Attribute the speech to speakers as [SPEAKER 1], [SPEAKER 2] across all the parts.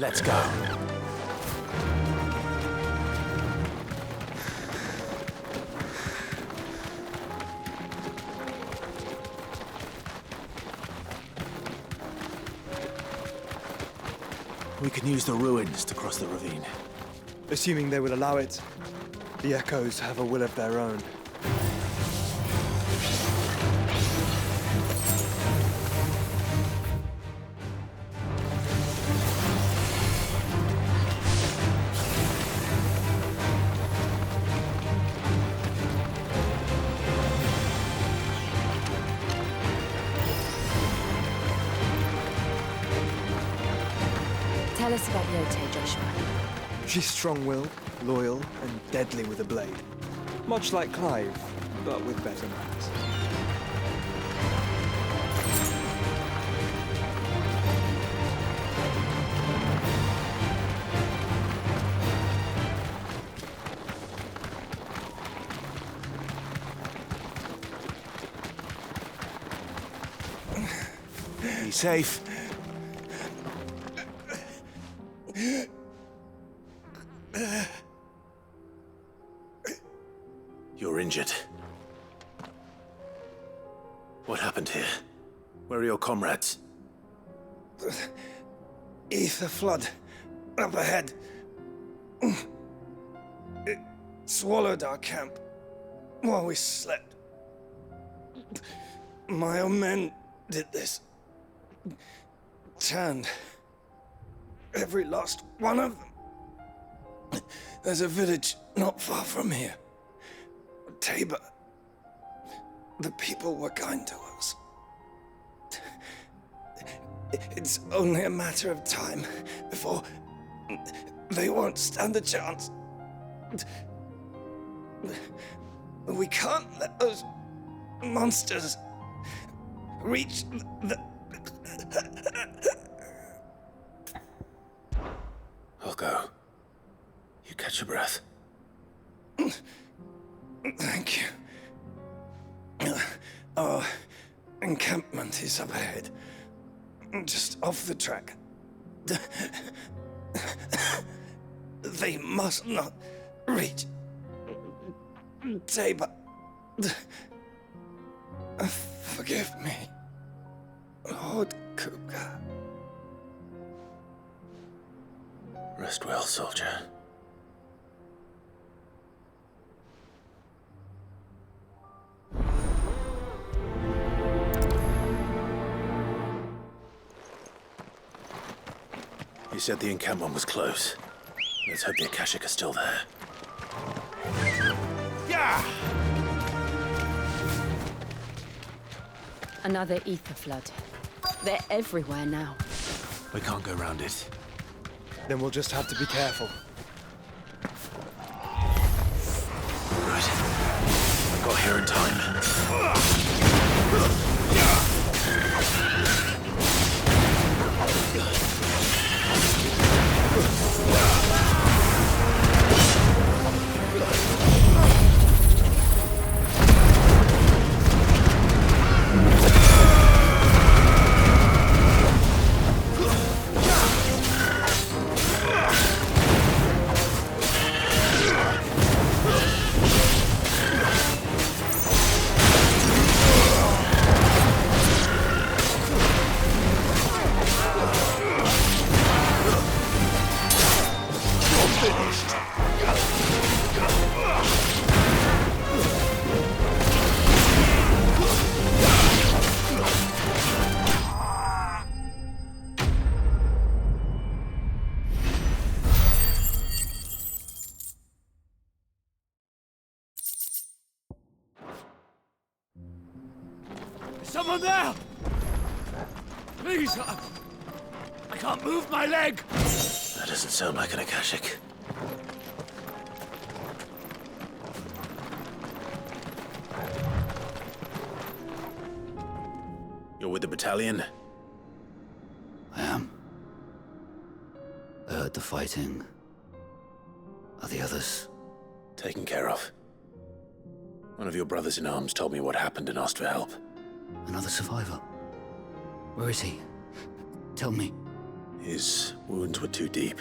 [SPEAKER 1] Let's go. We can use the ruins to cross the ravine.
[SPEAKER 2] Assuming they will allow it. The Echoes have a will of their own.
[SPEAKER 3] Tell us about Yote, Joshua.
[SPEAKER 2] She's strong-willed, loyal, and deadly with a blade. Much like Clive, but with better manners.
[SPEAKER 1] Be safe. You're injured. What happened here? Where are your comrades?
[SPEAKER 4] Ether flood. Up ahead. It swallowed our camp while we slept. My own men did this. Turned. Every last one of them. There's a village not far from here. Tabor. The people were kind to us. It's only a matter of time before they won't stand a chance. We can't let those monsters reach the...
[SPEAKER 1] I'll go. You catch your breath.
[SPEAKER 4] Thank you. Our encampment is up ahead. Just off the track. They must not reach Tabor. Forgive me, Lord Cougar.
[SPEAKER 1] Rest well, soldier. You said the encampment was close. Let's hope the Akashic are still there. Yeah!
[SPEAKER 3] Another ether flood. They're everywhere now.
[SPEAKER 1] We can't go round it.
[SPEAKER 2] Then we'll just have to be careful.
[SPEAKER 1] Right. I got here in time.
[SPEAKER 5] Someone there! Please, I can't move my leg!
[SPEAKER 1] That doesn't sound like an Akashic. You're with the battalion?
[SPEAKER 6] I am. I heard the fighting. Are the others?
[SPEAKER 1] Taken care of. One of your brothers in arms told me what happened and asked for help.
[SPEAKER 6] Another survivor? Where is he? Tell me.
[SPEAKER 1] His wounds were too deep.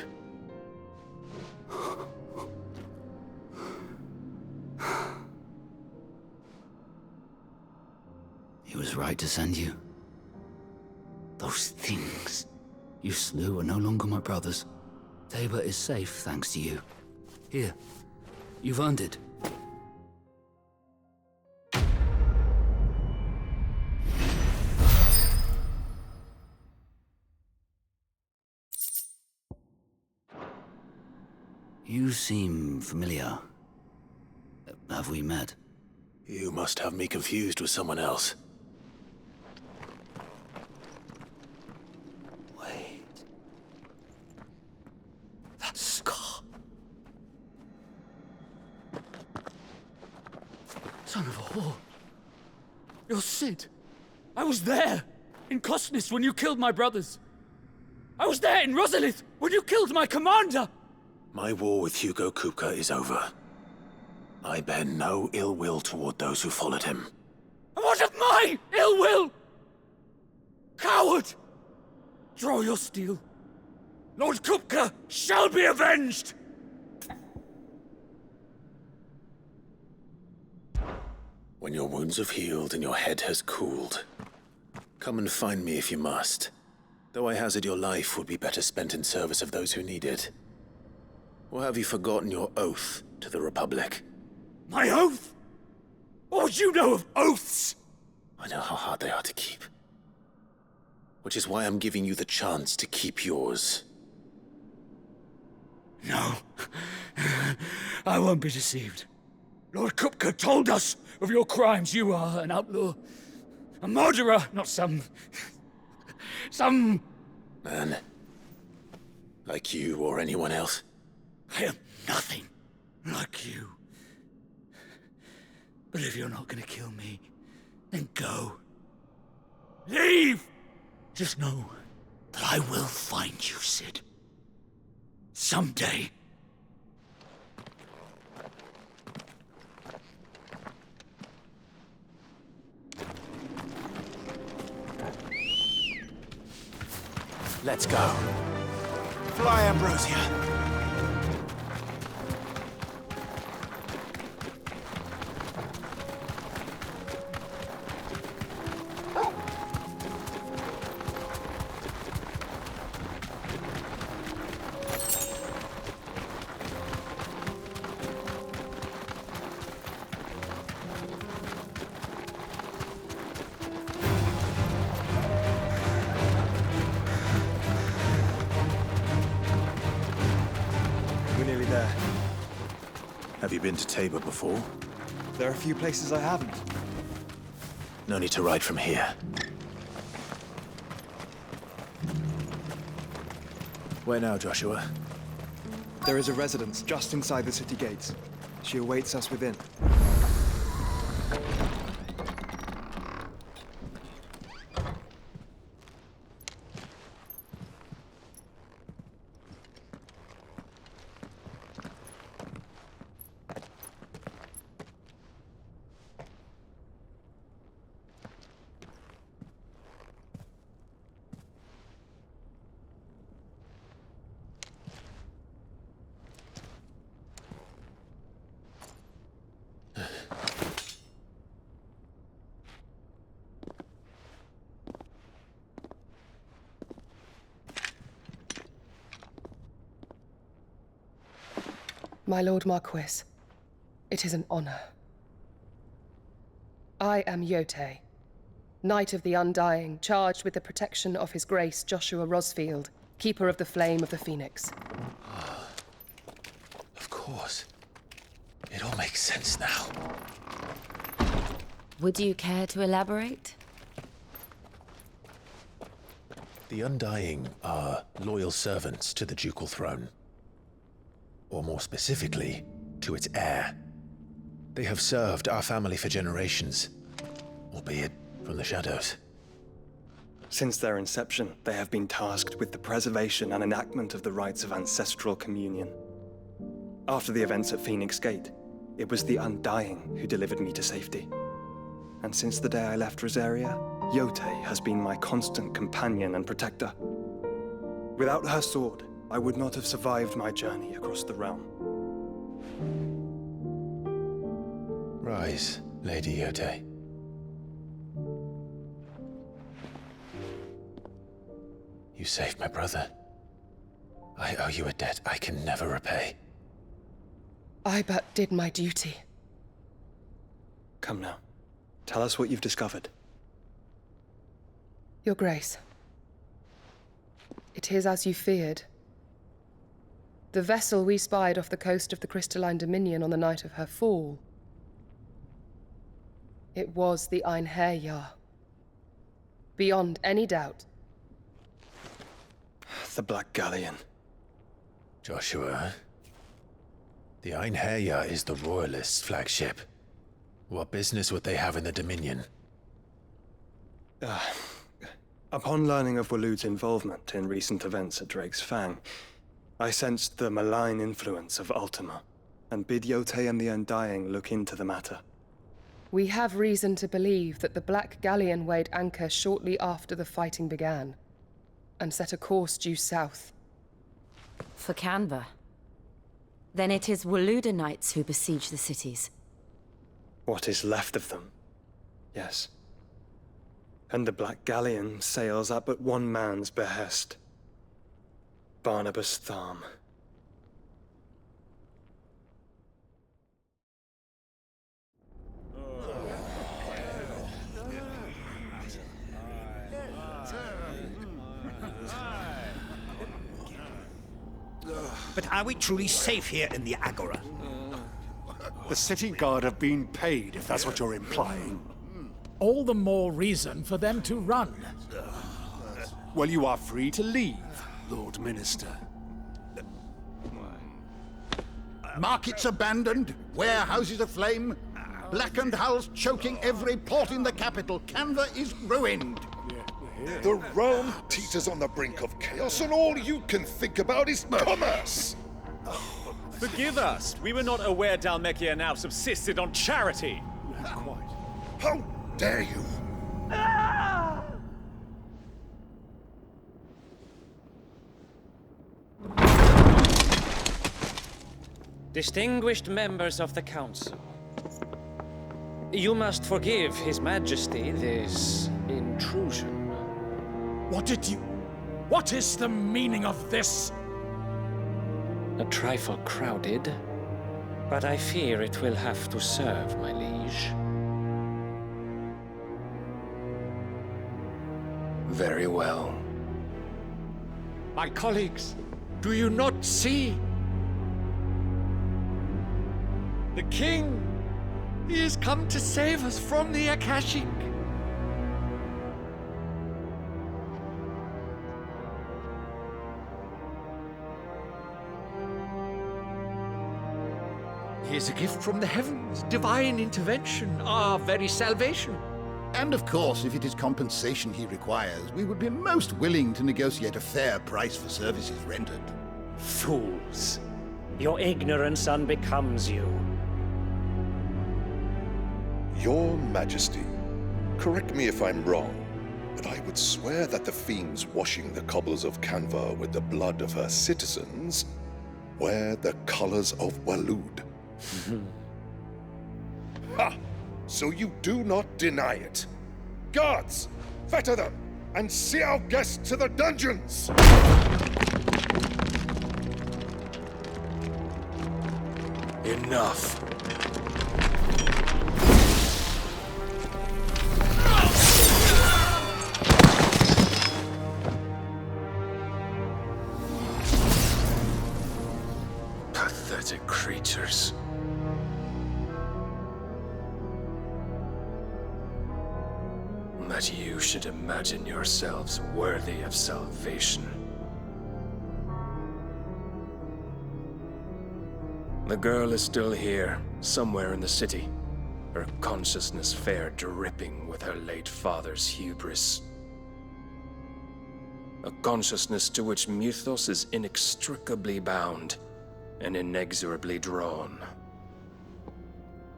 [SPEAKER 6] He was right to send you. Those things you slew are no longer my brothers. Tabor is safe thanks to you. Here, you've earned it. You seem familiar. Have we met?
[SPEAKER 1] You must have me confused with someone else.
[SPEAKER 6] Wait. That scar.
[SPEAKER 5] Son of a whore. You're Sid. I was there, in Cosnis, when you killed my brothers. I was there in Rosalith, when you killed my commander!
[SPEAKER 1] My war with Hugo Kupka is over. I bear no ill will toward those who followed him.
[SPEAKER 5] And what of my ill will? Coward! Draw your steel. Lord Kupka shall be avenged!
[SPEAKER 1] When your wounds have healed and your head has cooled, come and find me if you must. Though I hazard your life would be better spent in service of those who need it. Or have you forgotten your oath to the Republic?
[SPEAKER 5] My oath? What would you know of oaths?
[SPEAKER 1] I know how hard they are to keep. Which is why I'm giving you the chance to keep yours.
[SPEAKER 5] No. I won't be deceived. Lord Kupka told us of your crimes. You are an outlaw. A murderer, not some
[SPEAKER 1] Man. Like you or anyone else.
[SPEAKER 5] I am nothing like you. But if you're not gonna kill me, then go. Leave! Just know that I will find you, Sid. Someday.
[SPEAKER 1] Let's go. Fly, Ambrosia.
[SPEAKER 2] We're nearly there.
[SPEAKER 1] Have you been to Tabor before?
[SPEAKER 2] There are a few places I haven't.
[SPEAKER 1] No need to ride from here. Where now, Joshua?
[SPEAKER 2] There is a residence just inside the city gates. She awaits us within.
[SPEAKER 7] My Lord Marquis, it is an honor. I am Yote, Knight of the Undying, charged with the protection of His Grace Joshua Rosfield, Keeper of the Flame of the Phoenix.
[SPEAKER 1] Of course. It all makes sense now.
[SPEAKER 3] Would you care to elaborate?
[SPEAKER 1] The Undying are loyal servants to the ducal throne. Or more specifically, to its heir. They have served our family for generations, albeit from the shadows.
[SPEAKER 2] Since their inception, they have been tasked with the preservation and enactment of the rites of ancestral communion. After the events at Phoenix Gate, it was the Undying who delivered me to safety. And since the day I left Rosaria, Yote has been my constant companion and protector. Without her sword, I would not have survived my journey across the realm.
[SPEAKER 1] Rise, Lady Yote. You saved my brother. I owe you a debt I can never repay.
[SPEAKER 7] I but did my duty.
[SPEAKER 2] Come now. Tell us what you've discovered.
[SPEAKER 7] Your Grace. It is as you feared. The vessel we spied off the coast of the Crystalline Dominion on the night of her fall. It was the Einherjar. Beyond any doubt.
[SPEAKER 2] The Black Galleon.
[SPEAKER 1] Joshua, the Einherjar is the Royalists' flagship. What business would they have in the Dominion?
[SPEAKER 2] Upon learning of Waloed's involvement in recent events at Drake's Fang, I sensed the malign influence of Ultima, and bid Yote and the Undying look into the matter.
[SPEAKER 7] We have reason to believe that the Black Galleon weighed anchor shortly after the fighting began, and set a course due south.
[SPEAKER 3] For Canva. Then it is Waloed knights who besiege the cities.
[SPEAKER 2] What is left of them? Yes. And the Black Galleon sails at but one man's behest. Barnabas Tharm.
[SPEAKER 8] But are we truly safe here in the Agora?
[SPEAKER 9] The city guard have been paid, if that's what you're implying.
[SPEAKER 10] All the more reason for them to run.
[SPEAKER 9] Well, you are free to leave, Lord Minister.
[SPEAKER 8] Markets abandoned, warehouses aflame, blackened hulls choking every port in the capital. Canva is ruined.
[SPEAKER 11] The realm teeters on the brink of chaos, and all you can think about is commerce!
[SPEAKER 12] Forgive us. We were not aware Dhalmekia now subsisted on charity.
[SPEAKER 11] How dare you!
[SPEAKER 13] Distinguished members of the Council, you must forgive His Majesty this intrusion.
[SPEAKER 10] What is the meaning of this?
[SPEAKER 13] A trifle crowded, but I fear it will have to serve, my liege.
[SPEAKER 4] Very well.
[SPEAKER 5] My colleagues, do you not see? The king! He has come to save us from the Akashic! He is a gift from the heavens, divine intervention, our very salvation.
[SPEAKER 8] And of course, if it is compensation he requires, we would be most willing to negotiate a fair price for services rendered.
[SPEAKER 13] Fools! Your ignorance unbecomes you.
[SPEAKER 11] Your Majesty, correct me if I'm wrong, but I would swear that the fiends washing the cobbles of Canva with the blood of her citizens wear the colors of Waloed. Ha! So you do not deny it. Guards, fetter them, and see our guests to the dungeons!
[SPEAKER 4] Enough. Pathetic creatures. That you should imagine yourselves worthy of salvation. The girl is still here, somewhere in the city, her consciousness fair dripping with her late father's hubris. A consciousness to which Mythos is inextricably bound and inexorably drawn.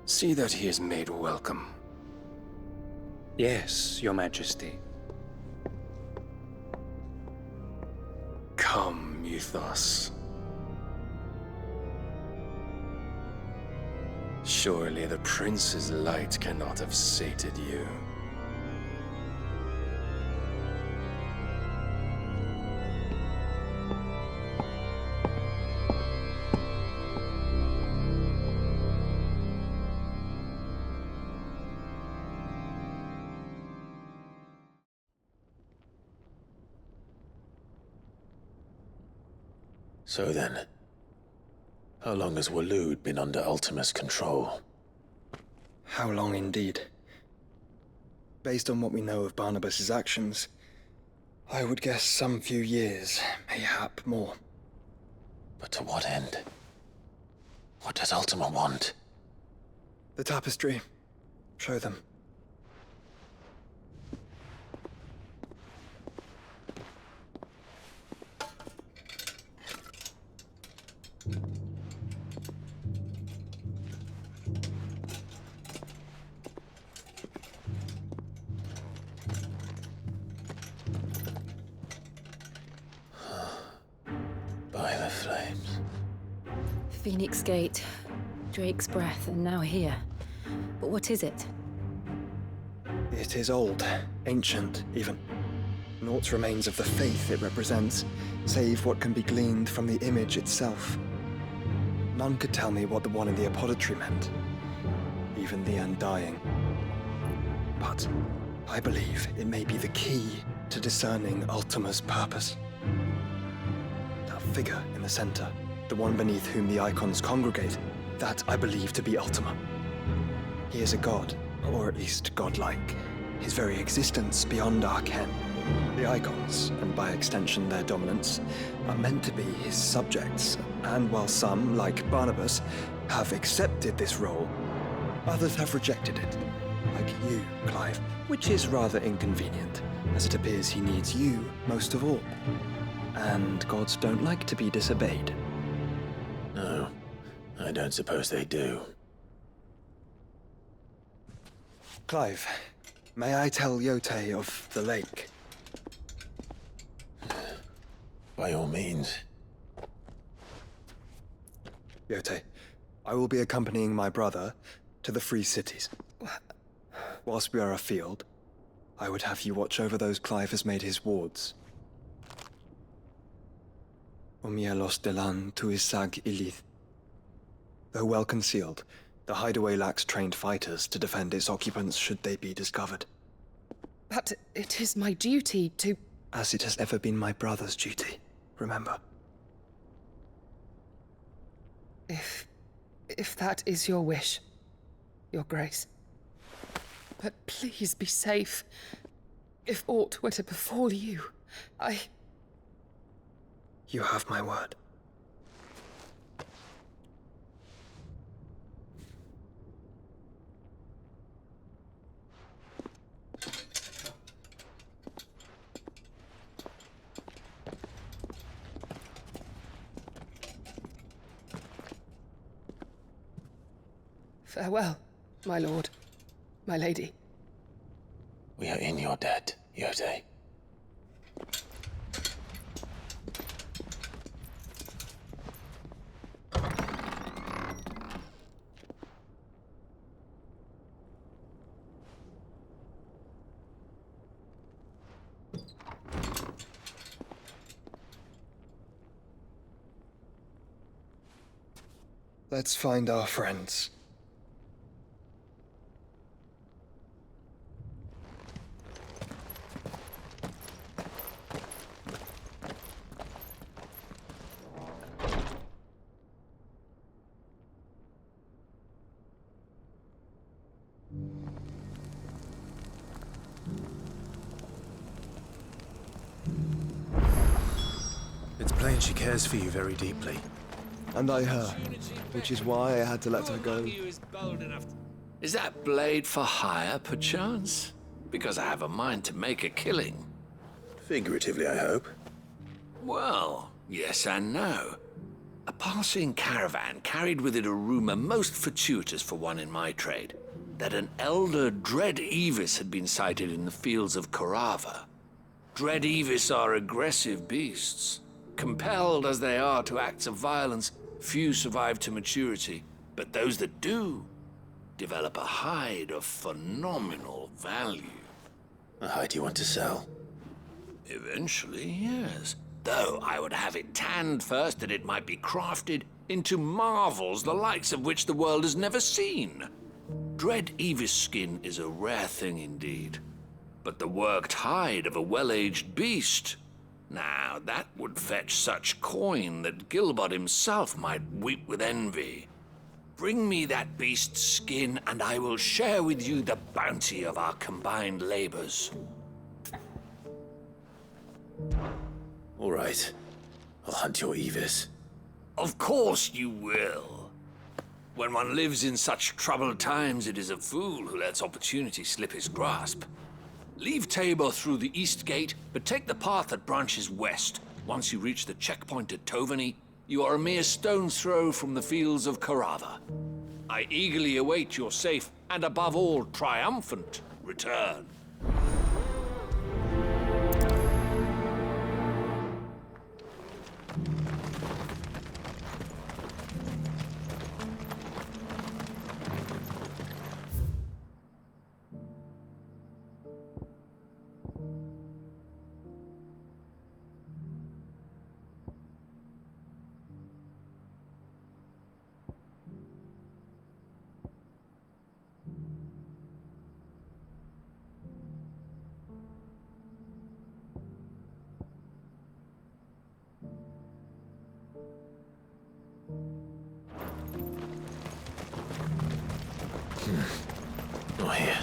[SPEAKER 4] See that he is made welcome.
[SPEAKER 13] Yes, Your Majesty.
[SPEAKER 4] come, Mythos. Surely the prince's light cannot have sated you.
[SPEAKER 1] So then, how long has Waloed been under Ultima's control?
[SPEAKER 2] How long indeed? Based on what we know of Barnabas's actions, I would guess some few years, mayhap more.
[SPEAKER 1] But to what end? What does Ultima want?
[SPEAKER 2] The tapestry. Show them.
[SPEAKER 1] By the flames.
[SPEAKER 3] Phoenix Gate, Drake's Breath, and now here. But what is it?
[SPEAKER 2] It is old, ancient, even. Naught remains of the faith it represents, save what can be gleaned from the image itself. None could tell me what the one in the apothecary meant, even the Undying. But I believe it may be the key to discerning Ultima's purpose. That figure in the center, the one beneath whom the icons congregate, that I believe to be Ultima. He is a god, or at least godlike, his very existence beyond our ken. The icons, and by extension their dominance, are meant to be his subjects, and while some, like Barnabas, have accepted this role, others have rejected it, like you, Clive, which is rather inconvenient, as it appears he needs you most of all. And gods don't like to be disobeyed.
[SPEAKER 1] No, I don't suppose they do.
[SPEAKER 2] Clive, may I tell Yote of the lake?
[SPEAKER 1] By all means.
[SPEAKER 2] Yote, I will be accompanying my brother to the Free Cities. Whilst we are afield, I would have you watch over those Clive has made his wards. Omielos delan tuisag ilith. Though well concealed, the hideaway lacks trained fighters to defend its occupants should they be discovered.
[SPEAKER 7] But it is my duty to...
[SPEAKER 2] As it has ever been my brother's duty, remember.
[SPEAKER 7] If that is your wish, Your Grace. But please be safe. If aught were to befall you,
[SPEAKER 2] You have my word.
[SPEAKER 7] Farewell, my lord, my lady.
[SPEAKER 1] We are in your debt, Yote.
[SPEAKER 2] Let's find our friends.
[SPEAKER 14] It's plain she cares for you very deeply.
[SPEAKER 2] And I her, which is why I had to let her go.
[SPEAKER 15] Is that blade for hire, perchance? Because I have a mind to make a killing.
[SPEAKER 1] Figuratively, I hope.
[SPEAKER 15] Well, yes and no. A passing caravan carried with it a rumor most fortuitous for one in my trade, that an elder Dread Evis had been sighted in the fields of Korava. Dread Evis are aggressive beasts, Compelled as they are to acts of violence, few survive to maturity, but those that do develop a hide of phenomenal value.
[SPEAKER 1] A hide you want to sell?
[SPEAKER 15] Eventually, yes. Though I would have it tanned first that it might be crafted into marvels the likes of which the world has never seen. Dread Evis skin is a rare thing indeed. But the worked hide of a well-aged beast, now that would fetch such coin that Gilbert himself might weep with envy. Bring me that beast's skin, and I will share with you the bounty of our combined labors.
[SPEAKER 1] All right. I'll hunt your Evis.
[SPEAKER 15] Of course you will. When one lives in such troubled times, it is a fool who lets opportunity slip his grasp. Leave Tabor through the east gate, but take the path that branches west. Once you reach the checkpoint at Tovany, you are a mere stone's throw from the fields of Carava. I eagerly await your safe, and above all, triumphant return.
[SPEAKER 1] Oh, here.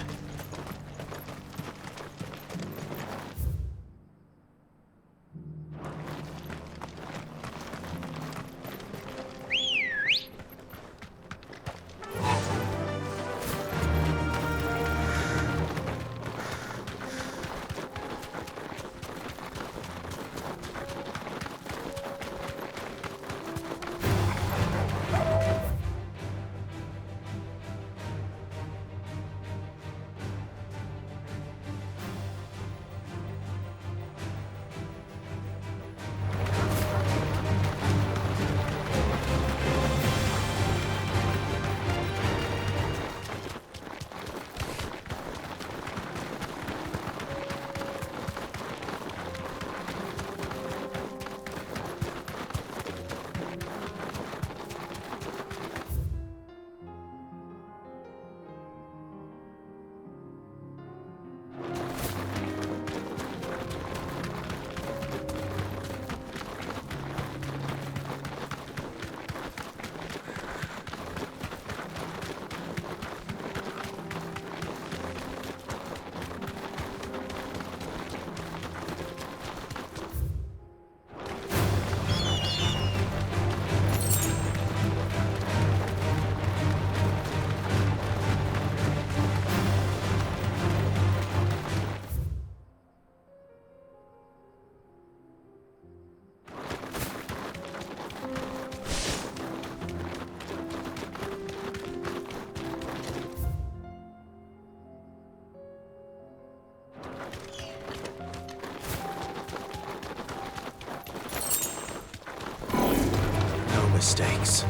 [SPEAKER 1] Mistakes.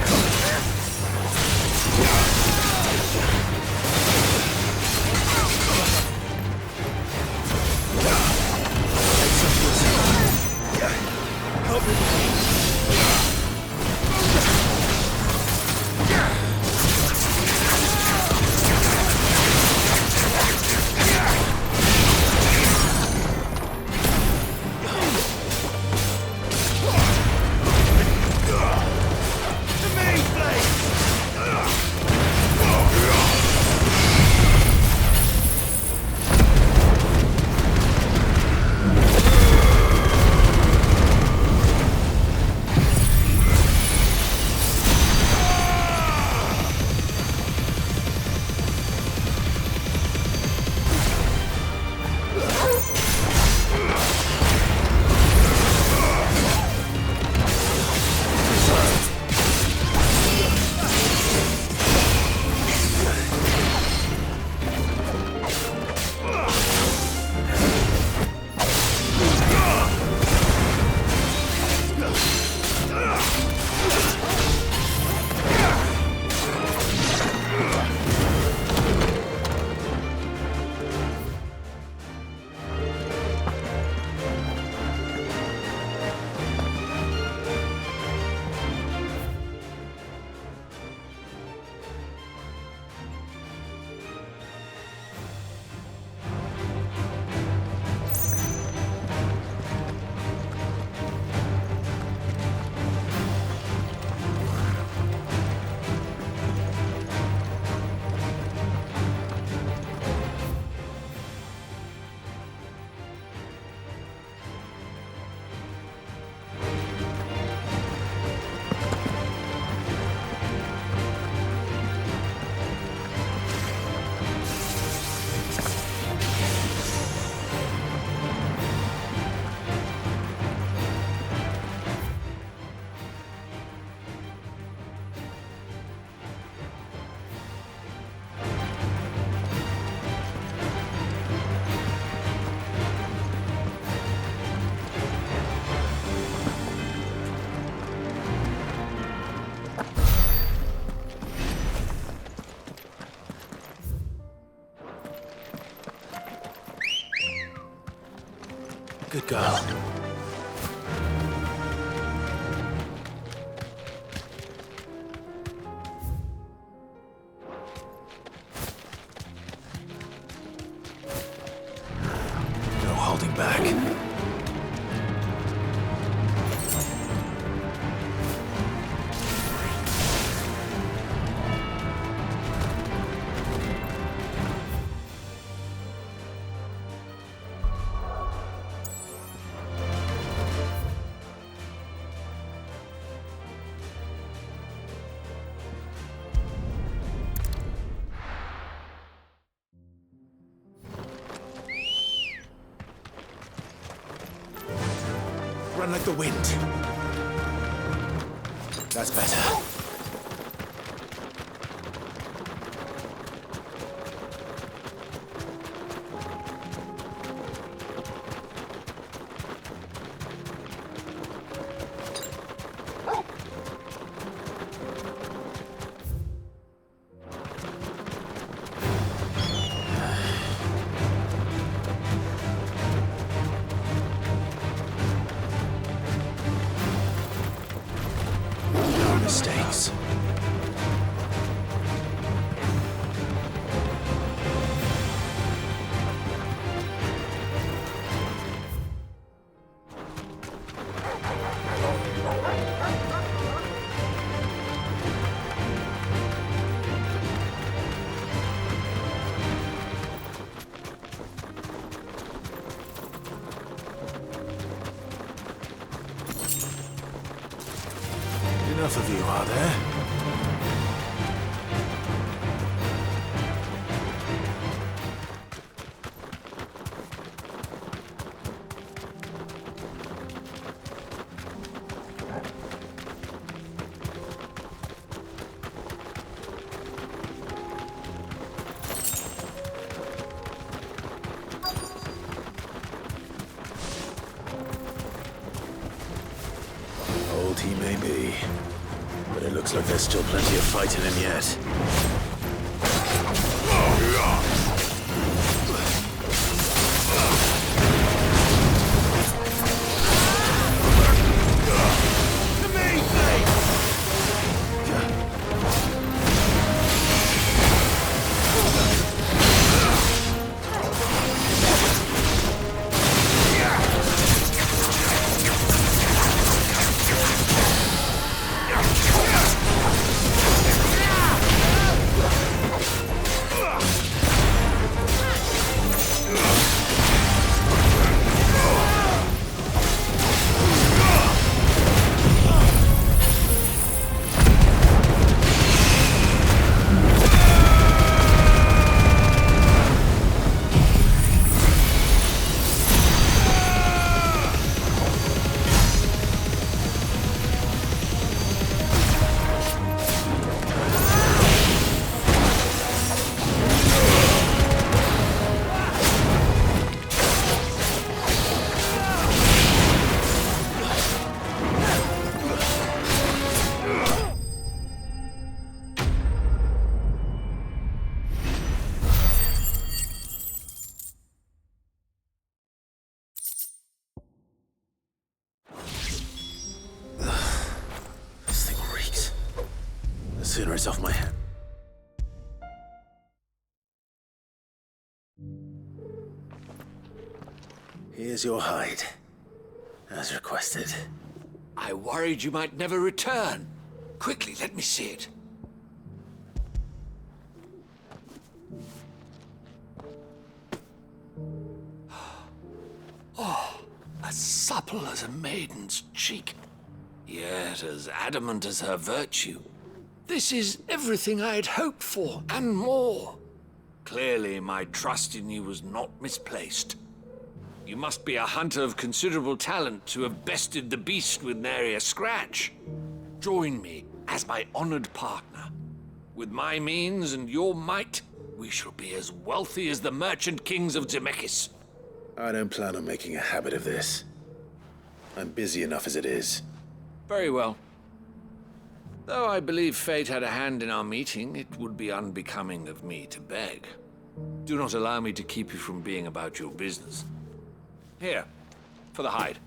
[SPEAKER 16] Come
[SPEAKER 14] Good girl. No holding back. Run like the wind. That's better. Mistakes. Enough of you, are there? Old he may be, but it looks like there's still plenty of fight in him yet. The sooner it's off my hand. Here's your hide, as requested.
[SPEAKER 15] I worried you might never return. Quickly, let me see it. Oh, as supple as a maiden's cheek, yet as adamant as her virtue. This is everything I had hoped for, and more. Clearly, my trust in you was not misplaced. You must be a hunter of considerable talent to have bested the beast with nary a scratch. Join me as my honored partner. With my means and your might, we shall be as wealthy as the merchant kings of Zemeckis.
[SPEAKER 1] I don't plan on making a habit of this. I'm busy enough as it is.
[SPEAKER 15] Very well. Though I believe fate had a hand in our meeting, it would be unbecoming of me to beg. Do not allow me to keep you from being about your business. Here, for the hide.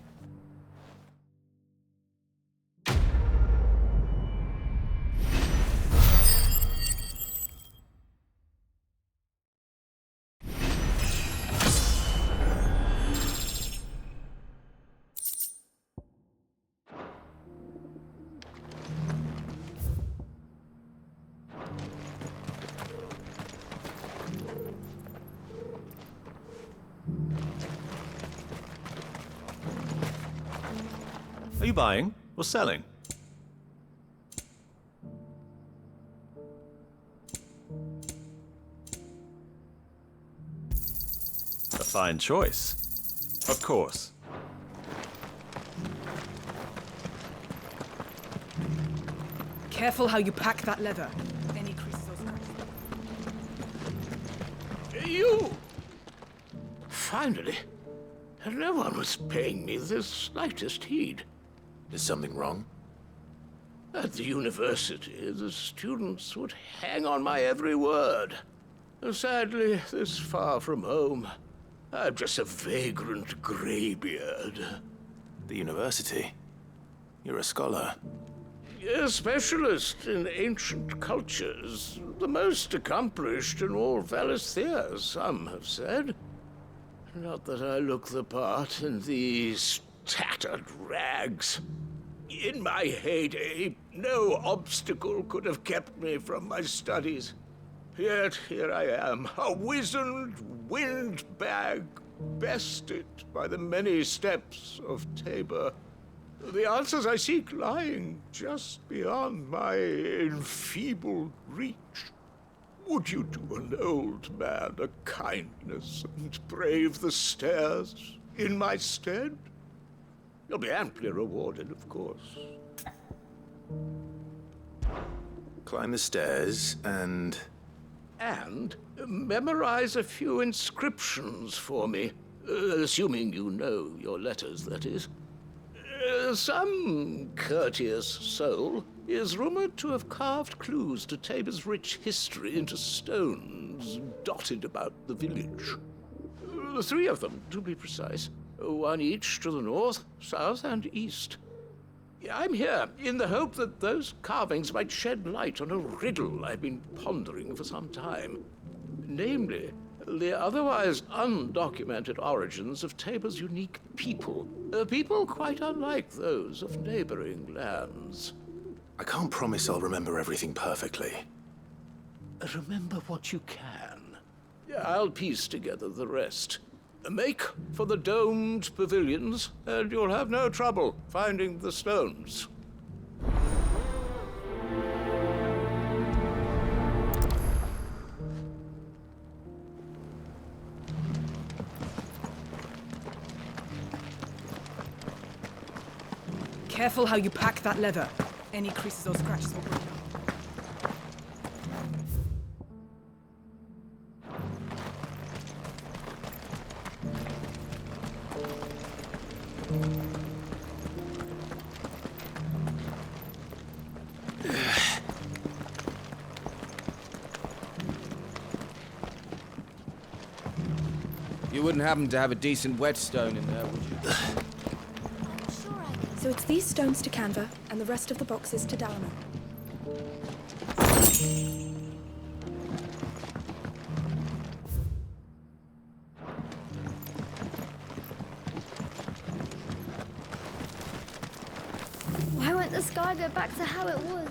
[SPEAKER 12] Are you buying or selling? A fine choice. Of course.
[SPEAKER 16] Careful how you pack that leather. Any creases or scratches.
[SPEAKER 15] You! Finally. No one was paying me the slightest heed.
[SPEAKER 1] Is something wrong?
[SPEAKER 15] At the university, the students would hang on my every word. Sadly, this far from home, I'm just a vagrant greybeard.
[SPEAKER 1] The university? You're a scholar.
[SPEAKER 15] A specialist in ancient cultures. The most accomplished in all Valisthea, some have said. Not that I look the part in these tattered rags. In my heyday, no obstacle could have kept me from my studies. Yet here I am, a wizened windbag, bested by the many steps of Tabor. The answers I seek lying just beyond my enfeebled reach. Would you do an old man a kindness and brave the stairs in my stead? You'll be amply rewarded, of course.
[SPEAKER 1] Climb the stairs and...
[SPEAKER 15] And memorize a few inscriptions for me, assuming you know your letters, that is. Some courteous soul is rumored to have carved clues to Tabor's rich history into stones dotted about the village. 3 of them, to be precise. 1 each to the north, south, and east. I'm here in the hope that those carvings might shed light on a riddle I've been pondering for some time. Namely, the otherwise undocumented origins of Tabor's unique people. People quite unlike those of neighboring lands.
[SPEAKER 1] I can't promise I'll remember everything perfectly.
[SPEAKER 15] Remember what you can. I'll piece together the rest. Make for the domed pavilions, and you'll have no trouble finding the stones.
[SPEAKER 16] Careful how you pack that leather. Any creases or scratches will break up.
[SPEAKER 17] You wouldn't happen to have a decent whetstone in there, would you?
[SPEAKER 18] So it's these stones to Canva, and the rest of the boxes to Dalma.
[SPEAKER 19] Why won't the sky go back to how it was?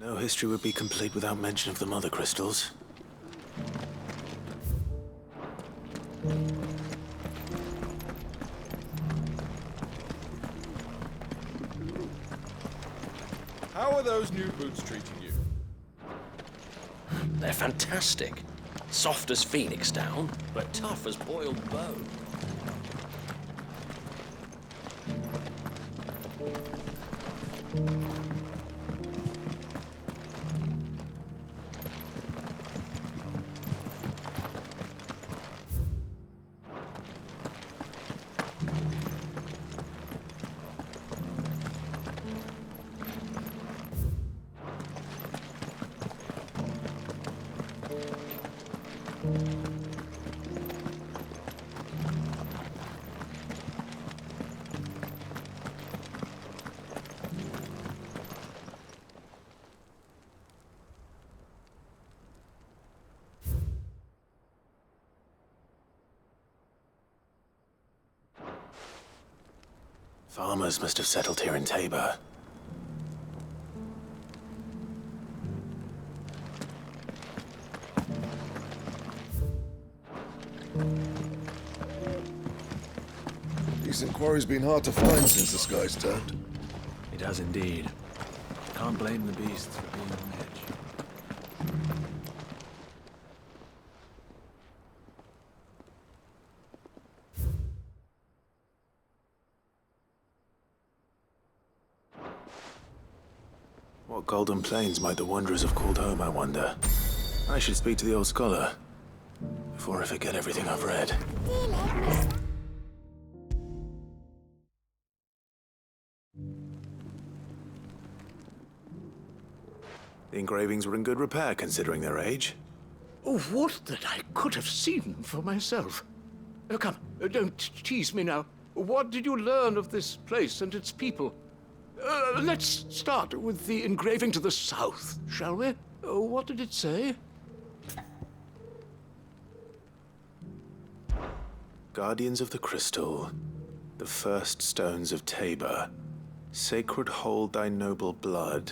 [SPEAKER 1] No history would be complete without mention of the mother crystals.
[SPEAKER 20] How are those new boots treating you?
[SPEAKER 21] They're fantastic. Soft as phoenix down, but tough as boiled bone.
[SPEAKER 1] Farmers must have settled here in Tabor.
[SPEAKER 11] Decent quarry's been hard to find since the sky's turned.
[SPEAKER 14] It has indeed. Can't blame the beasts for being on edge. What golden plains might the wanderers have called home, I wonder? I should speak to the old scholar before I forget everything I've read. The engravings were in good repair, considering their age.
[SPEAKER 8] Oh, would that I could have seen for myself. Come, don't tease me now. What did you learn of this place and its people? Let's start with the engraving to the south, shall we? What did it say?
[SPEAKER 1] Guardians of the Crystal, the first stones of Tabor, sacred hold thy noble blood,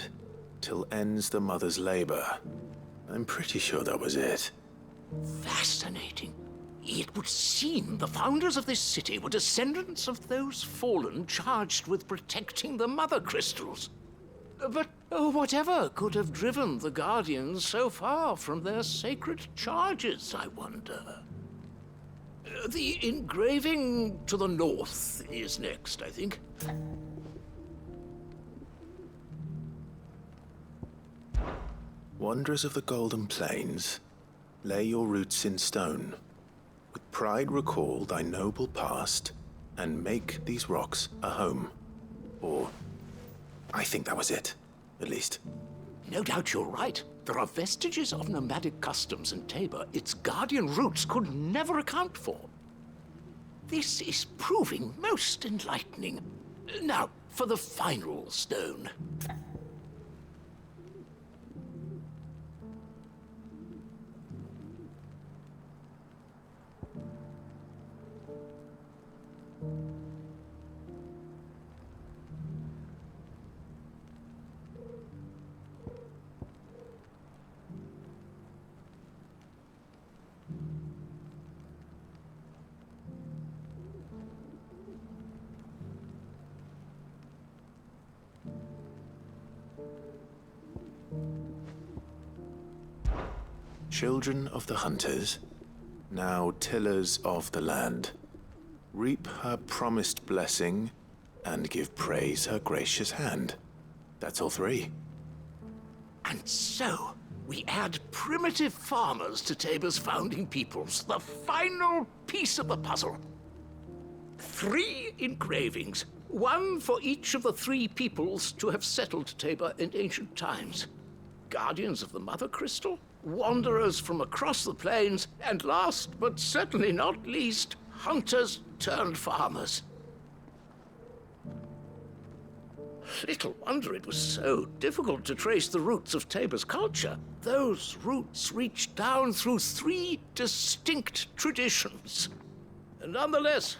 [SPEAKER 1] till ends the mother's labor. I'm pretty sure that was it.
[SPEAKER 8] Fascinating. It would seem the founders of this city were descendants of those fallen charged with protecting the mother crystals. But whatever could have driven the Guardians so far from their sacred charges, I wonder? The engraving to the north is next, I think.
[SPEAKER 1] Wanderers of the Golden Plains, lay your roots in stone. With pride recall thy noble past, and make these rocks a home. Or, I think that was it, at least.
[SPEAKER 8] No doubt you're right. There are vestiges of nomadic customs in Tabor its guardian roots could never account for. This is proving most enlightening. Now, for the final stone.
[SPEAKER 1] Children of the hunters, now tillers of the land, reap her promised blessing and give praise her gracious hand. That's all three.
[SPEAKER 8] And so, we add primitive farmers to Tabor's founding peoples, the final piece of the puzzle. 3 engravings, one for each of the 3 peoples to have settled Tabor in ancient times. Guardians of the Mother Crystal, wanderers from across the plains, and last but certainly not least, hunters turned farmers. Little wonder it was so difficult to trace the roots of Tabor's culture. Those roots reach down through 3 distinct traditions. Nonetheless,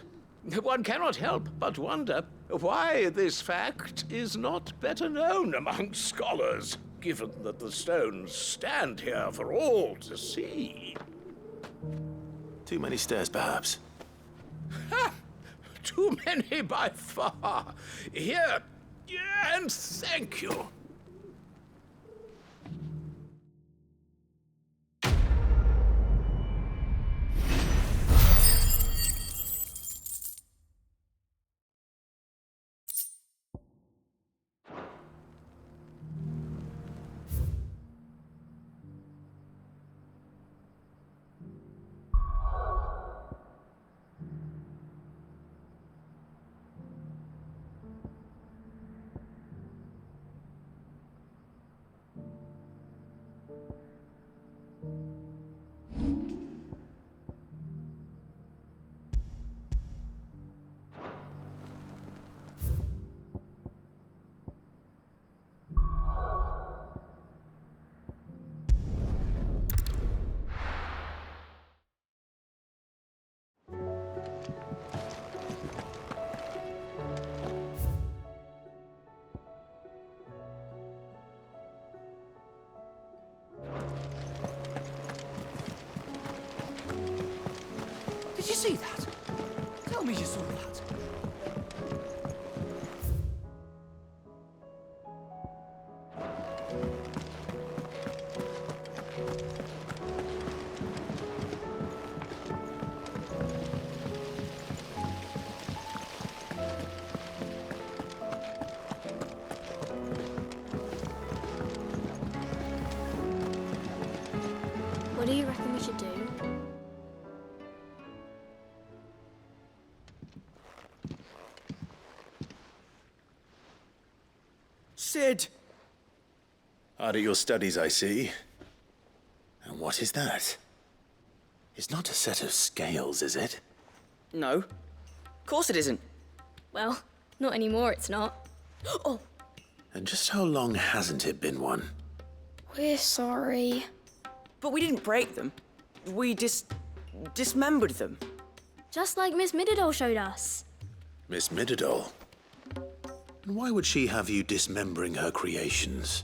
[SPEAKER 8] one cannot help but wonder why this fact is not better known among scholars, given that the stones stand here for all to see.
[SPEAKER 1] Too many stairs, perhaps.
[SPEAKER 8] Ha! Too many by far. Here, and thank you.
[SPEAKER 5] see that? Tell me you saw that.
[SPEAKER 19] What do you reckon we should do?
[SPEAKER 1] Sid! Hard at your studies, I see. And what is that? It's not a set of scales, is it?
[SPEAKER 6] No. Of course it isn't.
[SPEAKER 19] Well, not anymore, it's not. Oh,
[SPEAKER 1] And just how long hasn't it been one?
[SPEAKER 19] we're sorry.
[SPEAKER 6] But we didn't break them. We dismembered them.
[SPEAKER 19] Just like Miss Mididol showed us.
[SPEAKER 1] Miss Mididol? And why would she have you dismembering her creations?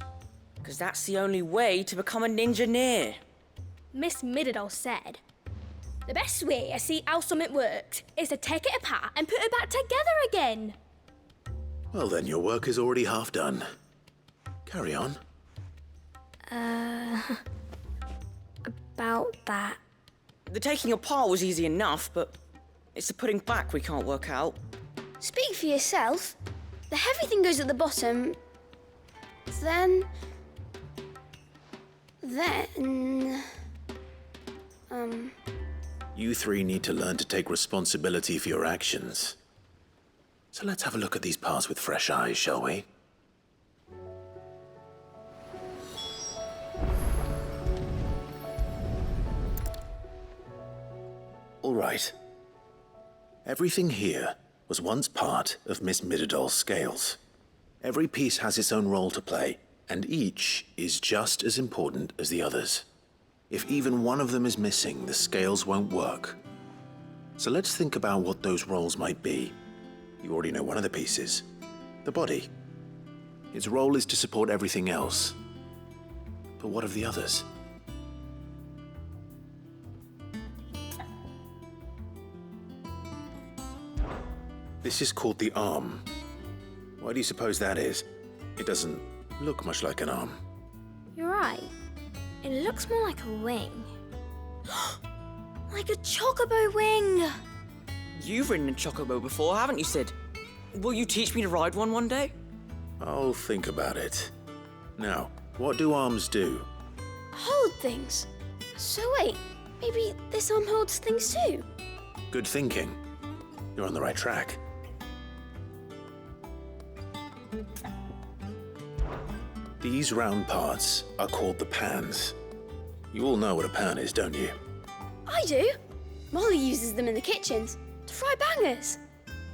[SPEAKER 6] Because that's the only way to become a ninja-neer.
[SPEAKER 22] Miss Mididol said, the best way to see how something works is to take it apart and put it back together again.
[SPEAKER 1] Well then, your work is already half done. Carry on.
[SPEAKER 22] About that.
[SPEAKER 6] The taking apart was easy enough, but it's the putting back we can't work out.
[SPEAKER 19] Speak for yourself. The heavy thing goes at the bottom. Then...
[SPEAKER 1] You three need to learn to take responsibility for your actions. So let's have a look at these parts with fresh eyes, shall we? All right. Everything here was once part of Miss Mididol's scales. Every piece has its own role to play, and each is just as important as the others. If even one of them is missing, the scales won't work. So let's think about what those roles might be. You already know one of the pieces, the body. Its role is to support everything else. But what of the others? This is called the arm. Why do you suppose that is? It doesn't look much like an arm.
[SPEAKER 22] You're right. It looks more like a wing. Like a chocobo wing!
[SPEAKER 6] You've ridden a chocobo before, haven't you, Sid? Will you teach me to ride one day?
[SPEAKER 1] I'll think about it. Now, what do arms do?
[SPEAKER 19] Hold things. So wait, maybe this arm holds things too?
[SPEAKER 1] Good thinking. You're on the right track. These round parts are called the pans. You all know what a pan is, don't you?
[SPEAKER 19] I do. Molly uses them in the kitchens to fry bangers.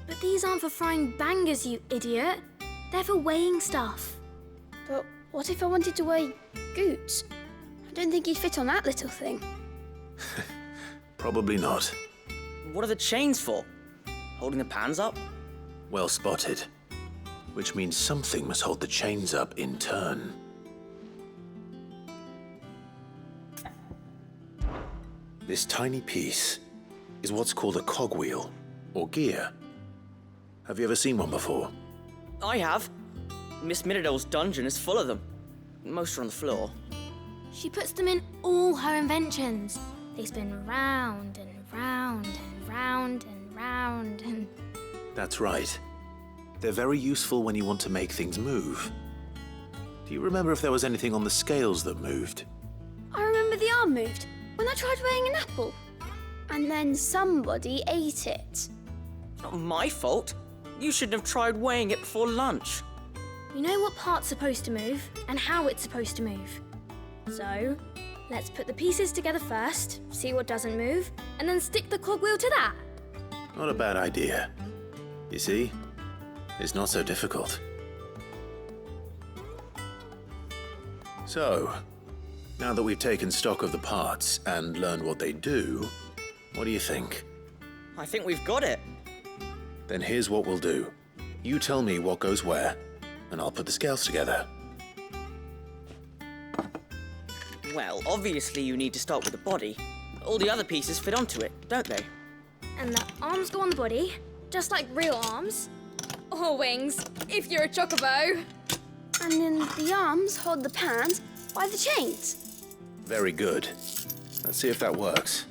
[SPEAKER 22] But these aren't for frying bangers, you idiot. They're for weighing stuff.
[SPEAKER 19] But what if I wanted to weigh Goots? I don't think he'd fit on that little thing.
[SPEAKER 1] Probably not.
[SPEAKER 6] What are the chains for? Holding the pans up?
[SPEAKER 1] Well spotted. Which means something must hold the chains up in turn. This tiny piece is what's called a cogwheel, or gear. Have you ever seen one before?
[SPEAKER 6] I have. Miss Mididol's dungeon is full of them. Most are on the floor.
[SPEAKER 22] She puts them in all her inventions. They spin round and round and round and round and...
[SPEAKER 1] That's right. They're very useful when you want to make things move. Do you remember if there was anything on the scales that moved?
[SPEAKER 19] I remember the arm moved when I tried weighing an apple. And then somebody ate it.
[SPEAKER 6] It's not my fault. You shouldn't have tried weighing it before lunch.
[SPEAKER 22] We know what part's supposed to move and how it's supposed to move. So, let's put the pieces together first, see what doesn't move, and then stick the cogwheel to that.
[SPEAKER 1] Not a bad idea. You see? It's not so difficult. So, now that we've taken stock of the parts and learned what they do, what do you think?
[SPEAKER 6] I think we've got it.
[SPEAKER 1] Then here's what we'll do. You tell me what goes where, and I'll put the scales together.
[SPEAKER 6] Well, obviously you need to start with the body. All the other pieces fit onto it, don't they?
[SPEAKER 22] and the arms go on the body, just like real arms. Or wings, if you're a chocobo.
[SPEAKER 19] And then the arms hold the pans by the chains.
[SPEAKER 1] Very good. Let's see if that works.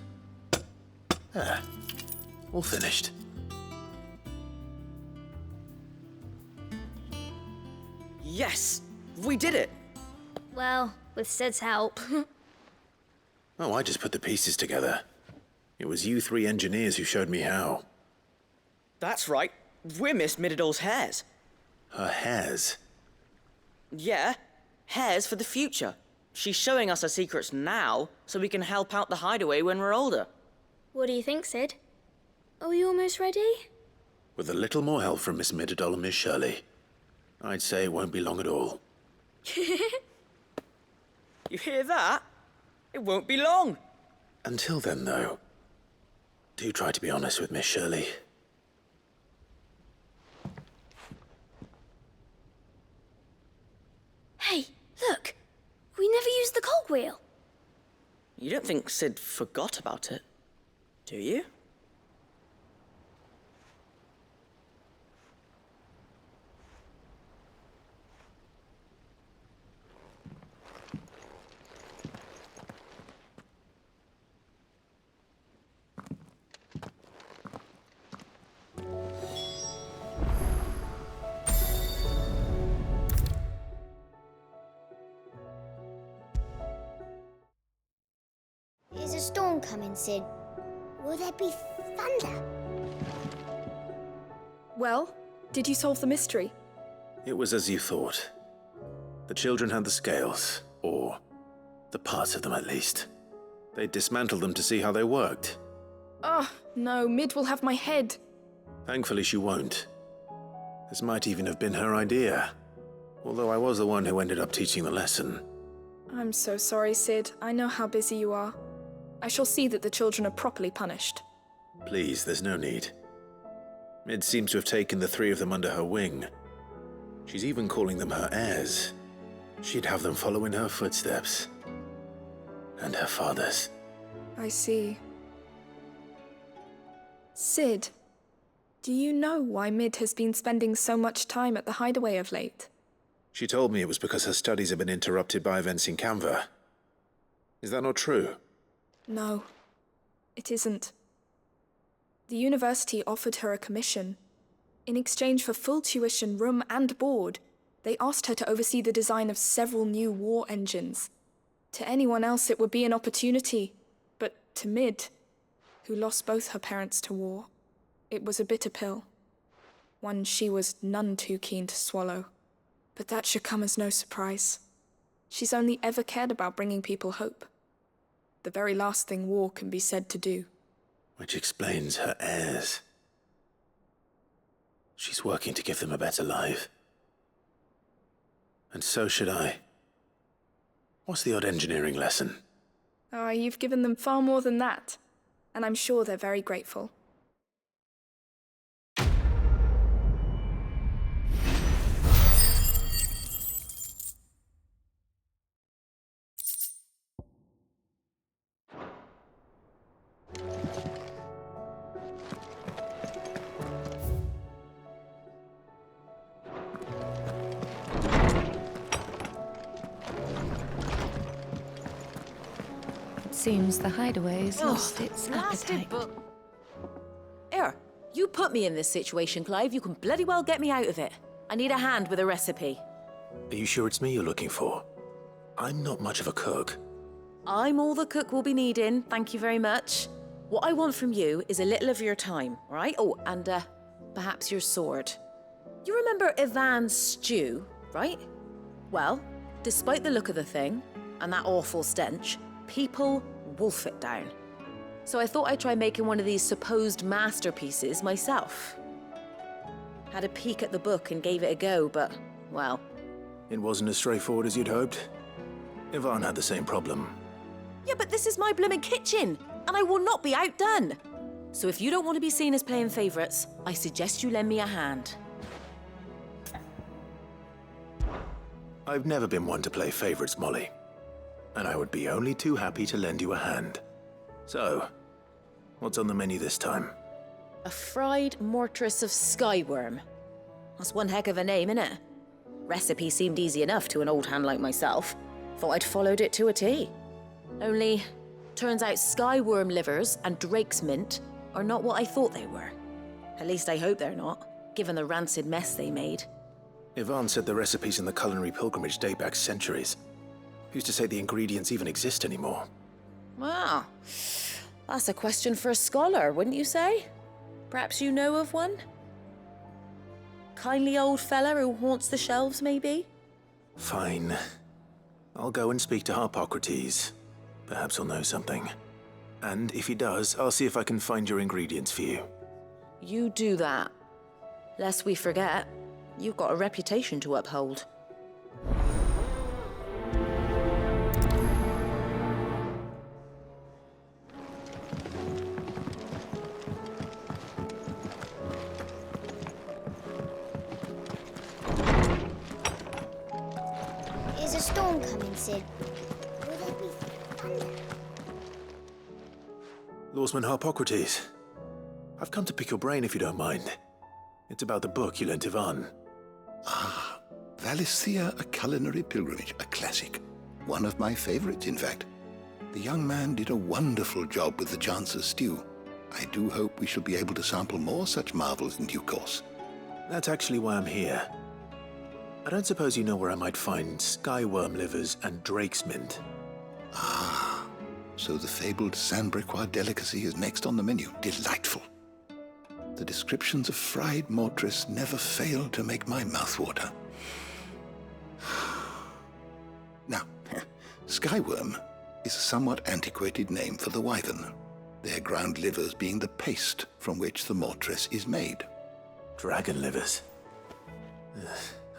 [SPEAKER 1] There. All finished.
[SPEAKER 6] Yes! We did it!
[SPEAKER 22] Well, with Sid's help.
[SPEAKER 1] Oh, I just put the pieces together. It was you three engineers who showed me how.
[SPEAKER 6] That's right. We're Miss Mididol's hairs.
[SPEAKER 1] Her hairs?
[SPEAKER 6] Yeah, hairs for the future. She's showing us her secrets now, so we can help out the hideaway when we're older.
[SPEAKER 22] What do you think, Sid? Are we almost ready?
[SPEAKER 1] With a little more help from Miss Mididol and Miss Shirley, I'd say it won't be long at all.
[SPEAKER 6] You hear that? It won't be long.
[SPEAKER 1] Until then, though, do try to be honest with Miss Shirley.
[SPEAKER 19] Hey, look! We never used the cogwheel.
[SPEAKER 6] You don't think Sid forgot about it, do you?
[SPEAKER 9] Is a storm coming, Sid? Will there be thunder?
[SPEAKER 16] Well, did you solve the mystery?
[SPEAKER 1] It was as you thought. The children had the scales, or the parts of them at least. They dismantled them to see how they worked.
[SPEAKER 16] Oh, no, Mid will have my head.
[SPEAKER 1] Thankfully she won't. This might even have been her idea, although I was the one who ended up teaching the lesson.
[SPEAKER 16] I'm so sorry, Sid. I know how busy you are. I shall see that the children are properly punished.
[SPEAKER 1] Please, there's no need. Mid seems to have taken the three of them under her wing. She's even calling them her heirs. She'd have them follow in her footsteps. And her father's.
[SPEAKER 16] I see. Sid, do you know why Mid has been spending so much time at the hideaway of late?
[SPEAKER 1] She told me it was because her studies have been interrupted by events in Canva. Is that not true?
[SPEAKER 16] No, it isn't. The university offered her a commission. In exchange for full tuition, room and board, they asked her to oversee the design of several new war engines. To anyone else it would be an opportunity, but to Mid, who lost both her parents to war, it was a bitter pill. One she was none too keen to swallow. But that should come as no surprise. She's only ever cared about bringing people hope. The very last thing war can be said to do.
[SPEAKER 1] Which explains her heirs. She's working to give them a better life. And so should I. What's the odd engineering lesson?
[SPEAKER 16] Oh, you've given them far more than that. And I'm sure they're very grateful.
[SPEAKER 3] Seems the hideaway's lost its appetite.
[SPEAKER 10] Here, you put me in this situation, Clive. You can bloody well get me out of it. I need a hand with a recipe.
[SPEAKER 1] Are you sure it's me you're looking for? I'm not much of a cook.
[SPEAKER 10] I'm all the cook will be needing, thank you very much. What I want from you is a little of your time, right? Oh, and perhaps your sword. You remember Ivan's stew, right? Well, despite the look of the thing, and that awful stench, people wolf it down. So I thought I'd try making one of these supposed masterpieces myself. Had a peek at the book and gave it a go, but, well...
[SPEAKER 1] It wasn't as straightforward as you'd hoped? Ivan had the same problem.
[SPEAKER 10] Yeah, but this is my blooming kitchen, and I will not be outdone. So if you don't want to be seen as playing favourites, I suggest you lend me a hand.
[SPEAKER 1] I've never been one to play favourites, Molly. And I would be only too happy to lend you a hand. So, what's on the menu this time?
[SPEAKER 10] A fried mortress of skyworm. That's one heck of a name, innit? Recipe seemed easy enough to an old hand like myself. Thought I'd followed it to a T. Only, turns out skyworm livers and drake's mint are not what I thought they were. At least I hope they're not, given the rancid mess they made.
[SPEAKER 14] Yvonne said the recipes in the culinary pilgrimage date back centuries. Who's to say the ingredients even exist anymore?
[SPEAKER 10] Well, that's a question for a scholar, wouldn't you say? Perhaps you know of one? Kindly old fella who haunts the shelves, maybe?
[SPEAKER 14] Fine. I'll go and speak to Harpocrates. Perhaps he'll know something. And if he does, I'll see if I can find your ingredients for you.
[SPEAKER 10] You do that. Lest we forget, you've got a reputation to uphold.
[SPEAKER 9] Is a storm coming, Sid? Will there be thunder?
[SPEAKER 14] Lawsman Harpocrates. I've come to pick your brain if you don't mind. It's about the book you lent Yvonne.
[SPEAKER 4] Ah, Valisthea, A Culinary Pilgrimage, a classic. One of my favorites, in fact. The young man did a wonderful job with the Chance's stew. I do hope we shall be able to sample more such marvels in due course.
[SPEAKER 14] That's actually why I'm here. I don't suppose you know where I might find skyworm livers and drake's mint.
[SPEAKER 4] Ah, so the fabled Sandbrequois delicacy is next on the menu. Delightful. The descriptions of fried mortress never fail to make my mouth water. Now, skyworm is a somewhat antiquated name for the wyvern, their ground livers being the paste from which the mortress is made.
[SPEAKER 14] Dragon livers.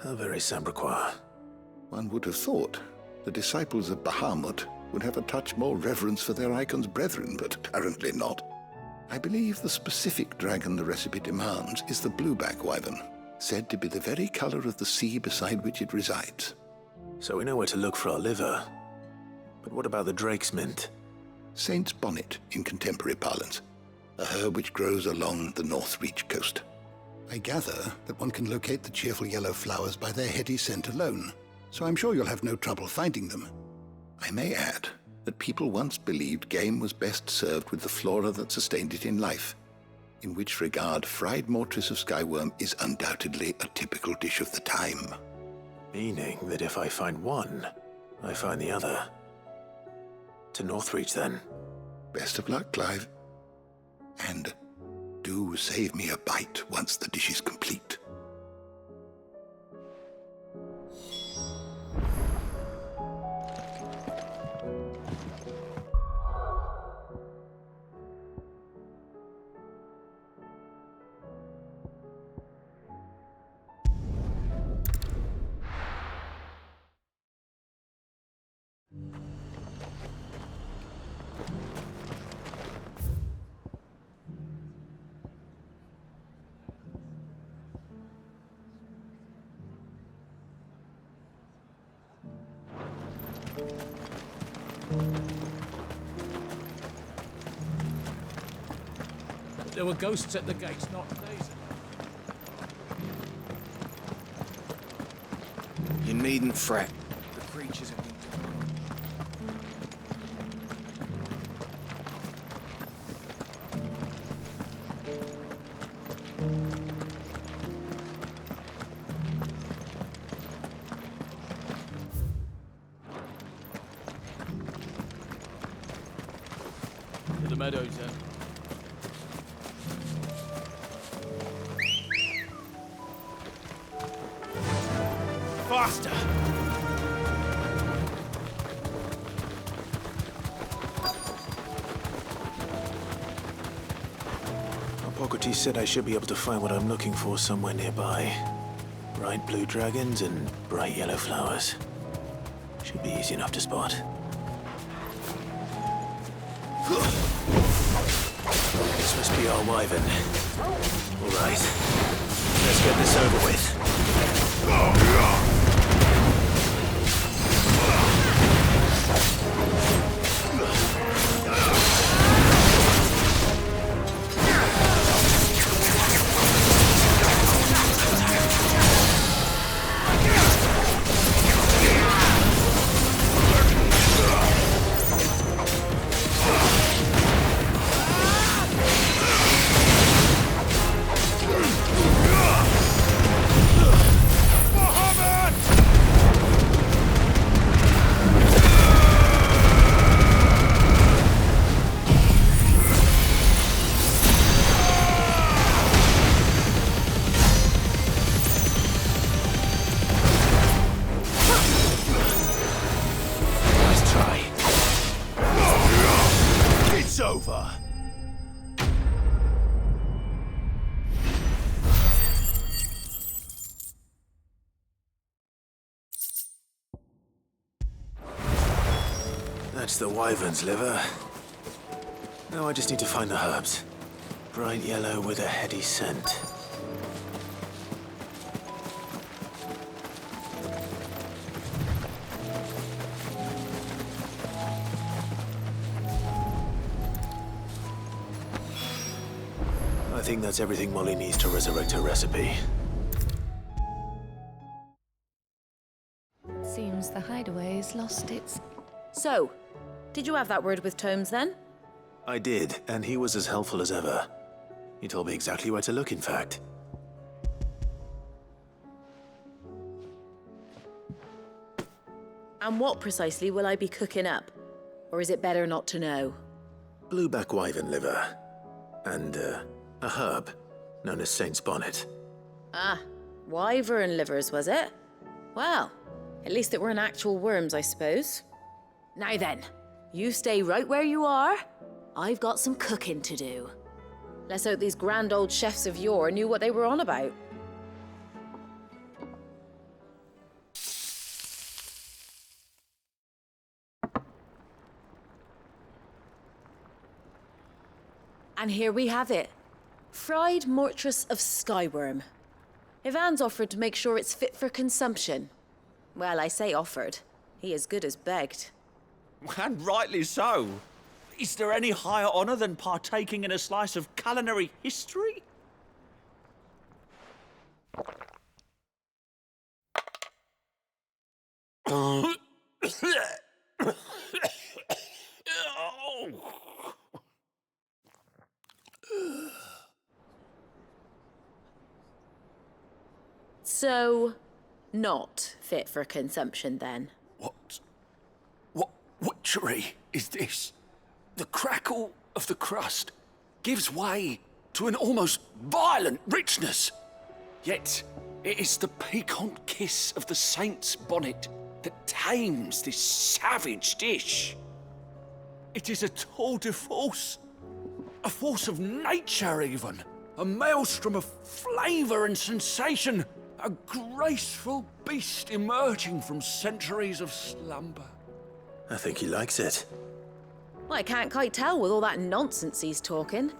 [SPEAKER 14] How very Sandbrequois.
[SPEAKER 4] One would have thought the disciples of Bahamut would have a touch more reverence for their icon's brethren, but apparently not. I believe the specific dragon the recipe demands is the blueback wyvern, said to be the very color of the sea beside which it resides.
[SPEAKER 14] So we know where to look for our liver. But what about the drake's mint?
[SPEAKER 4] Saint's bonnet in contemporary parlance, a herb which grows along the North Reach coast. I gather that one can locate the cheerful yellow flowers by their heady scent alone, so I'm sure you'll have no trouble finding them. I may add that people once believed game was best served with the flora that sustained it in life, in which regard fried mortress of skyworm is undoubtedly a typical dish of the time.
[SPEAKER 14] Meaning that if I find one, I find the other. To Northreach, then.
[SPEAKER 4] Best of luck, Clive. And do save me a bite once the dish is complete.
[SPEAKER 5] There were ghosts at the gates not days ago.
[SPEAKER 17] You needn't fret. The creatures have been
[SPEAKER 5] to the meadows then. Faster!
[SPEAKER 14] Harpocrates said I should be able to find what I'm looking for somewhere nearby. Bright blue dragons and bright yellow flowers. Should be easy enough to spot. This must be our wyvern. All right. Let's get this over with. That's the wyvern's liver. Now I just need to find the herbs. Bright yellow with a heady scent. I think that's everything Molly needs to resurrect her recipe.
[SPEAKER 3] Seems the hideaway's lost its...
[SPEAKER 10] So, did you have that word with Tomes then?
[SPEAKER 14] I did, and he was as helpful as ever. He told me exactly where to look, in fact.
[SPEAKER 10] And what precisely will I be cooking up? Or is it better not to know?
[SPEAKER 14] Blueback wyvern liver. And, a herb known as Saint's Bonnet.
[SPEAKER 10] Ah, wyvern livers, was it? Well, at least it weren't actual worms, I suppose. Now then, you stay right where you are. I've got some cooking to do. Let's hope these grand old chefs of yore knew what they were on about. And here we have it. Fried mortress of skyworm. Ivan's offered to make sure it's fit for consumption. Well, I say offered. He as good as begged.
[SPEAKER 5] And rightly so. Is there any higher honor than partaking in a slice of culinary history?
[SPEAKER 10] So, not fit for consumption then?
[SPEAKER 8] What witchery is this? The crackle of the crust gives way to an almost violent richness. Yet, it is the piquant kiss of the saint's bonnet that tames this savage dish. It is a tour de force, a force of nature even, a maelstrom of flavour and sensation, a graceful beast emerging from centuries of slumber.
[SPEAKER 14] I think he likes it.
[SPEAKER 10] Well, I can't quite tell with all that nonsense he's talking.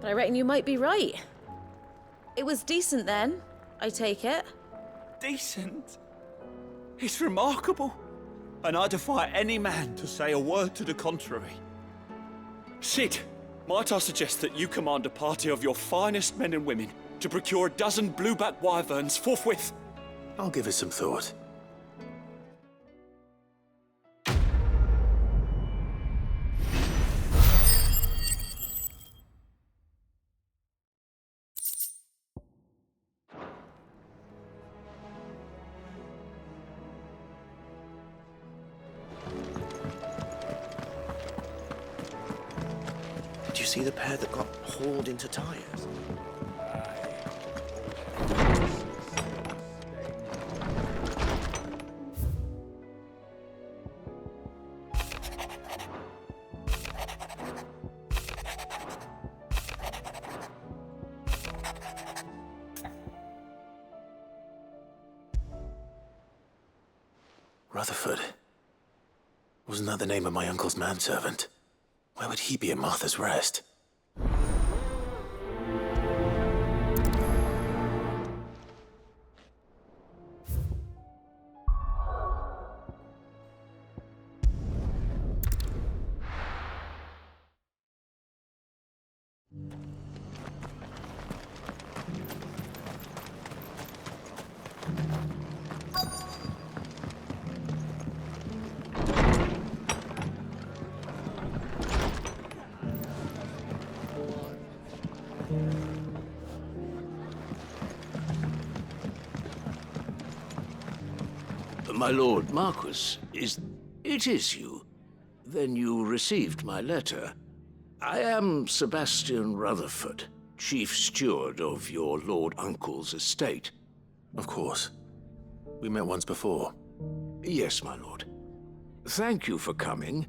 [SPEAKER 10] But I reckon you might be right. It was decent then, I take it.
[SPEAKER 5] Decent? It's remarkable. And I defy any man to say a word to the contrary. Sid, might I suggest that you command a party of your finest men and women to procure a dozen blueback wyverns forthwith?
[SPEAKER 14] I'll give it some thought.
[SPEAKER 21] Did you see the pair that got hauled into tires?
[SPEAKER 14] Rutherford. Wasn't that the name of my uncle's manservant? Where would he be at Martha's Rest?
[SPEAKER 8] My lord Marquis, it is you? Then you received my letter. I am Sebastian Rutherford, chief steward of your lord uncle's estate.
[SPEAKER 14] Of course. We met once before.
[SPEAKER 8] Yes, my lord. Thank you for coming.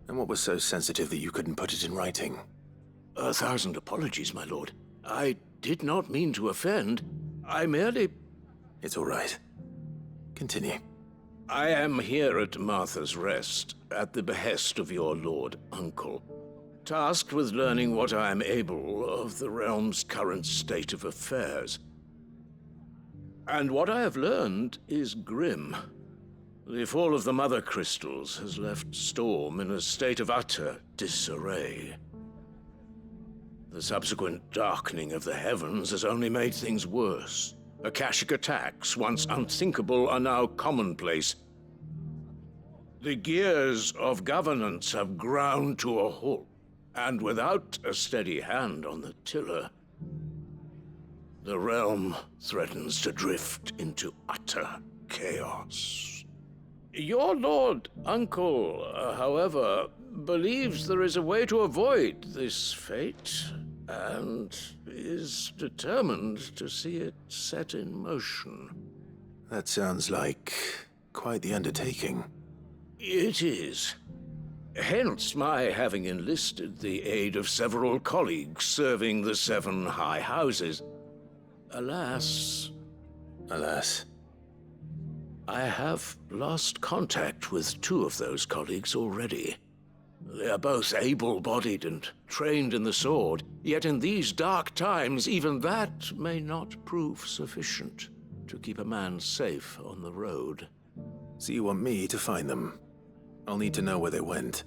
[SPEAKER 14] And what was so sensitive that you couldn't put it in writing?
[SPEAKER 8] 1,000 apologies, my lord. I did not mean to offend. I merely...
[SPEAKER 14] It's all right. Continue.
[SPEAKER 8] I am here at Martha's Rest, at the behest of your lord uncle, tasked with learning what I am able of the realm's current state of affairs. And what I have learned is grim. The fall of the Mother Crystals has left Storm in a state of utter disarray. The subsequent darkening of the heavens has only made things worse. Akashic attacks, once unthinkable, are now commonplace. The gears of governance have ground to a halt, and without a steady hand on the tiller, the realm threatens to drift into utter chaos. Your lord uncle, however, believes there is a way to avoid this fate, and is determined to see it set in motion.
[SPEAKER 14] That sounds like quite the undertaking.
[SPEAKER 8] It is. Hence my having enlisted the aid of several colleagues serving the 7 high houses. Alas, I have lost contact with 2 of those colleagues already. They are both able-bodied and trained in the sword, yet in these dark times, even that may not prove sufficient to keep a man safe on the road.
[SPEAKER 14] So you want me to find them? I'll need to know where they went.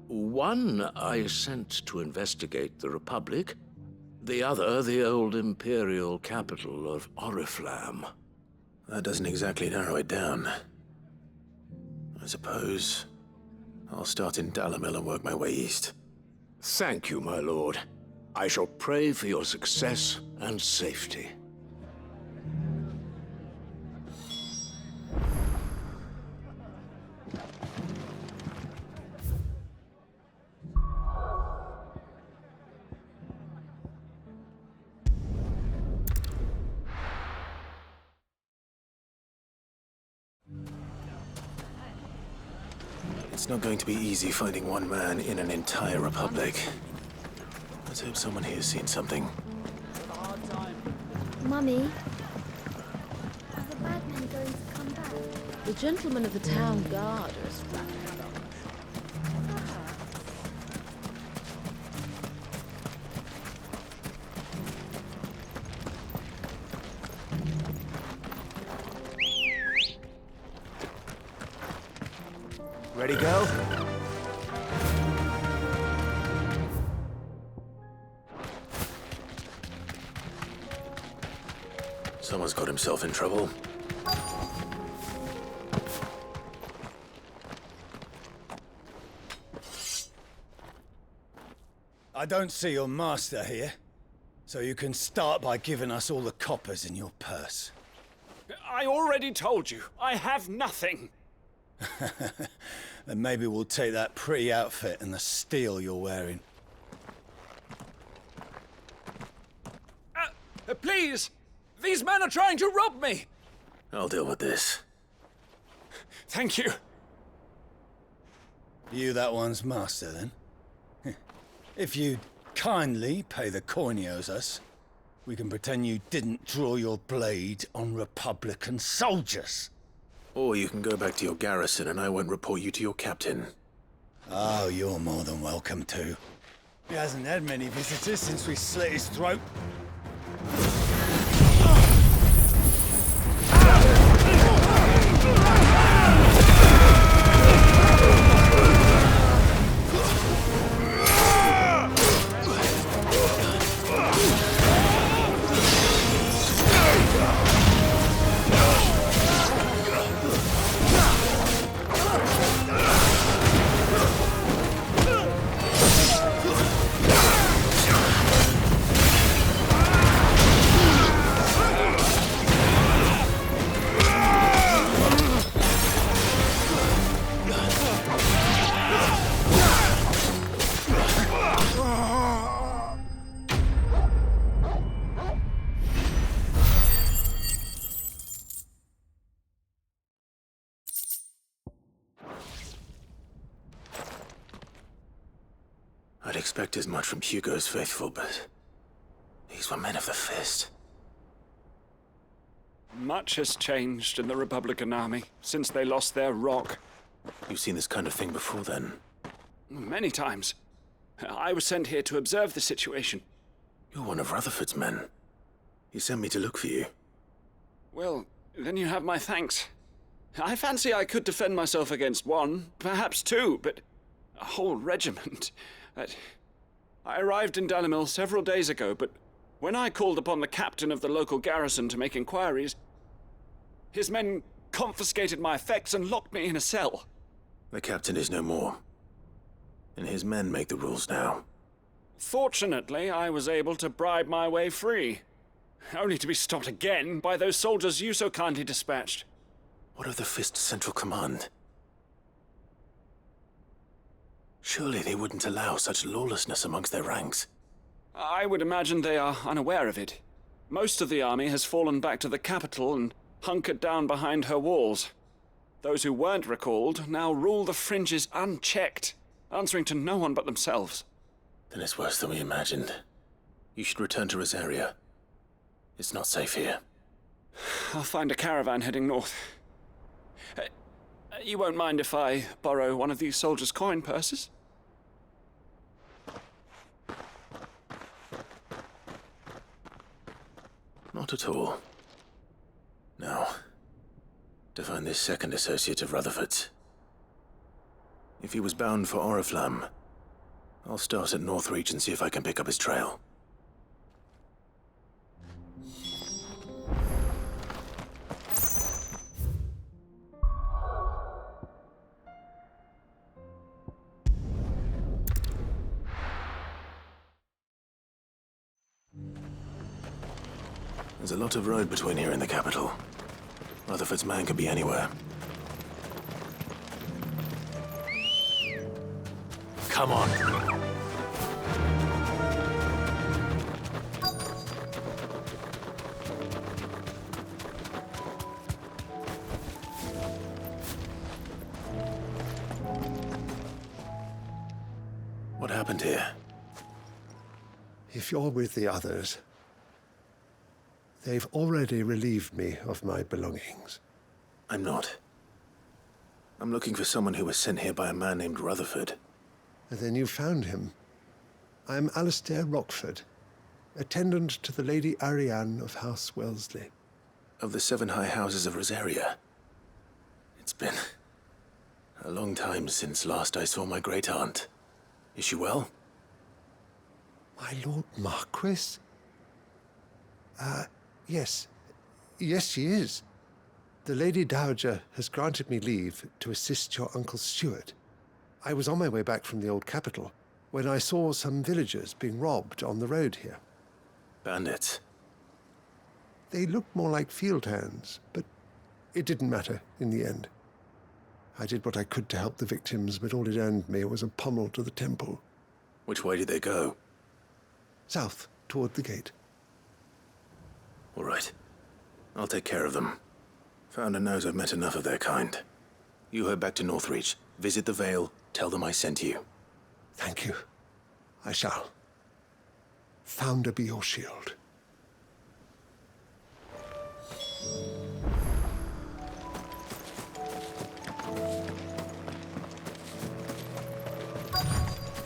[SPEAKER 8] One I sent to investigate the Republic, the other the old Imperial capital of Oriflamme.
[SPEAKER 14] That doesn't exactly narrow it down. I suppose I'll start in Dalamil and work my way east.
[SPEAKER 8] Thank you, my lord. I shall pray for your success and safety.
[SPEAKER 14] It's not going to be easy finding one man in an entire republic. Let's hope someone here has seen something.
[SPEAKER 19] Mummy, are the bad men going to come back?
[SPEAKER 10] The gentlemen of the town guard are as
[SPEAKER 14] Ready, go? Someone's got himself in trouble.
[SPEAKER 7] I don't see your master here, so you can start by giving us all the coppers in your purse.
[SPEAKER 5] I already told you, I have nothing.
[SPEAKER 7] Then maybe we'll take that pretty outfit and the steel you're wearing.
[SPEAKER 5] Please! These men are trying to rob me!
[SPEAKER 14] I'll deal with this.
[SPEAKER 5] Thank you.
[SPEAKER 7] You that one's master, then? If you'd kindly pay the coin he owes us, we can pretend you didn't draw your blade on Republican soldiers.
[SPEAKER 14] Or you can go back to your garrison and I won't report you to your captain.
[SPEAKER 7] Oh, you're more than welcome to. He hasn't had many visitors since we slit his throat.
[SPEAKER 14] I'd expect as much from Hugo's faithful, but these were men of the fist.
[SPEAKER 5] Much has changed in the Republican army since they lost their rock.
[SPEAKER 1] You've seen this kind of thing before, then?
[SPEAKER 5] Many times. I was sent here to observe the situation.
[SPEAKER 1] You're one of Rutherford's men. He sent me to look for you.
[SPEAKER 5] Well, then you have my thanks. I fancy I could defend myself against one, perhaps two, but a whole regiment. I arrived in Dalimil several days ago, but when I called upon the captain of the local garrison to make inquiries, his men confiscated my effects and locked me in a cell.
[SPEAKER 1] The captain is no more, and his men make the rules now.
[SPEAKER 5] Fortunately, I was able to bribe my way free, only to be stopped again by those soldiers you so kindly dispatched.
[SPEAKER 1] What of the Fist Central Command? Surely they wouldn't allow such lawlessness amongst their ranks.
[SPEAKER 5] I would imagine they are unaware of it. Most of the army has fallen back to the capital and hunkered down behind her walls. Those who weren't recalled now rule the fringes unchecked, answering to no one but themselves.
[SPEAKER 1] Then it's worse than we imagined. You should return to Rosaria. It's not safe here.
[SPEAKER 5] I'll find a caravan heading north. You won't mind if I borrow one of these soldiers' coin purses?
[SPEAKER 1] Not at all. Now, to find this second associate of Rutherford's. If he was bound for Oriflamme, I'll start at Northreach and see if I can pick up his trail. There's a lot of road between here and the capital. Rutherford's man could be anywhere. Come on. What happened here?
[SPEAKER 2] If you're with the others, they've already relieved me of my belongings.
[SPEAKER 1] I'm not. I'm looking for someone who was sent here by a man named Rutherford.
[SPEAKER 2] And then you found him. I'm Alistair Rockford, attendant to the Lady Ariane of House Wellesley.
[SPEAKER 1] Of the 7 high houses of Rosaria. It's been a long time since last I saw my great-aunt. Is she well?
[SPEAKER 2] My Lord Marquis? Yes. Yes, she is. The Lady Dowager has granted me leave to assist your Uncle Stuart. I was on my way back from the old capital when I saw some villagers being robbed on the road here.
[SPEAKER 1] Bandits?
[SPEAKER 2] They looked more like field hands, but it didn't matter in the end. I did what I could to help the victims, but all it earned me was a pummel to the temple.
[SPEAKER 1] Which way did they go?
[SPEAKER 2] South, toward the gate.
[SPEAKER 1] All right. I'll take care of them. Founder knows I've met enough of their kind. You head back to Northreach, visit the Vale, tell them I sent you.
[SPEAKER 2] Thank you. I shall. Founder be your shield.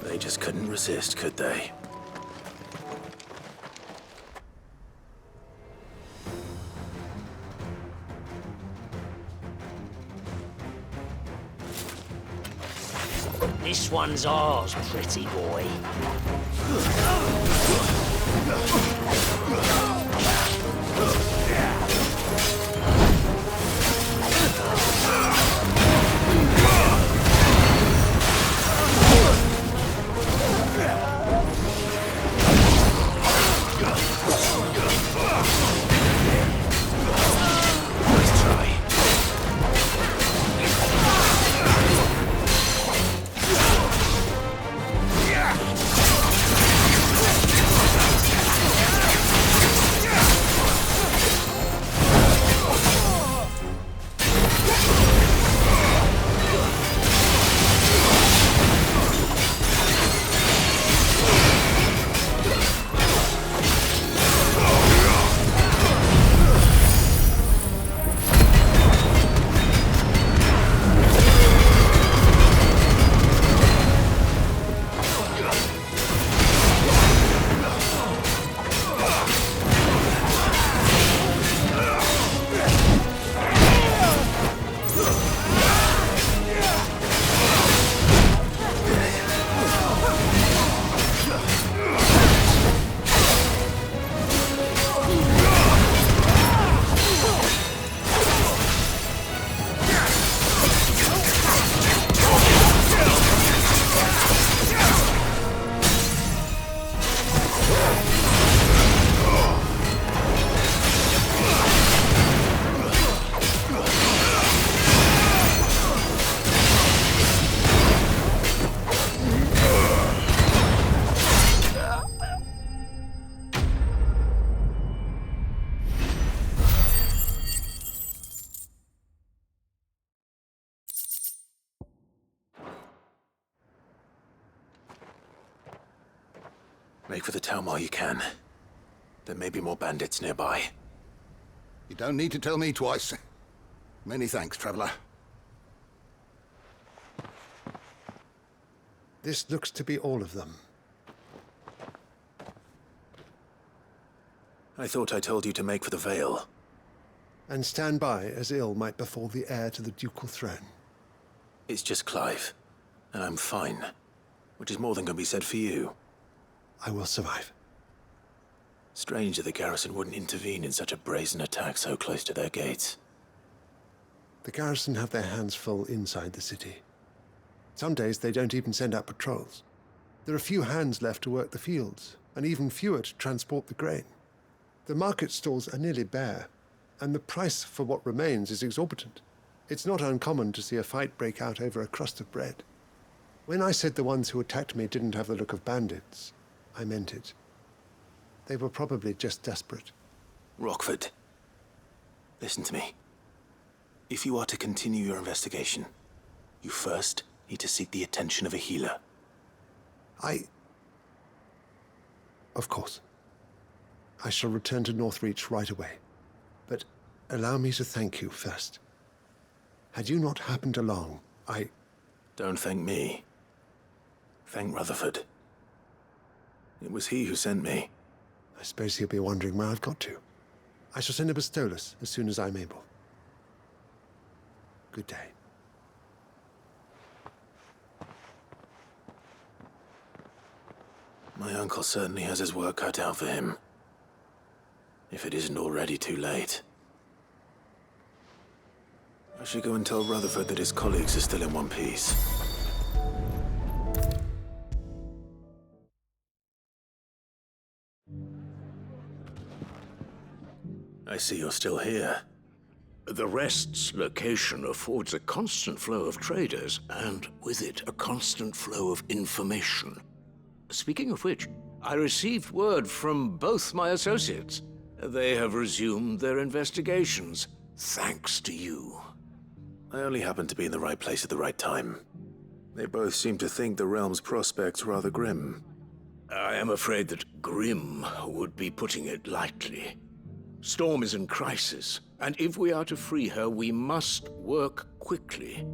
[SPEAKER 1] They just couldn't resist, could they?
[SPEAKER 8] This one's ours, pretty boy.
[SPEAKER 1] Make for the town while you can. There may be more bandits nearby.
[SPEAKER 4] You don't need to tell me twice. Many thanks, traveler.
[SPEAKER 2] This looks to be all of them.
[SPEAKER 1] I thought I told you to make for the Vale.
[SPEAKER 2] And stand by as ill might befall the heir to the ducal throne.
[SPEAKER 1] It's just Clive, and I'm fine. Which is more than can be said for you.
[SPEAKER 2] I will survive.
[SPEAKER 1] Strange that the garrison wouldn't intervene in such a brazen attack so close to their gates.
[SPEAKER 2] The garrison have their hands full inside the city. Some days they don't even send out patrols. There are few hands left to work the fields, and even fewer to transport the grain. The market stalls are nearly bare, and the price for what remains is exorbitant. It's not uncommon to see a fight break out over a crust of bread. When I said the ones who attacked me didn't have the look of bandits, I meant it. They were probably just desperate.
[SPEAKER 1] Rockford, listen to me. If you are to continue your investigation, you first need to seek the attention of a healer.
[SPEAKER 2] Of course. I shall return to Northreach right away. But allow me to thank you first. Had you not happened along,
[SPEAKER 1] Don't thank me. Thank Rutherford. It was he who sent me.
[SPEAKER 2] I suppose he'll be wondering where I've got to. I shall send a Bastolus as soon as I'm able. Good day.
[SPEAKER 1] My uncle certainly has his work cut out for him. If it isn't already too late. I should go and tell Rutherford that his colleagues are still in one piece. I see you're still here.
[SPEAKER 8] The Rest's location affords a constant flow of traders, and with it, a constant flow of information. Speaking of which, I received word from both my associates. They have resumed their investigations, thanks to you.
[SPEAKER 1] I only happened to be in the right place at the right time. They both seem to think the realm's prospects rather grim.
[SPEAKER 8] I am afraid that grim would be putting it lightly. Storm is in crisis, and if we are to free her, we must work quickly.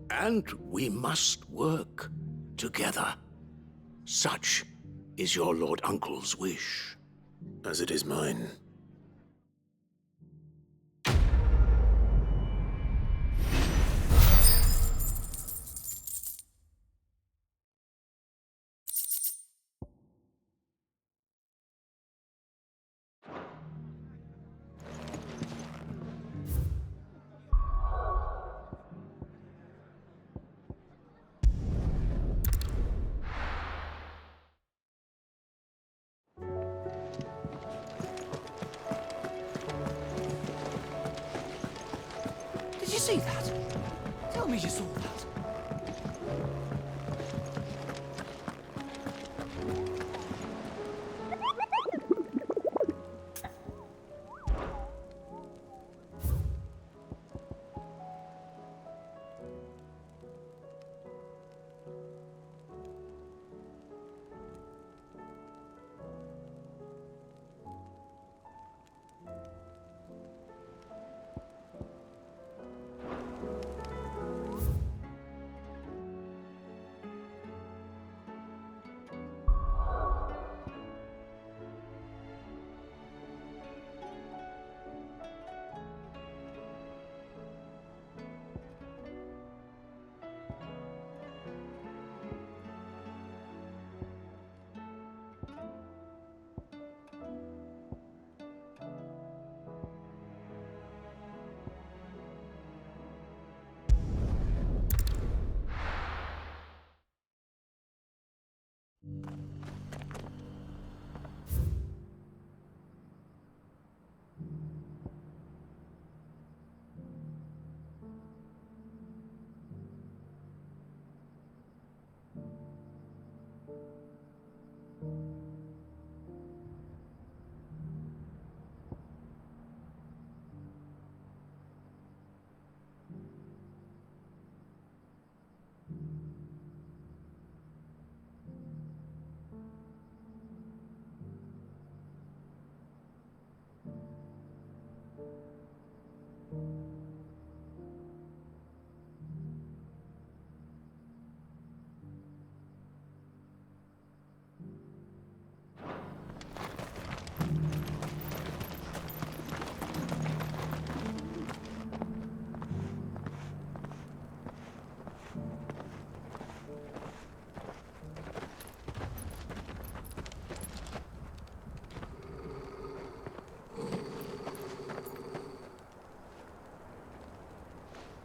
[SPEAKER 8] And we must work together. Such is your Lord Uncle's wish.
[SPEAKER 1] As it is mine.
[SPEAKER 12] Did you see that? Tell me you saw that.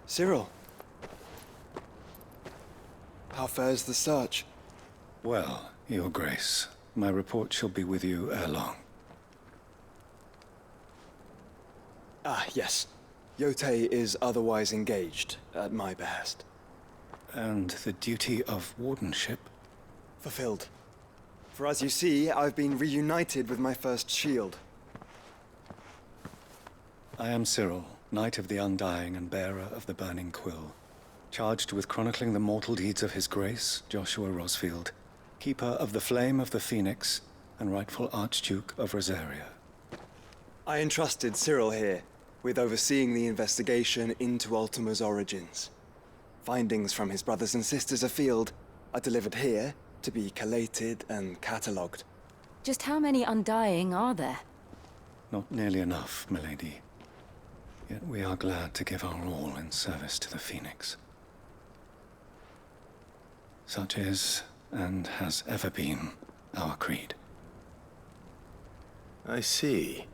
[SPEAKER 13] Cyril. How fares the search?
[SPEAKER 15] Well, Your Grace, my report shall be with you ere long.
[SPEAKER 13] Ah, yes. Yotei is otherwise engaged, at my behest.
[SPEAKER 15] And the duty of wardenship?
[SPEAKER 13] Fulfilled. For as you see, I've been reunited with my first shield.
[SPEAKER 15] I am Cyril, Knight of the Undying and bearer of the Burning Quill, charged with chronicling the mortal deeds of His Grace, Joshua Rosfield, Keeper of the Flame of the Phoenix, and rightful Archduke of Rosaria.
[SPEAKER 13] I entrusted Cyril here with overseeing the investigation into Ultima's origins. Findings from his brothers and sisters afield are delivered here to be collated and catalogued.
[SPEAKER 3] Just how many Undying are there?
[SPEAKER 15] Not nearly enough, milady. Yet we are glad to give our all in service to the Phoenix. Such is, and has ever been, our creed.
[SPEAKER 1] I see.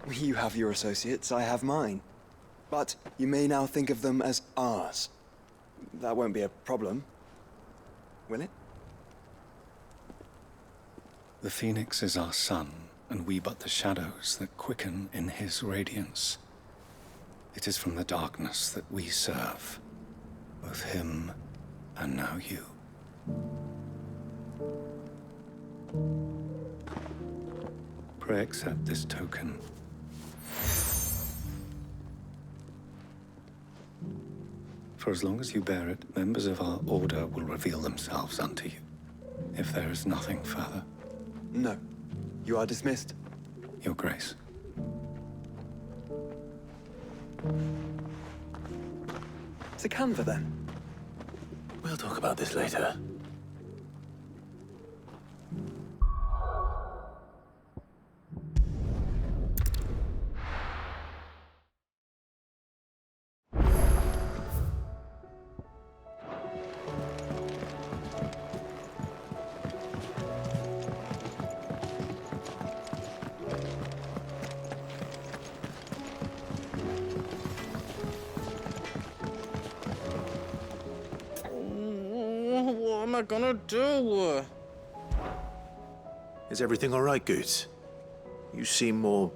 [SPEAKER 13] You have your associates, I have mine. But you may now think of them as ours. That won't be a problem, will it?
[SPEAKER 15] The Phoenix is our sun, and we but the shadows that quicken in his radiance. It is from the darkness that we serve, both him and now you. Pray accept this token. For as long as you bear it, members of our order will reveal themselves unto you. If there is nothing further.
[SPEAKER 13] No. You are dismissed.
[SPEAKER 15] Your Grace.
[SPEAKER 13] To Canva, then.
[SPEAKER 1] We'll talk about this later.
[SPEAKER 17] What am I gonna do?
[SPEAKER 1] Is everything all right, Goots? You seem more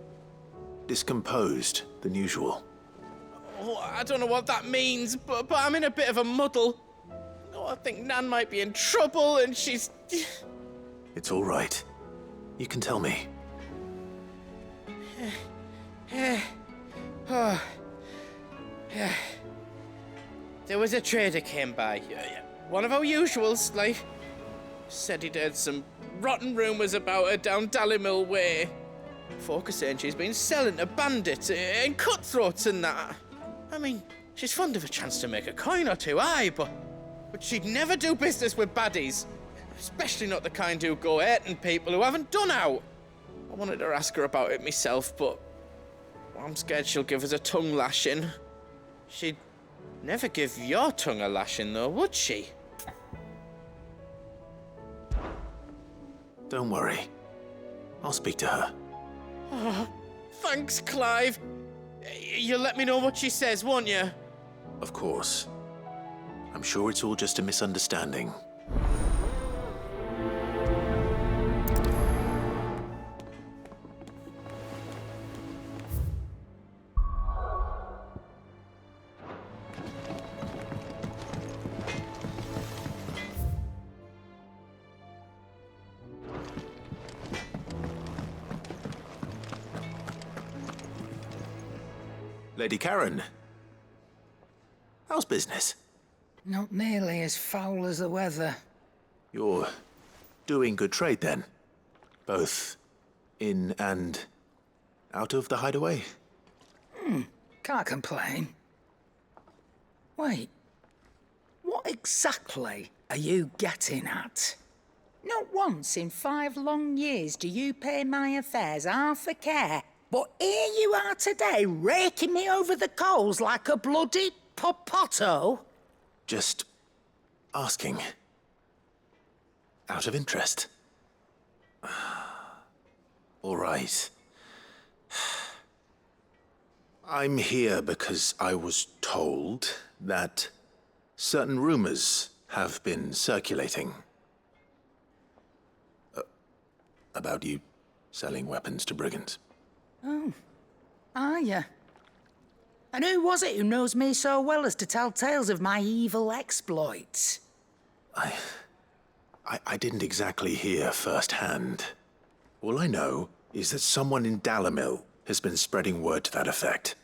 [SPEAKER 1] discomposed than usual.
[SPEAKER 17] Oh, I don't know what that means, but I'm in a bit of a muddle. Oh, I think Nan might be in trouble, and she's...
[SPEAKER 1] It's all right. You can tell me.
[SPEAKER 17] Oh. There was a trader came by. One of our usuals, like. Said he'd heard some rotten rumours about her down Dallymill Way. Folk are saying she's been selling to bandits and cutthroats and that. I mean, she's fond of a chance to make a coin or two, aye, but she'd never do business with baddies. Especially not the kind who go hurting people who haven't done out. I wanted to ask her about it myself, but I'm scared she'll give us a tongue lashing. She'd never give your tongue a lashing, though, would she?
[SPEAKER 1] Don't worry. I'll speak to her.
[SPEAKER 17] Oh, thanks, Clive. You'll let me know what she says, won't you?
[SPEAKER 1] Of course. I'm sure it's all just a misunderstanding. Lady Karen, how's business?
[SPEAKER 23] Not nearly as foul as the weather.
[SPEAKER 1] You're doing good trade then? Both in and out of the hideaway?
[SPEAKER 23] Can't complain. Wait, what exactly are you getting at? Not once in 5 long years do you pay my affairs half a care. But here you are today, raking me over the coals like a bloody popoto.
[SPEAKER 1] Just asking. Out of interest. All right. I'm here because I was told that certain rumors have been circulating. About you selling weapons to brigands.
[SPEAKER 23] Oh. Are you? And who was it who knows me so well as to tell tales of my evil exploits?
[SPEAKER 1] I didn't exactly hear firsthand. All I know is that someone in Dalimil has been spreading word to that effect.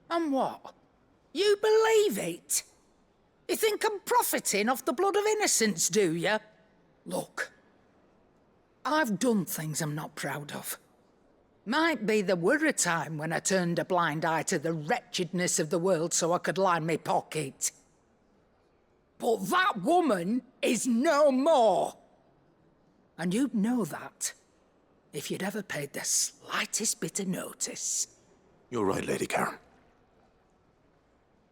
[SPEAKER 23] And what? You believe it? You think I'm profiting off the blood of innocents, do you? Look, I've done things I'm not proud of. Might be there were a time when I turned a blind eye to the wretchedness of the world so I could line my pocket. But that woman is no more. And you'd know that if you'd ever paid the slightest bit of notice.
[SPEAKER 1] You're right, Lady Karen.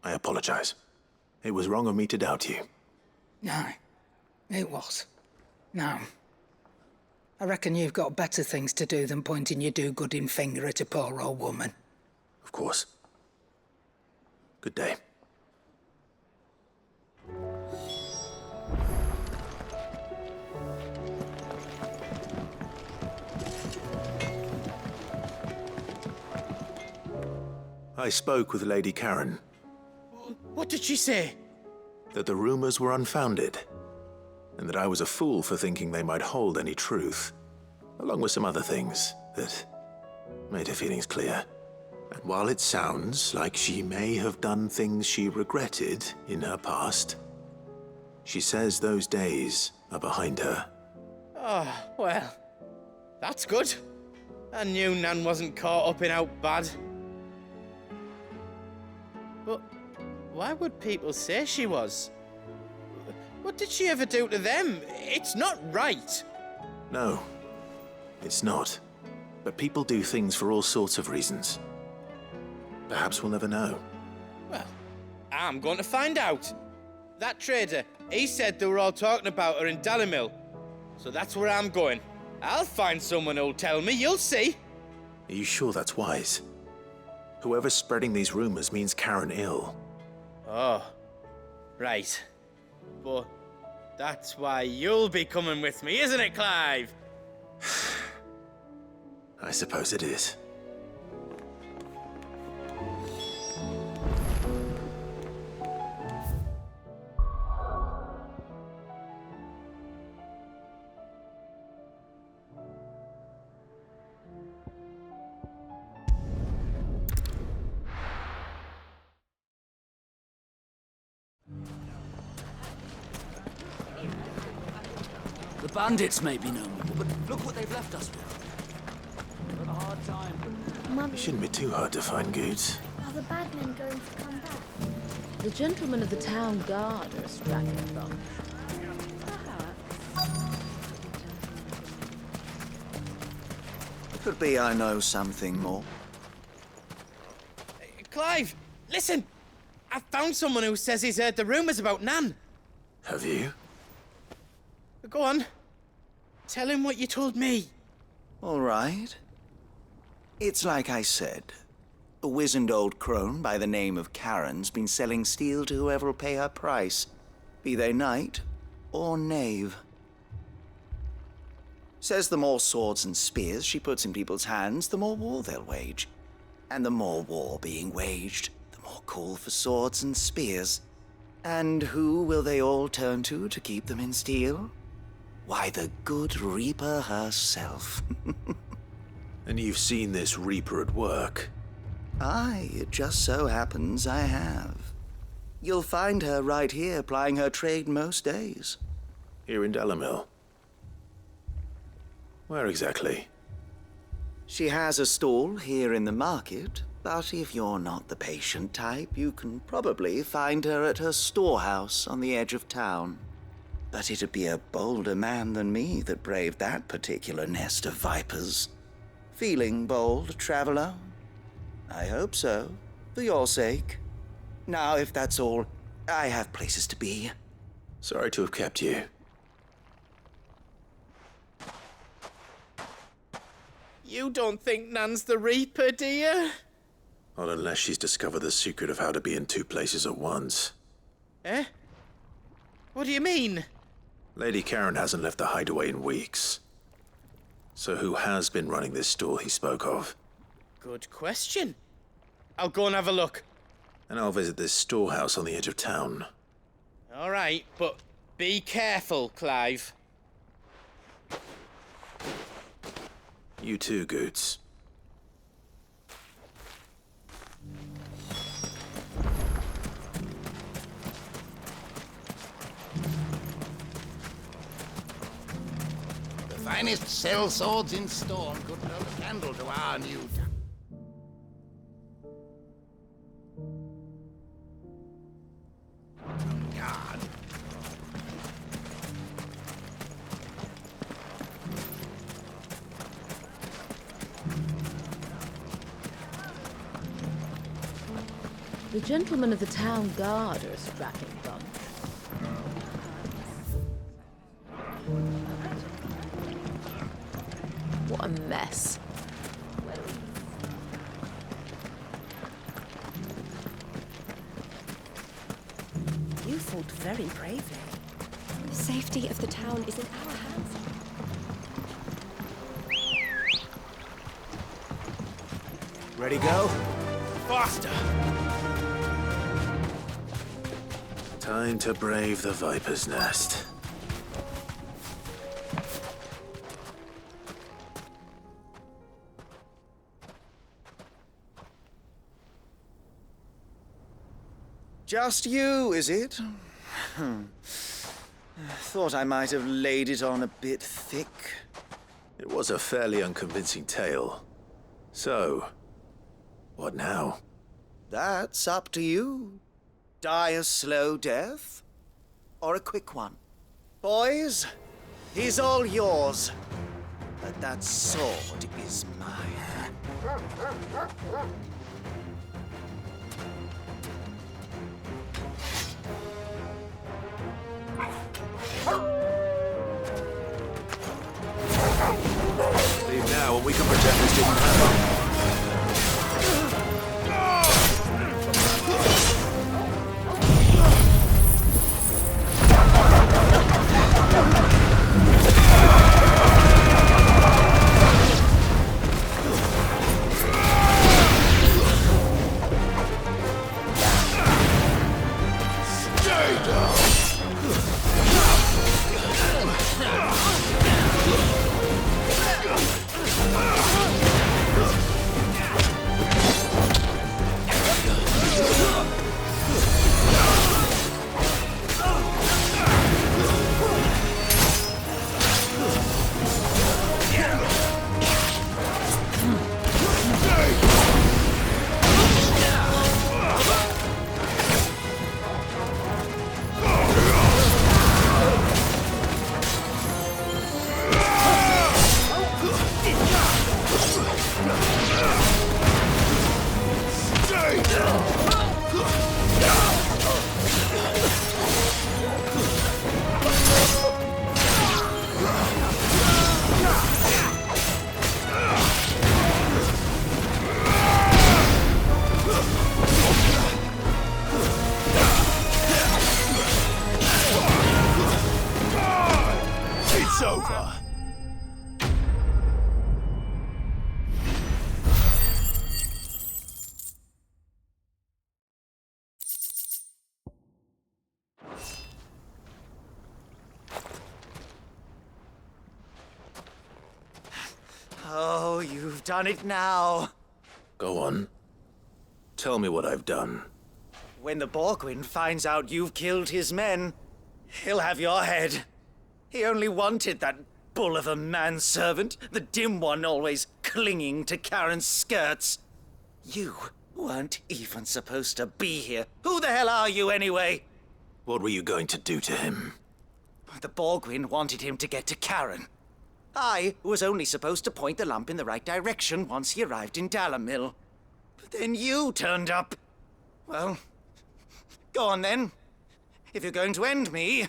[SPEAKER 1] I apologize. It was wrong of me to doubt you.
[SPEAKER 23] No, it was. Now, I reckon you've got better things to do than pointing your do-gooding finger at a poor old woman.
[SPEAKER 1] Of course. Good day. I spoke with Lady Karen.
[SPEAKER 17] What did she say?
[SPEAKER 1] That the rumors were unfounded, and that I was a fool for thinking they might hold any truth, along with some other things that made her feelings clear. And while it sounds like she may have done things she regretted in her past, she says those days are behind her.
[SPEAKER 17] Oh, well, that's good. I knew Nan wasn't caught up in out bad. But why would people say she was? What did she ever do to them? It's not right.
[SPEAKER 1] No, it's not. But people do things for all sorts of reasons. Perhaps we'll never know.
[SPEAKER 17] Well, I'm going to find out. That trader, he said they were all talking about her in Dalimil. So that's where I'm going. I'll find someone who'll tell me, you'll see.
[SPEAKER 1] Are you sure that's wise? Whoever's spreading these rumors means Karen ill.
[SPEAKER 17] Oh, right. But that's why you'll be coming with me, isn't it, Clive?
[SPEAKER 1] I suppose it is.
[SPEAKER 12] The bandits may be no more, but look what they've left us with. We've had a hard time.
[SPEAKER 1] It shouldn't be too hard to find goods.
[SPEAKER 9] Are the bad men going to come back?
[SPEAKER 10] The gentlemen of the town guard are a straggling bunch.
[SPEAKER 11] Could be I know something more.
[SPEAKER 17] Clive, listen! I found someone who says he's heard the rumors about Nan.
[SPEAKER 1] Have you?
[SPEAKER 17] Go on. Tell him what you told me.
[SPEAKER 11] All right. It's like I said. A wizened old crone by the name of Karen's been selling steel to whoever will pay her price, be they knight or knave. Says the more swords and spears she puts in people's hands, the more war they'll wage. And the more war being waged, the more call for swords and spears. And who will they all turn to keep them in steel? Why, the good Reaper herself.
[SPEAKER 1] And you've seen this Reaper at work?
[SPEAKER 11] Aye, it just so happens I have. You'll find her right here plying her trade most days.
[SPEAKER 1] Here in Dalimil? Where exactly?
[SPEAKER 11] She has a stall here in the market, but if you're not the patient type, you can probably find her at her storehouse on the edge of town. But it'd be a bolder man than me that braved that particular nest of vipers. Feeling bold, traveler? I hope so, for your sake. Now, if that's all, I have places to be.
[SPEAKER 1] Sorry to have kept you.
[SPEAKER 17] You don't think Nan's the Reaper, do you?
[SPEAKER 1] Not unless she's discovered the secret of how to be in two places at once.
[SPEAKER 17] Eh? What do you mean?
[SPEAKER 1] Lady Karen hasn't left the hideaway in weeks. So who has been running this store he spoke of?
[SPEAKER 17] Good question. I'll go and have a look.
[SPEAKER 1] And I'll visit this storehouse on the edge of town.
[SPEAKER 17] All right, but be careful, Clive.
[SPEAKER 1] You too, Goots.
[SPEAKER 8] The finest sell swords in Storm could hold a candle to our new God.
[SPEAKER 10] The gentlemen of the town guard are a strapping bunch. What a mess.
[SPEAKER 3] You fought very bravely.
[SPEAKER 18] The safety of the town is in our hands.
[SPEAKER 1] Ready, go?
[SPEAKER 17] Faster!
[SPEAKER 1] Time to brave the Viper's Nest.
[SPEAKER 11] Just you, is it? Thought I might have laid it on a bit thick.
[SPEAKER 1] It was a fairly unconvincing tale. So, what now?
[SPEAKER 11] That's up to you. Die a slow death, or a quick one. Boys, he's all yours. But that sword is mine.
[SPEAKER 1] Leave now, and we can pretend this didn't happen.
[SPEAKER 14] It's over.
[SPEAKER 11] Oh, you've done it now.
[SPEAKER 1] Go on. Tell me what I've done.
[SPEAKER 11] When the Borgwyn finds out you've killed his men, he'll have your head. He only wanted that bull of a manservant, the dim one always clinging to Karen's skirts. You weren't even supposed to be here. Who the hell are you anyway?
[SPEAKER 1] What were you going to do to him?
[SPEAKER 11] The Borgwyn wanted him to get to Karen. I was only supposed to point the lamp in the right direction once he arrived in Dalamil. But then you turned up. Well, go on then. If you're going to end me,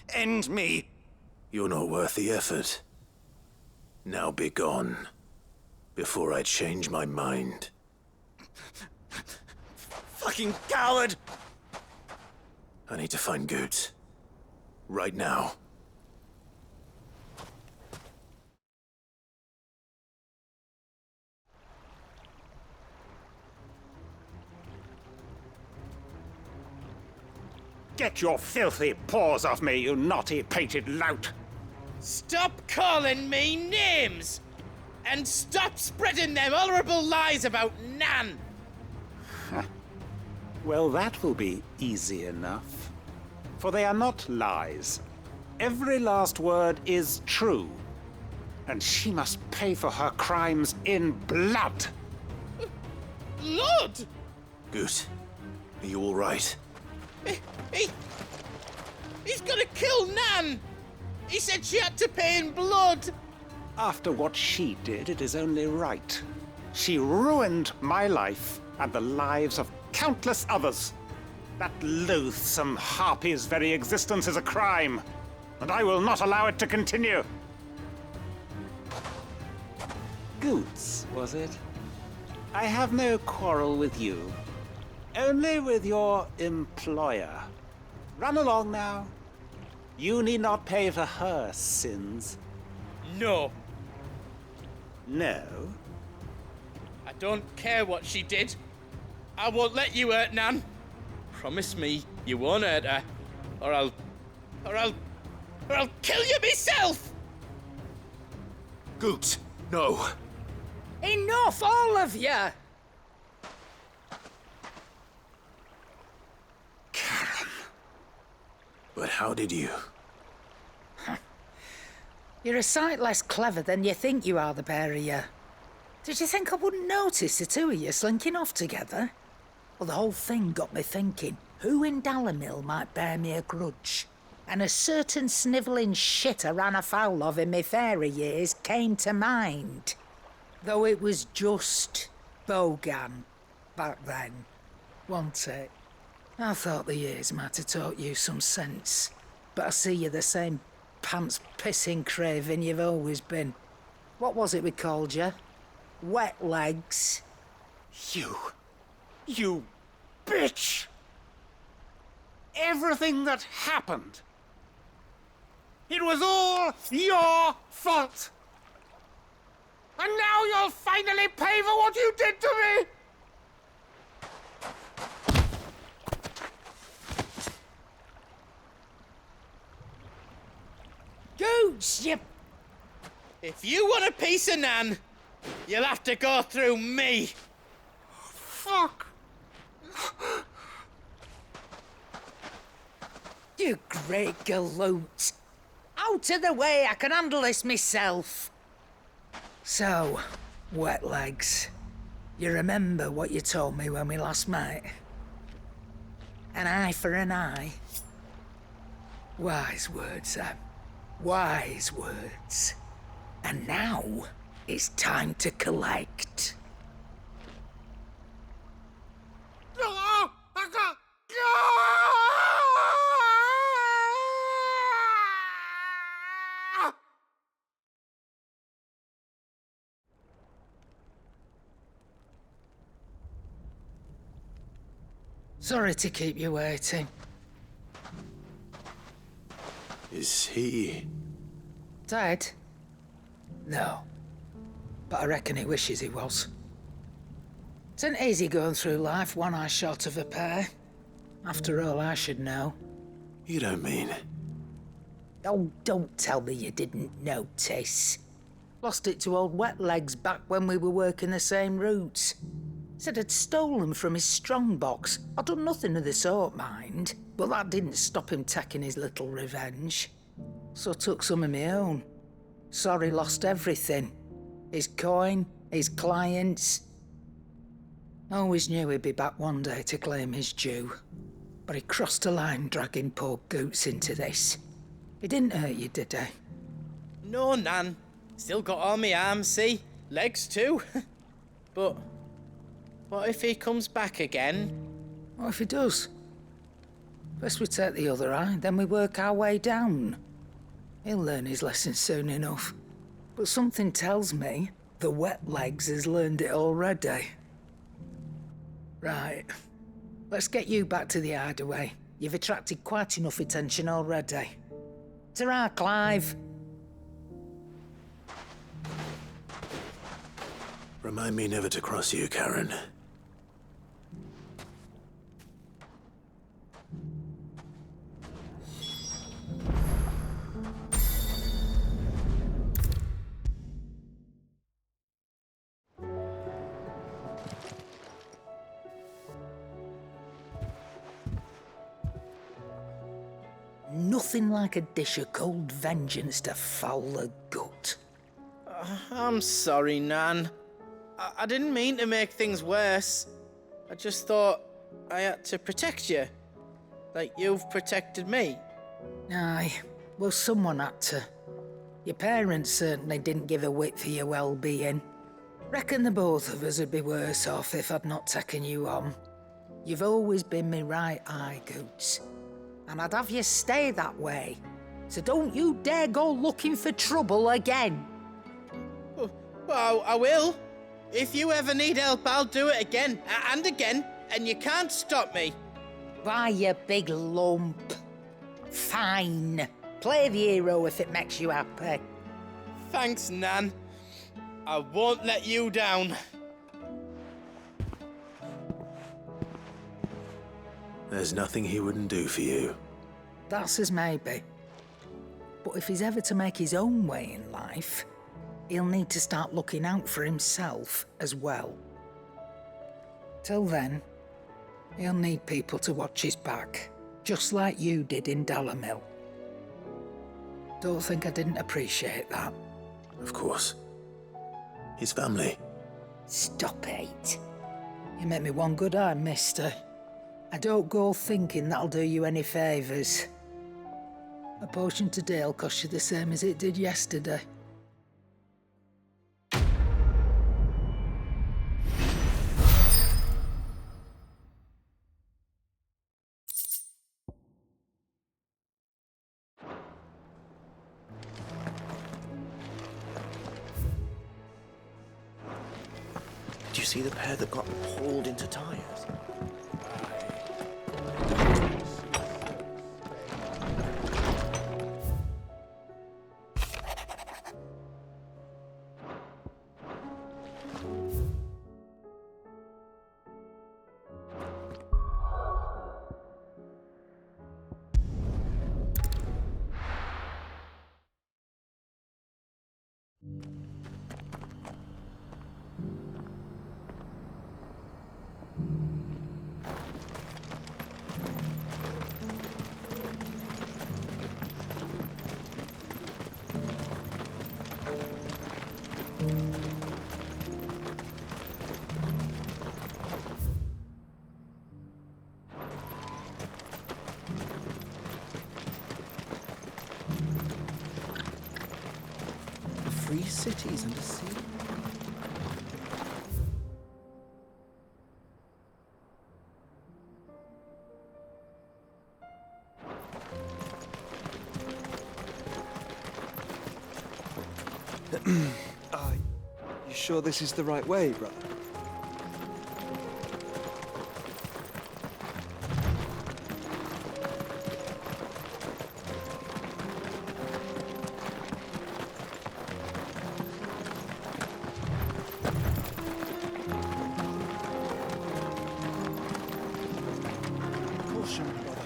[SPEAKER 11] end me.
[SPEAKER 1] You're not worth the effort. Now be gone, before I change my mind.
[SPEAKER 5] fucking coward!
[SPEAKER 1] I need to find Goots. Right now.
[SPEAKER 6] Get your filthy paws off me, you naughty painted lout!
[SPEAKER 17] Stop calling me names! And stop spreading them horrible lies about Nan!
[SPEAKER 6] Well, that will be easy enough. For they are not lies. Every last word is true. And she must pay for her crimes in blood.
[SPEAKER 17] Blood?
[SPEAKER 1] Goot, are you all right?
[SPEAKER 17] He's gonna kill Nan! He said she had to pay in blood!
[SPEAKER 6] After what she did, it is only right. She ruined my life and the lives of countless others. That loathsome harpy's very existence is a crime, and I will not allow it to continue. Goots, was it? I have no quarrel with you. Only with your employer. Run along now. You need not pay for her sins.
[SPEAKER 17] No.
[SPEAKER 6] No?
[SPEAKER 17] I don't care what she did. I won't let you hurt Nan. Promise me you won't hurt her, or I'll kill you myself!
[SPEAKER 1] Goot, no.
[SPEAKER 23] Enough, all of you!
[SPEAKER 1] But how did you?
[SPEAKER 23] You're a sight less clever than you think you are, the pair of you. Did you think I wouldn't notice the two of you slinking off together? Well, the whole thing got me thinking, who in Dalimil might bear me a grudge? And a certain snivelling shit I ran afoul of in my fairy years came to mind. Though it was just Bogan back then, wasn't it? I thought the years might have taught you some sense, but I see you're the same pants-pissing craven you've always been. What was it we called you? Wet legs?
[SPEAKER 6] You bitch! Everything that happened, it was all your fault! And now you'll finally pay for what you did to me!
[SPEAKER 23] Gooch, you...
[SPEAKER 17] If you want a piece of Nan, you'll have to go through me.
[SPEAKER 6] Fuck!
[SPEAKER 23] You great galoot. Out of the way, I can handle this myself. So, wet legs, you remember what you told me when we last met? An eye for an eye. Wise words, Sam. Wise words. And now, it's time to collect. Sorry to keep you waiting.
[SPEAKER 1] Is he...
[SPEAKER 23] Dead? No. But I reckon he wishes he was. It ain't easy going through life one eye short of a pair. After all, I should know.
[SPEAKER 1] You don't mean...
[SPEAKER 23] Oh, don't tell me you didn't notice. Lost it to old Wet Legs back when we were working the same routes. Said I'd stolen from his strongbox. I'd done nothing of the sort, mind. But that didn't stop him taking his little revenge. So I took some of my own. Sorry, lost everything. His coin, his clients. Always knew he'd be back one day to claim his due. But he crossed a line dragging poor Goots into this. He didn't hurt you, did he?
[SPEAKER 17] No, Nan. Still got all my arms, see? Legs too. But what if he comes back again?
[SPEAKER 23] What if he does? First we take the other eye, then we work our way down. He'll learn his lesson soon enough. But something tells me the Wet Legs has learned it already. Right. let's get you back to the hideaway. You've attracted quite enough attention already. Ta-ra, Clive.
[SPEAKER 14] Remind me never to cross you, Karen.
[SPEAKER 23] Nothing like a dish of cold vengeance to foul the gut.
[SPEAKER 17] I'm sorry, Nan. I didn't mean to make things worse. I just thought I had to protect you. Like you've protected me.
[SPEAKER 23] Aye, well, someone had to. Your parents certainly didn't give a whit for your well-being. Reckon the both of us would be worse off if I'd not taken you on. You've always been me right eye, Goots. And I'd have you stay that way. So don't you dare go looking for trouble again.
[SPEAKER 17] Well, I will. If you ever need help, I'll do it again and again, and you can't stop me.
[SPEAKER 23] Why, you big lump. Fine. Play the hero if it makes you happy.
[SPEAKER 17] Thanks, Nan. I won't let you down.
[SPEAKER 14] There's nothing he wouldn't do for you.
[SPEAKER 23] That's as maybe. But if he's ever to make his own way in life, he'll need to start looking out for himself as well. Till then, he'll need people to watch his back, just like you did in Dalimil. Don't think I didn't appreciate that.
[SPEAKER 14] Of course. His family.
[SPEAKER 23] Stop it. You make me one good eye, mister. I don't go thinking that'll do you any favours. A potion today'll cost you the same as it did yesterday.
[SPEAKER 21] Do you see the pair that got hauled into tires? Free cities and a sea.
[SPEAKER 13] You sure this is the right way, brother? Caution, brother.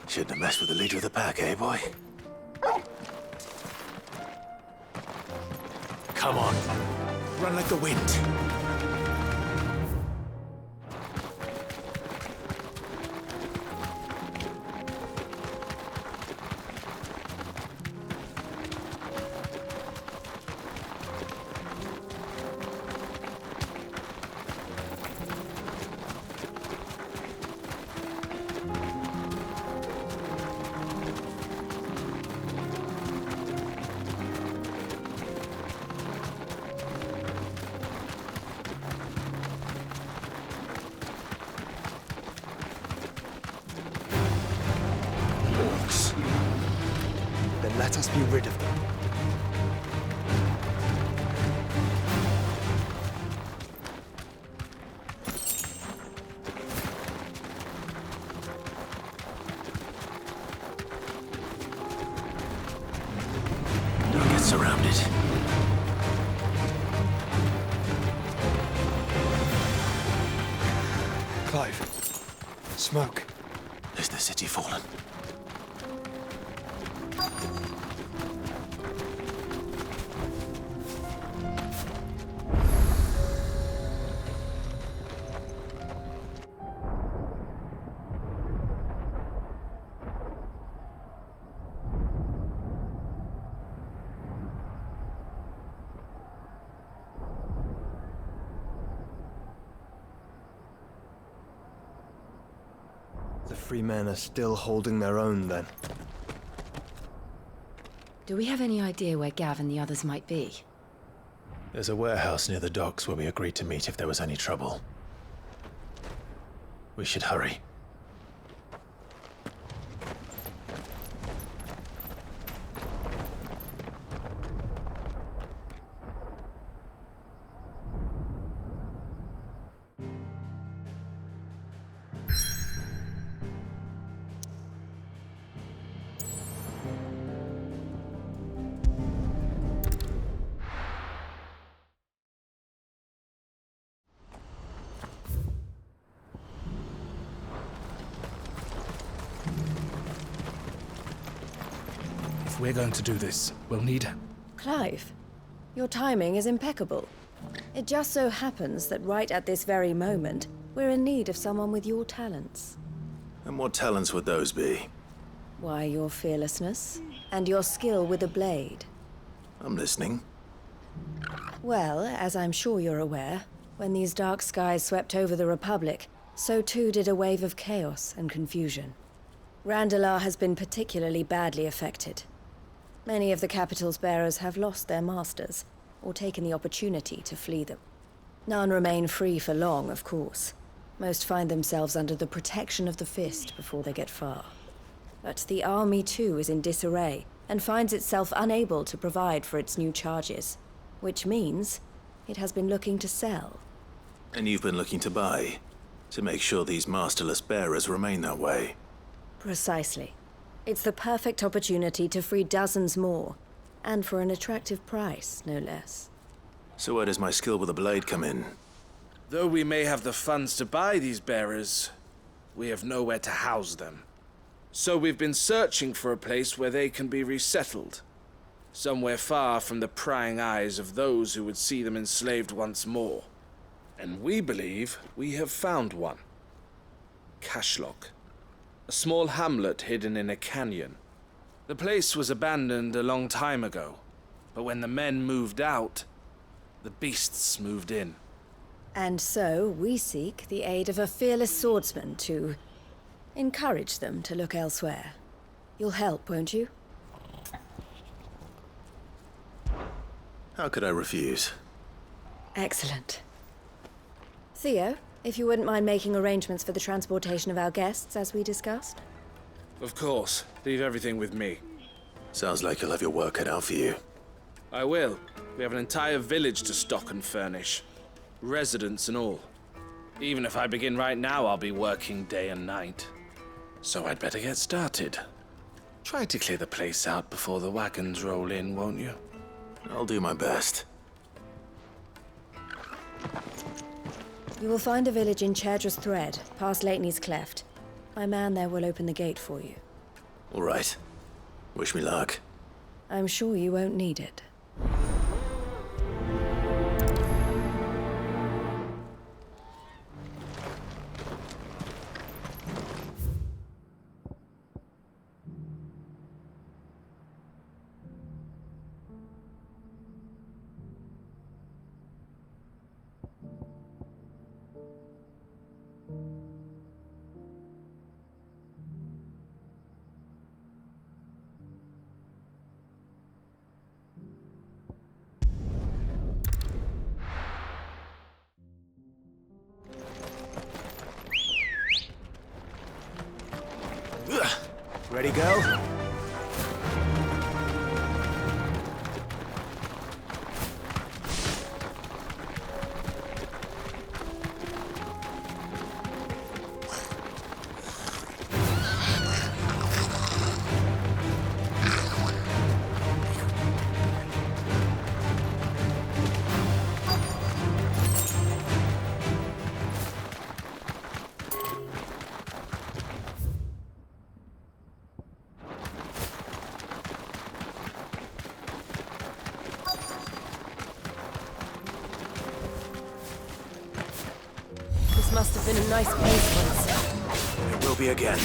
[SPEAKER 1] Shouldn't have messed with the leader of the pack, eh, boy? Come on. Run like the wind.
[SPEAKER 13] Then let us be rid of them.
[SPEAKER 1] Don't get surrounded.
[SPEAKER 13] Clive. Smoke.
[SPEAKER 1] Is the city fallen?
[SPEAKER 13] The free men are still holding their own, then.
[SPEAKER 3] Do we have any idea where Gav and the others might be?
[SPEAKER 1] There's a warehouse near the docks where we agreed to meet if there was any trouble. We should hurry.
[SPEAKER 12] If we're going to do this, we'll need...
[SPEAKER 10] Clive, your timing is impeccable. It just so happens that right at this very moment, we're in need of someone with your talents.
[SPEAKER 1] And what talents would those be?
[SPEAKER 10] Why, your fearlessness and your skill with a blade.
[SPEAKER 1] I'm listening.
[SPEAKER 10] Well, as I'm sure you're aware, when these dark skies swept over the Republic, so too did a wave of chaos and confusion. Randalar has been particularly badly affected. Many of the capital's bearers have lost their masters, or taken the opportunity to flee them. None remain free for long, of course. Most find themselves under the protection of the Fist before they get far. But the army too is in disarray, and finds itself unable to provide for its new charges. Which means it has been looking to sell.
[SPEAKER 1] And you've been looking to buy, to make sure these masterless bearers remain that way.
[SPEAKER 10] Precisely. It's the perfect opportunity to free dozens more, and for an attractive price, no less.
[SPEAKER 1] So where does my skill with a blade come in?
[SPEAKER 16] Though we may have the funds to buy these bearers, we have nowhere to house them. So we've been searching for a place where they can be resettled. Somewhere far from the prying eyes of those who would see them enslaved once more. And we believe we have found one. Cashlock. A small hamlet hidden in a canyon. The place was abandoned a long time ago, but when the men moved out, the beasts moved in.
[SPEAKER 3] And so we seek the aid of a fearless swordsman to encourage them to look elsewhere. You'll help, won't you?
[SPEAKER 1] How could I refuse?
[SPEAKER 3] Excellent. Theo, if you wouldn't mind making arrangements for the transportation of our guests, as we discussed.
[SPEAKER 16] Of course. Leave everything with me.
[SPEAKER 1] Sounds like you'll have your work cut out for you.
[SPEAKER 16] I will. We have an entire village to stock and furnish. Residents and all. Even if I begin right now, I'll be working day and night. So I'd better get started. Try to clear the place out before the wagons roll in, won't you?
[SPEAKER 1] I'll do my best.
[SPEAKER 3] You will find a village in Chairdra's Thread, past Lateney's Cleft. My man there will open the gate for you.
[SPEAKER 1] All right. Wish me luck.
[SPEAKER 3] I'm sure you won't need it.
[SPEAKER 14] Ready, go?
[SPEAKER 3] Must have been a nice place once.
[SPEAKER 14] It will be again.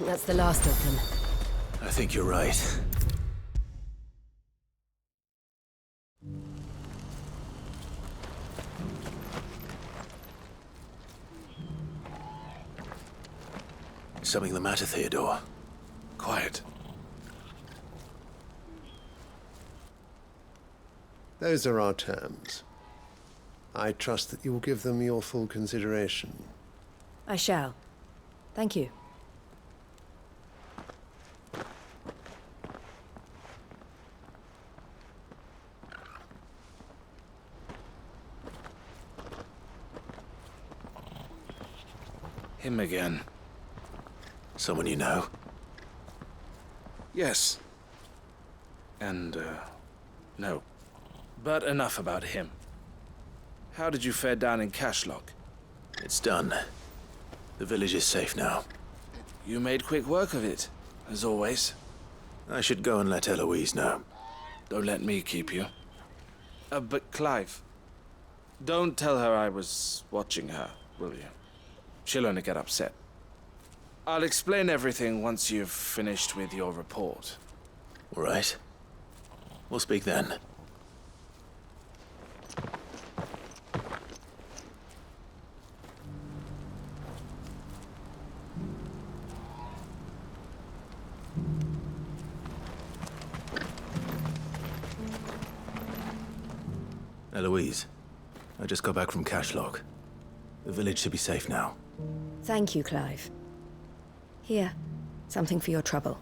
[SPEAKER 3] that's the last of them.
[SPEAKER 1] I think you're right. Something the matter, Theodore? Quiet.
[SPEAKER 2] Those are our terms. I trust that you will give them your full consideration.
[SPEAKER 3] I shall. Thank you.
[SPEAKER 16] Him again.
[SPEAKER 1] Someone you know?
[SPEAKER 16] Yes. And, no. But enough about him. How did you fare down in Cashlock?
[SPEAKER 1] It's done. The village is safe now.
[SPEAKER 16] You made quick work of it, as always.
[SPEAKER 1] I should go and let Eloise know.
[SPEAKER 16] Don't let me keep you. But Clive, don't tell her I was watching her, will you? She'll only get upset. I'll explain everything once you've finished with your report.
[SPEAKER 1] All right. We'll speak then. Eloise, I just got back from Cashlock. The village should be safe now.
[SPEAKER 3] Thank you, Clive. Here, something for your trouble.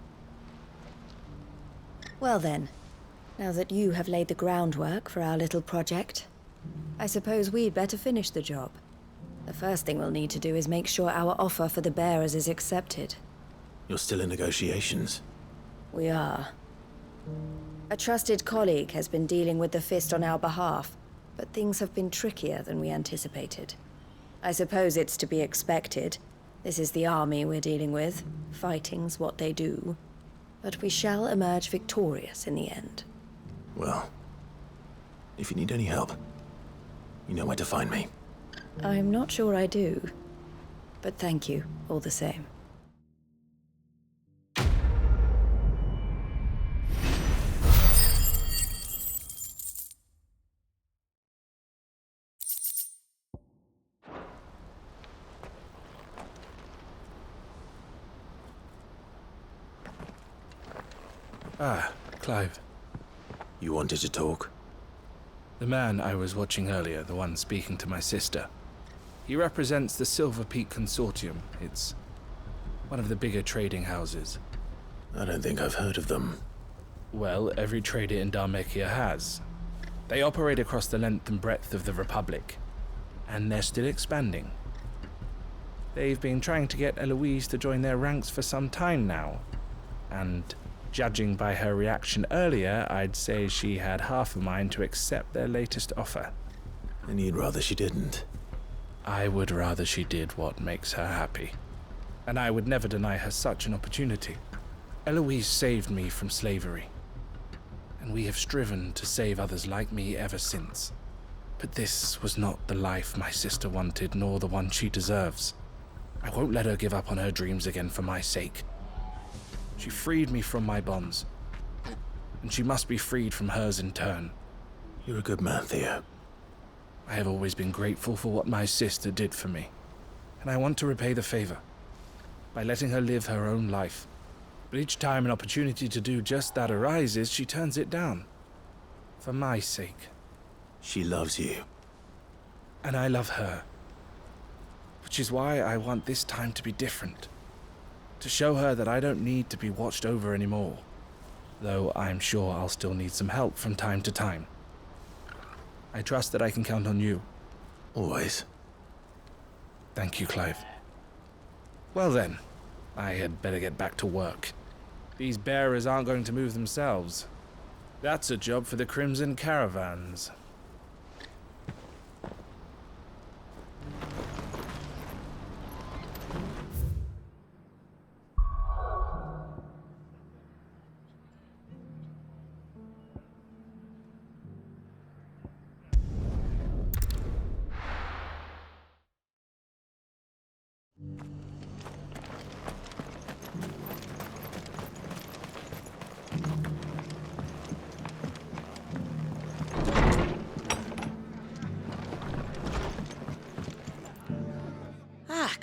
[SPEAKER 3] Well then, now that you have laid the groundwork for our little project, I suppose we'd better finish the job. The first thing we'll need to do is make sure our offer for the bearers is accepted.
[SPEAKER 1] You're still in negotiations?
[SPEAKER 3] We are. A trusted colleague has been dealing with the Fist on our behalf, but things have been trickier than we anticipated. I suppose it's to be expected. This is the army we're dealing with. Fighting's what they do. But we shall emerge victorious in the end.
[SPEAKER 1] Well, if you need any help, you know where to find me.
[SPEAKER 3] I'm not sure I do. But thank you, all the same.
[SPEAKER 16] Ah, Clive.
[SPEAKER 1] You wanted to talk?
[SPEAKER 16] The man I was watching earlier, the one speaking to my sister. He represents the Silver Peak Consortium. It's one of the bigger trading houses.
[SPEAKER 1] I don't think I've heard of them.
[SPEAKER 16] Well, every trader in Dharmekia has. They operate across the length and breadth of the Republic, and they're still expanding. They've been trying to get Eloise to join their ranks for some time now, and judging by her reaction earlier, I'd say she had half a mind to accept their latest offer.
[SPEAKER 1] And you'd rather she didn't?
[SPEAKER 16] I would rather she did what makes her happy. And I would never deny her such an opportunity. Eloise saved me from slavery. And we have striven to save others like me ever since. But this was not the life my sister wanted, nor the one she deserves. I won't let her give up on her dreams again for my sake. She freed me from my bonds, and she must be freed from hers in turn.
[SPEAKER 1] You're a good man, Theo.
[SPEAKER 16] I have always been grateful for what my sister did for me, and I want to repay the favor by letting her live her own life. But each time an opportunity to do just that arises, she turns it down. For my sake.
[SPEAKER 1] She loves you.
[SPEAKER 16] And I love her. Which is why I want this time to be different. To show her that I don't need to be watched over anymore. Though I'm sure I'll still need some help from time to time. I trust that I can count on you.
[SPEAKER 1] Always.
[SPEAKER 16] Thank you, Clive. Well then, I had better get back to work. These bearers aren't going to move themselves. That's a job for the Crimson Caravans.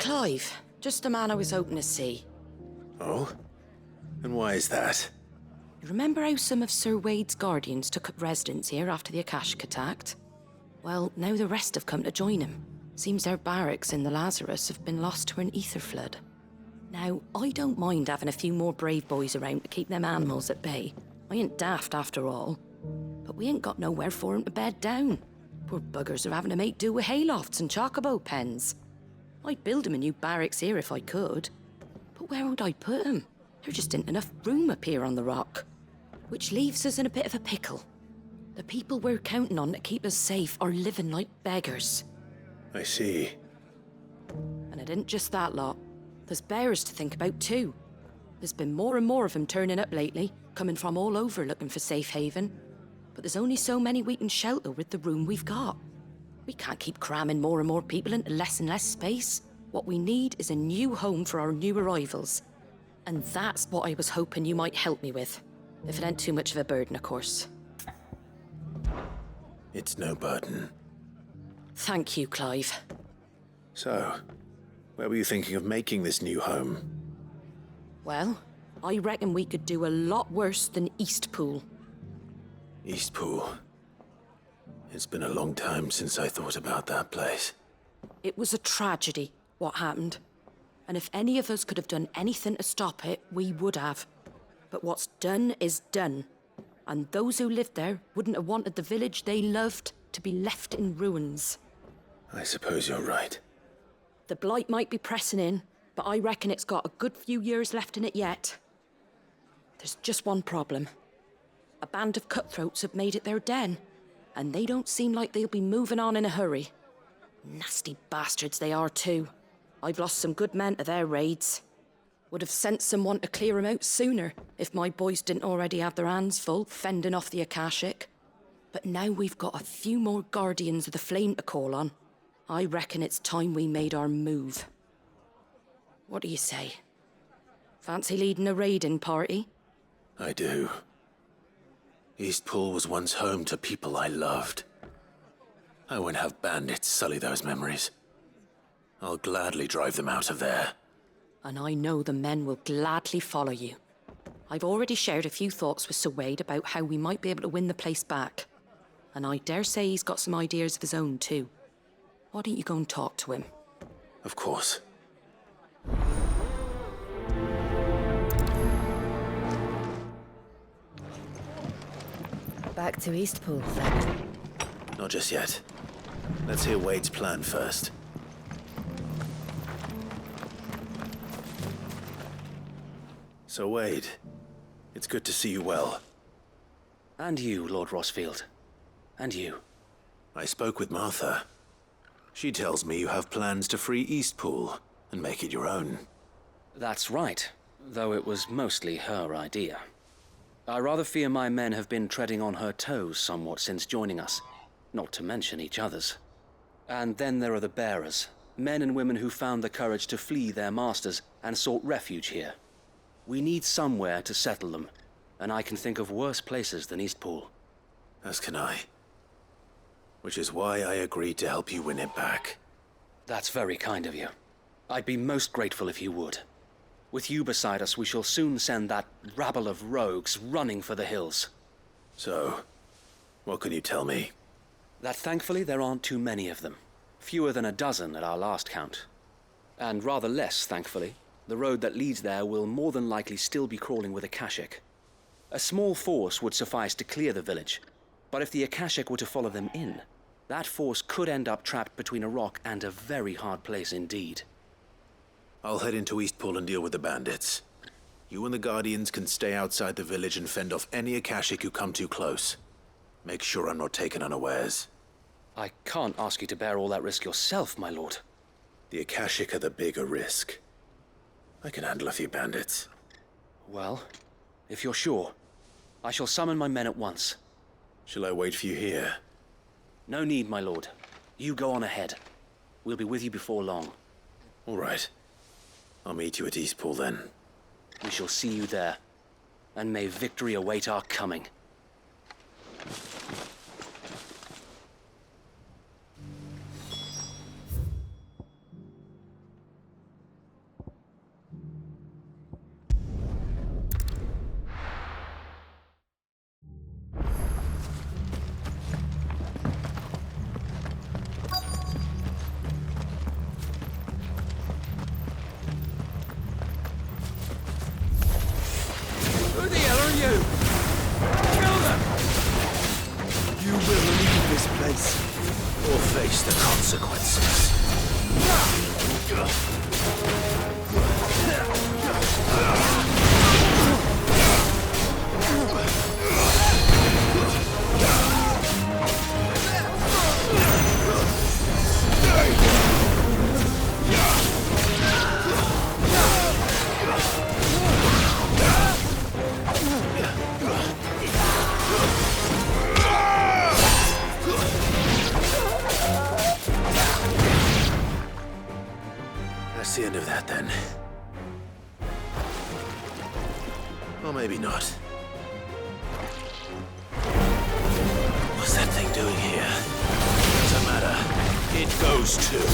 [SPEAKER 10] Clive. Just a man I was hoping to see.
[SPEAKER 1] Oh? And why is that?
[SPEAKER 10] You remember how some of Sir Wade's guardians took up residence here after the Akashic attacked? Well, now the rest have come to join him. Seems their barracks in the Lazarus have been lost to an ether flood. Now, I don't mind having a few more brave boys around to keep them animals at bay. I ain't daft after all. But we ain't got nowhere for 'em to bed down. Poor buggers are having to make do with haylofts and chocobo pens. I'd build 'em a new barracks here if I could. But where would I put 'em? There just ain't enough room up here on the rock. Which leaves us in a bit of a pickle. The people we're counting on to keep us safe are living like beggars.
[SPEAKER 1] I see.
[SPEAKER 10] And it ain't just that lot. There's bears to think about too. There's been more and more of them turning up lately, coming from all over looking for safe haven. But there's only so many we can shelter with the room we've got. We can't keep cramming more and more people into less and less space. What we need is a new home for our new arrivals. And that's what I was hoping you might help me with. If it ain't too much of a burden, of course.
[SPEAKER 1] It's no burden.
[SPEAKER 10] Thank you, Clive.
[SPEAKER 1] So, where were you thinking of making this new home?
[SPEAKER 10] Well, I reckon we could do a lot worse than Eastpool.
[SPEAKER 1] Eastpool. It's been a long time since I thought about that place.
[SPEAKER 10] It was a tragedy, what happened. And if any of us could have done anything to stop it, we would have. But what's done is done. And those who lived there wouldn't have wanted the village they loved to be left in ruins.
[SPEAKER 1] I suppose you're right.
[SPEAKER 10] The blight might be pressing in, but I reckon it's got a good few years left in it yet. There's just one problem. A band of cutthroats have made it their den, and they don't seem like they'll be moving on in a hurry. Nasty bastards they are too. I've lost some good men to their raids. Would have sent someone to clear 'em out sooner, if my boys didn't already have their hands full fending off the Akashic. But now we've got a few more guardians of the flame to call on. I reckon it's time we made our move. What do you say? Fancy leading a raiding party?
[SPEAKER 1] I do. Eastpool was once home to people I loved. I won't have bandits sully those memories. I'll gladly drive them out of there.
[SPEAKER 10] And I know the men will gladly follow you. I've already shared a few thoughts with Sir Wade about how we might be able to win the place back. And I dare say he's got some ideas of his own too. Why don't you go and talk to him?
[SPEAKER 1] Of course.
[SPEAKER 3] Back to Eastpool, then.
[SPEAKER 1] Not just yet. Let's hear Wade's plan first. So, Wade, it's good to see you well.
[SPEAKER 21] And you, Lord Rosfield. And you.
[SPEAKER 1] I spoke with Martha. She tells me you have plans to free Eastpool and make it your own.
[SPEAKER 21] That's right, though it was mostly her idea. I rather fear my men have been treading on her toes somewhat since joining us, not to mention each other's. And then there are the bearers, men and women who found the courage to flee their masters and sought refuge here. We need somewhere to settle them, and I can think of worse places than Eastpool.
[SPEAKER 1] As can I. Which is why I agreed to help you win it back.
[SPEAKER 21] That's very kind of you. I'd be most grateful if you would. With you beside us, we shall soon send that rabble of rogues running for the hills.
[SPEAKER 1] So, what can you tell me?
[SPEAKER 21] That thankfully there aren't too many of them. Fewer than a dozen at our last count. And rather less, thankfully, the road that leads there will more than likely still be crawling with Akashic. A small force would suffice to clear the village, but if the Akashic were to follow them in, that force could end up trapped between a rock and a very hard place indeed.
[SPEAKER 1] I'll head into Eastpool and deal with the bandits. You and the Guardians can stay outside the village and fend off any Akashic who come too close. Make sure I'm not taken unawares.
[SPEAKER 21] I can't ask you to bear all that risk yourself, my lord.
[SPEAKER 1] The Akashic are the bigger risk. I can handle a few bandits.
[SPEAKER 21] Well, if you're sure, I shall summon my men at once.
[SPEAKER 1] Shall I wait for you here?
[SPEAKER 21] No need, my lord. You go on ahead. We'll be with you before long.
[SPEAKER 1] All right. I'll meet you at Eastpool then.
[SPEAKER 21] We shall see you there. And may victory await our coming.
[SPEAKER 16] lives, or face the consequences.
[SPEAKER 1] That's the end of that, then. Or maybe not. What's that thing doing here? Doesn't matter. It goes too.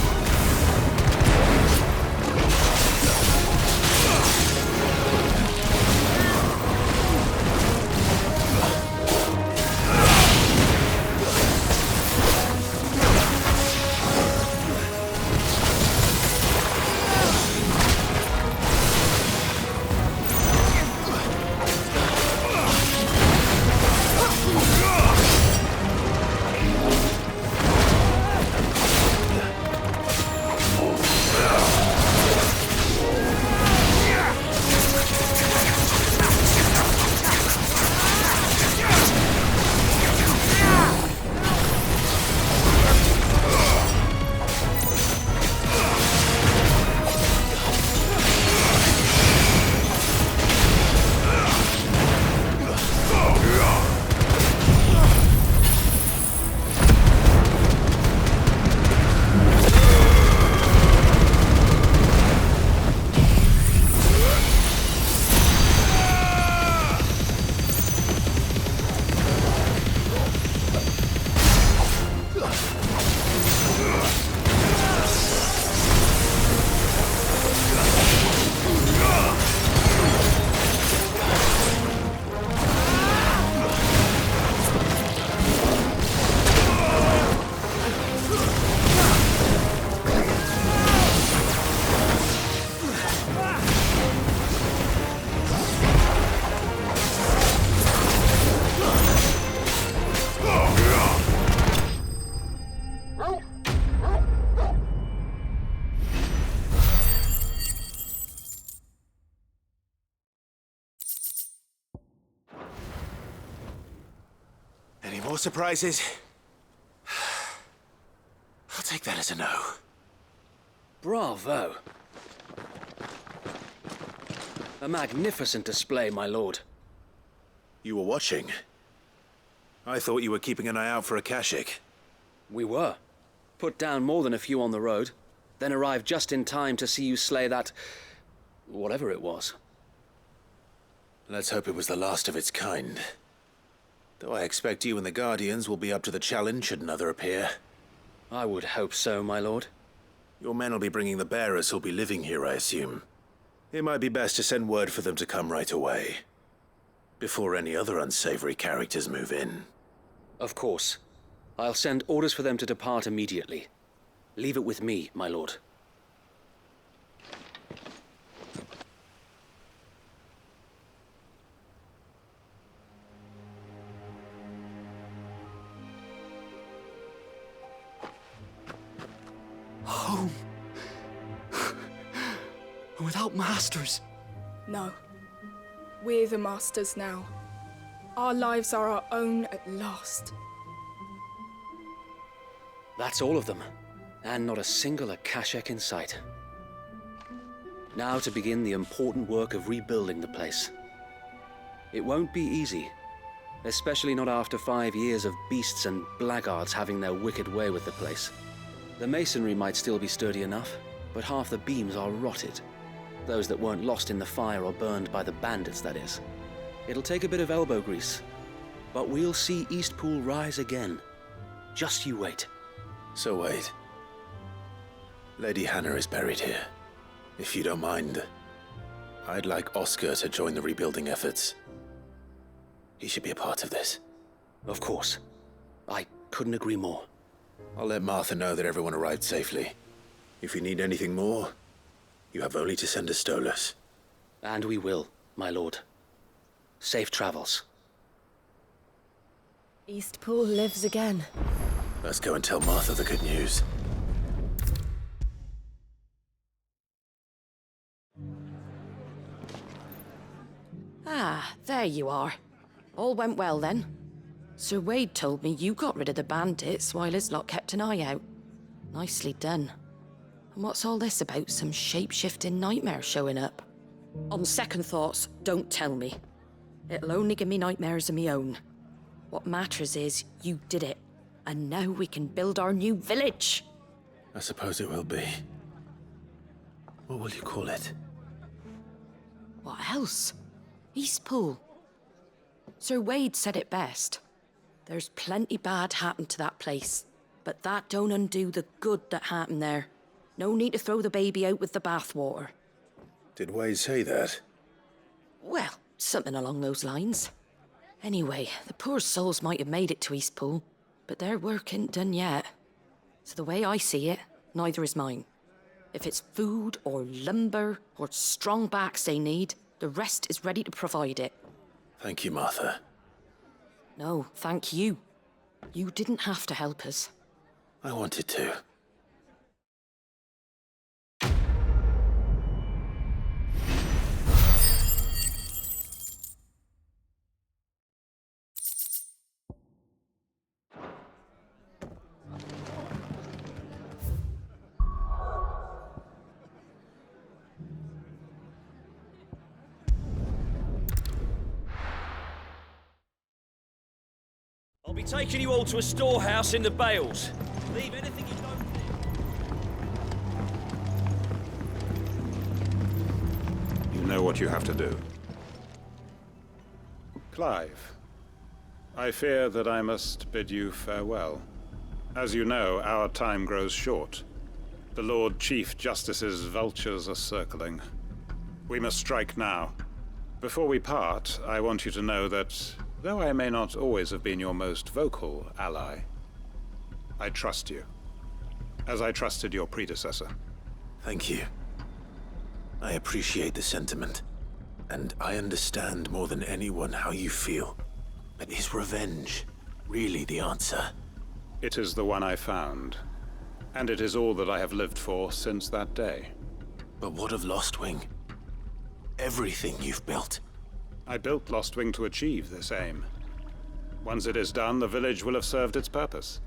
[SPEAKER 1] Any more surprises? I'll take that as a no.
[SPEAKER 21] Bravo. A magnificent display, my lord.
[SPEAKER 1] You were watching? I thought you were keeping an eye out for a Kashik.
[SPEAKER 21] We were. Put down more than a few on the road, then arrived just in time to see you slay that... whatever it was.
[SPEAKER 1] Let's hope it was the last of its kind. Though I expect you and the Guardians will be up to the challenge should another appear.
[SPEAKER 21] I would hope so, my lord.
[SPEAKER 1] Your men will be bringing the bearers who'll be living here, I assume. It might be best to send word for them to come right away, before any other unsavory characters move in.
[SPEAKER 21] Of course. I'll send orders for them to depart immediately. Leave it with me, my lord.
[SPEAKER 12] Home. Without masters.
[SPEAKER 19] No. We're the masters now. Our lives are our own at last.
[SPEAKER 21] That's all of them, and not a single Akashak in sight. Now to begin the important work of rebuilding the place. It won't be easy, especially not after 5 years of beasts and blackguards having their wicked way with the place. The masonry might still be sturdy enough, but half the beams are rotted. Those that weren't lost in the fire or burned by the bandits, that is. It'll take a bit of elbow grease, but we'll see Eastpool rise again. Just you wait.
[SPEAKER 1] So wait. Lady Hannah is buried here. If you don't mind, I'd like Oscar to join the rebuilding efforts. He should be a part of this.
[SPEAKER 21] Of course. I couldn't agree more.
[SPEAKER 1] I'll let Martha know that everyone arrived safely. If you need anything more, you have only to send a Stolas.
[SPEAKER 21] And we will, my lord. Safe travels.
[SPEAKER 3] Eastpool lives again.
[SPEAKER 1] Let's go and tell Martha the good news.
[SPEAKER 10] Ah, there you are. All went well then. Sir Wade told me you got rid of the bandits while his lot kept an eye out. Nicely done. And what's all this about some shape-shifting nightmare showing up? On second thoughts, don't tell me. It'll only give me nightmares of me own. What matters is you did it. And now we can build our new village.
[SPEAKER 1] I suppose it will be. What will you call it?
[SPEAKER 10] What else? Eastpool. Sir Wade said it best. There's plenty bad happened to that place, but that don't undo the good that happened there. No need to throw the baby out with the bathwater.
[SPEAKER 1] Did Wade say that?
[SPEAKER 10] Well, something along those lines. Anyway, the poor souls might have made it to Eastpool, but their work ain't done yet. So the way I see it, neither is mine. If it's food or lumber or strong backs they need, the rest is ready to provide it.
[SPEAKER 1] Thank you, Martha.
[SPEAKER 10] No, thank you. You didn't have to help us.
[SPEAKER 1] I wanted to.
[SPEAKER 5] I'll be taking you all to a storehouse in the Bales. Leave anything you don't need.
[SPEAKER 7] You know what you have to do. Clive, I fear that I must bid you farewell. As you know, our time grows short. The Lord Chief Justice's vultures are circling. We must strike now. Before we part, I want you to know that though I may not always have been your most vocal ally, I trust you, as I trusted your predecessor.
[SPEAKER 1] Thank you. I appreciate the sentiment, and I understand more than anyone how you feel. But is revenge really the answer?
[SPEAKER 7] It is the one I found, and it is all that I have lived for since that day.
[SPEAKER 1] But what of Lostwing? Everything you've built.
[SPEAKER 7] I built Lostwing to achieve this aim. Once it is done, the village will have served its purpose.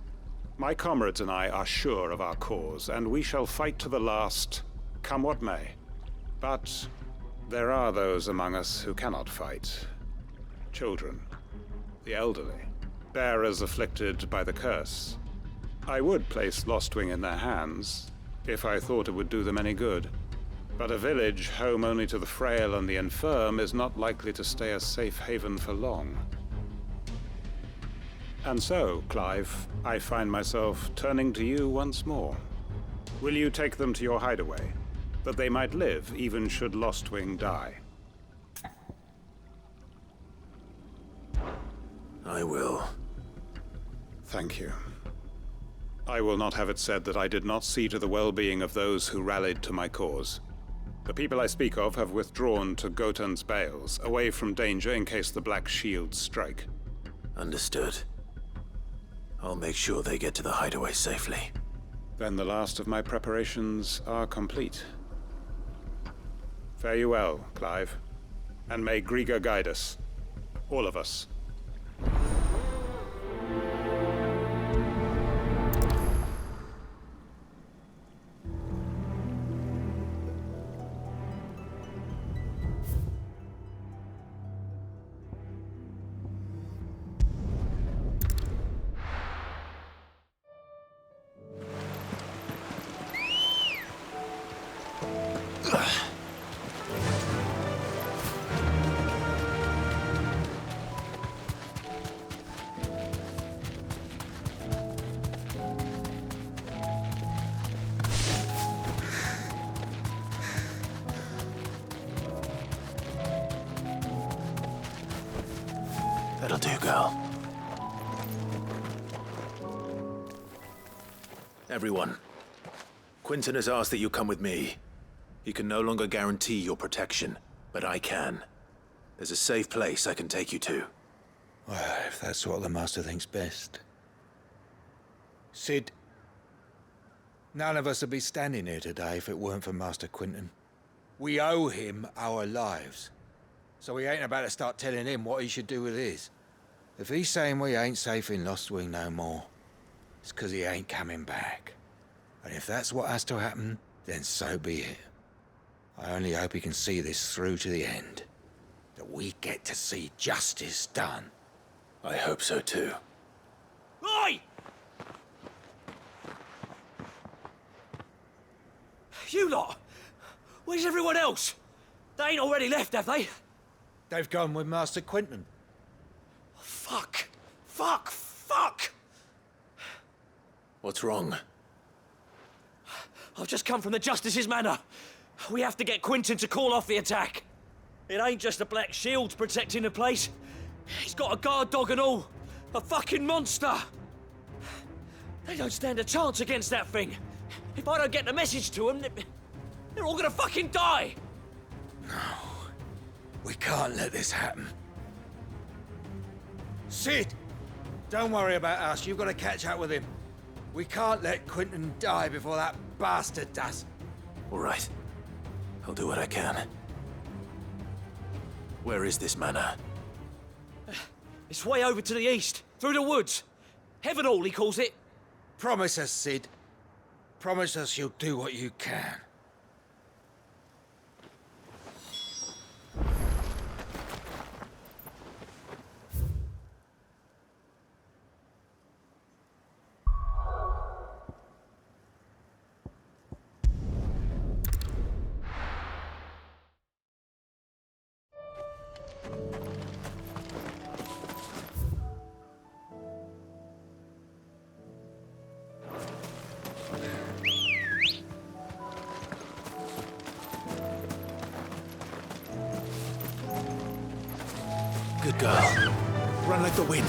[SPEAKER 7] My comrades and I are sure of our cause, and we shall fight to the last, come what may. But there are those among us who cannot fight. Children, the elderly, bearers afflicted by the curse. I would place Lostwing in their hands, if I thought it would do them any good. But a village home only to the frail and the infirm is not likely to stay a safe haven for long. And so, Clive, I find myself turning to you once more. Will you take them to your hideaway, that they might live even should Lostwing die?
[SPEAKER 1] I will.
[SPEAKER 7] Thank you. I will not have it said that I did not see to the well-being of those who rallied to my cause. The people I speak of have withdrawn to Gotan's Bales, away from danger in case the Black Shields strike.
[SPEAKER 1] Understood. I'll make sure they get to the hideaway safely.
[SPEAKER 7] Then the last of my preparations are complete. Fare you well, Clive. And may Griga guide us. All of us.
[SPEAKER 1] That'll do, girl. Everyone, Quinton has asked that you come with me. He can no longer guarantee your protection, but I can. There's a safe place I can take you to.
[SPEAKER 20] Well, if that's what the Master thinks best.
[SPEAKER 4] Sid, none of us would be standing here today if it weren't for Master Quentin. We owe him our lives. So we ain't about to start telling him what he should do with his. If he's saying we ain't safe in Lost Wing no more, it's 'cause he ain't coming back. And if that's what has to happen, then so be it. I only hope he can see this through to the end. That we get to see justice done.
[SPEAKER 1] I hope so too.
[SPEAKER 20] Oi! You lot! Where's everyone else? They ain't already left, have they?
[SPEAKER 4] They've gone with Master Quentin.
[SPEAKER 20] Fuck! Fuck! Fuck!
[SPEAKER 1] What's wrong?
[SPEAKER 20] I've just come from the Justice's manor. We have to get Quentin to call off the attack. It ain't just the Black Shields protecting the place. He's got a guard dog and all. A fucking monster! They don't stand a chance against that thing. If I don't get the message to them, they're all gonna fucking die!
[SPEAKER 4] We can't let this happen. Sid! Don't worry about us. You've got to catch up with him. We can't let Quentin die before that bastard does.
[SPEAKER 1] All right. I'll do what I can. Where is this manor?
[SPEAKER 20] It's way over to the east, through the woods. Heaven Hall, he calls it.
[SPEAKER 4] Promise us, Sid. Promise us you'll do what you can.
[SPEAKER 1] Good girl. Run like the wind.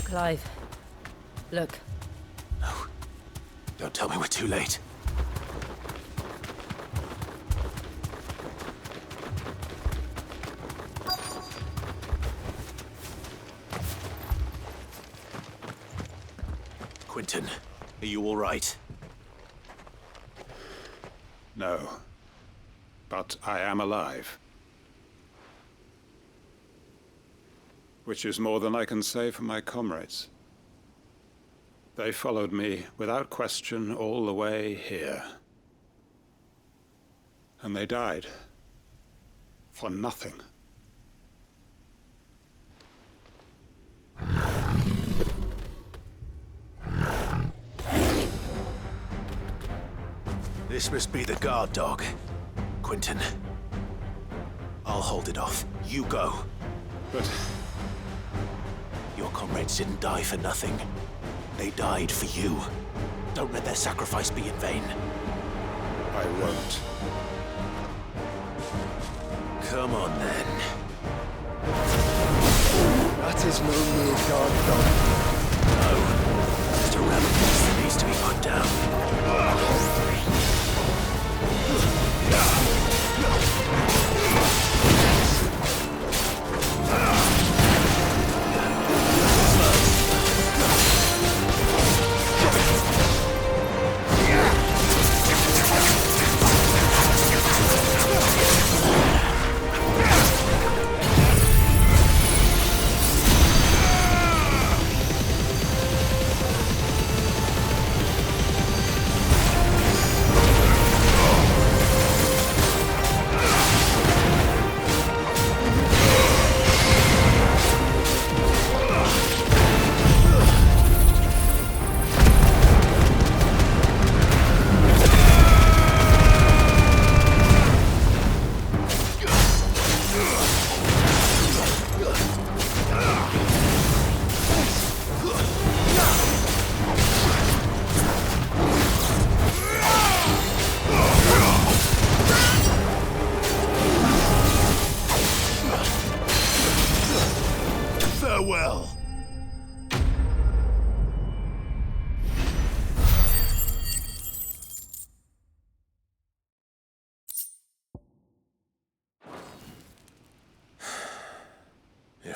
[SPEAKER 3] Clive, look.
[SPEAKER 1] No. Don't tell me we're too late. Quentin, are you all right?
[SPEAKER 7] No. But I am alive. Which is more than I can say for my comrades. They followed me without question all the way here. And they died. For nothing.
[SPEAKER 1] This must be the guard dog. Quentin. I'll hold it off. You go.
[SPEAKER 7] But...
[SPEAKER 1] your comrades didn't die for nothing. They died for you. Don't let their sacrifice be in vain.
[SPEAKER 7] I won't.
[SPEAKER 1] Come on, then.
[SPEAKER 2] That is no mere guard dog.
[SPEAKER 1] No. Just a rabbit beast that needs to be put down.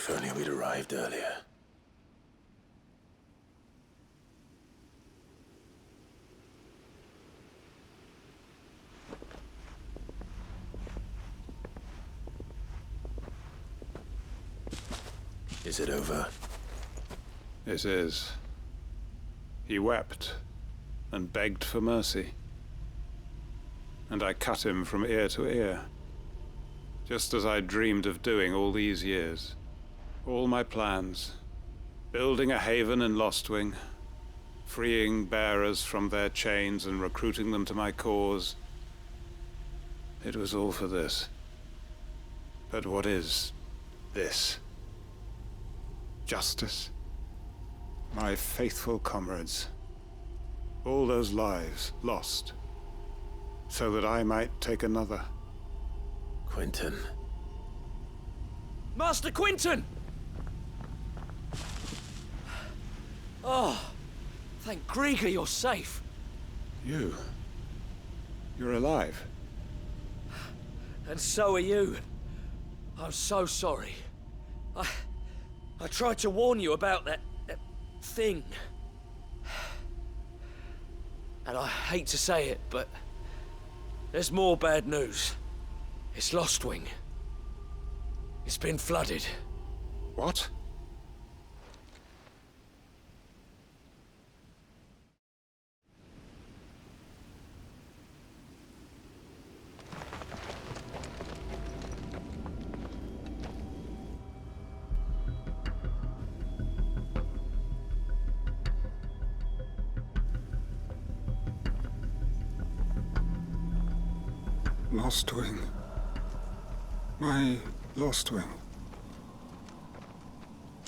[SPEAKER 1] If only we'd arrived earlier. Is it over?
[SPEAKER 7] It is. He wept and begged for mercy. And I cut him from ear to ear. Just as I dreamed of doing all these years. All my plans. Building a haven in Lostwing. Freeing bearers from their chains and recruiting them to my cause. It was all for this. But what is this? Justice? My faithful comrades. All those lives lost. So that I might take another.
[SPEAKER 1] Quentin.
[SPEAKER 20] Master Quentin! Oh, thank Grieger you're safe.
[SPEAKER 7] You're alive.
[SPEAKER 20] And so are you. I'm so sorry. I tried to warn you about that thing. And I hate to say it, but there's more bad news. It's Lostwing. It's been flooded.
[SPEAKER 7] What? Lostwing. My Lostwing.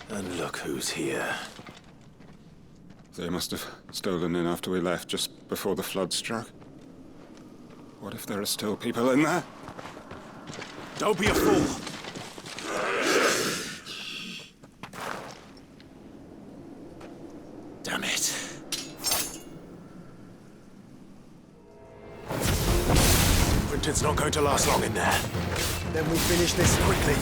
[SPEAKER 1] And look who's here.
[SPEAKER 7] They must have stolen in after we left, just before the flood struck. What if there are still people in there?
[SPEAKER 1] Don't be a fool! Damn it. Quentin's not going to last long in there.
[SPEAKER 2] Then we finish this quickly.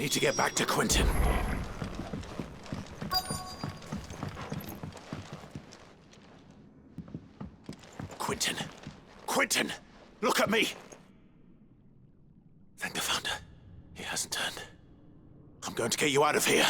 [SPEAKER 1] need to get back to Quentin. Quentin! Quentin! Look at me! Thank the Founder. He hasn't turned. I'm going to get you out of here.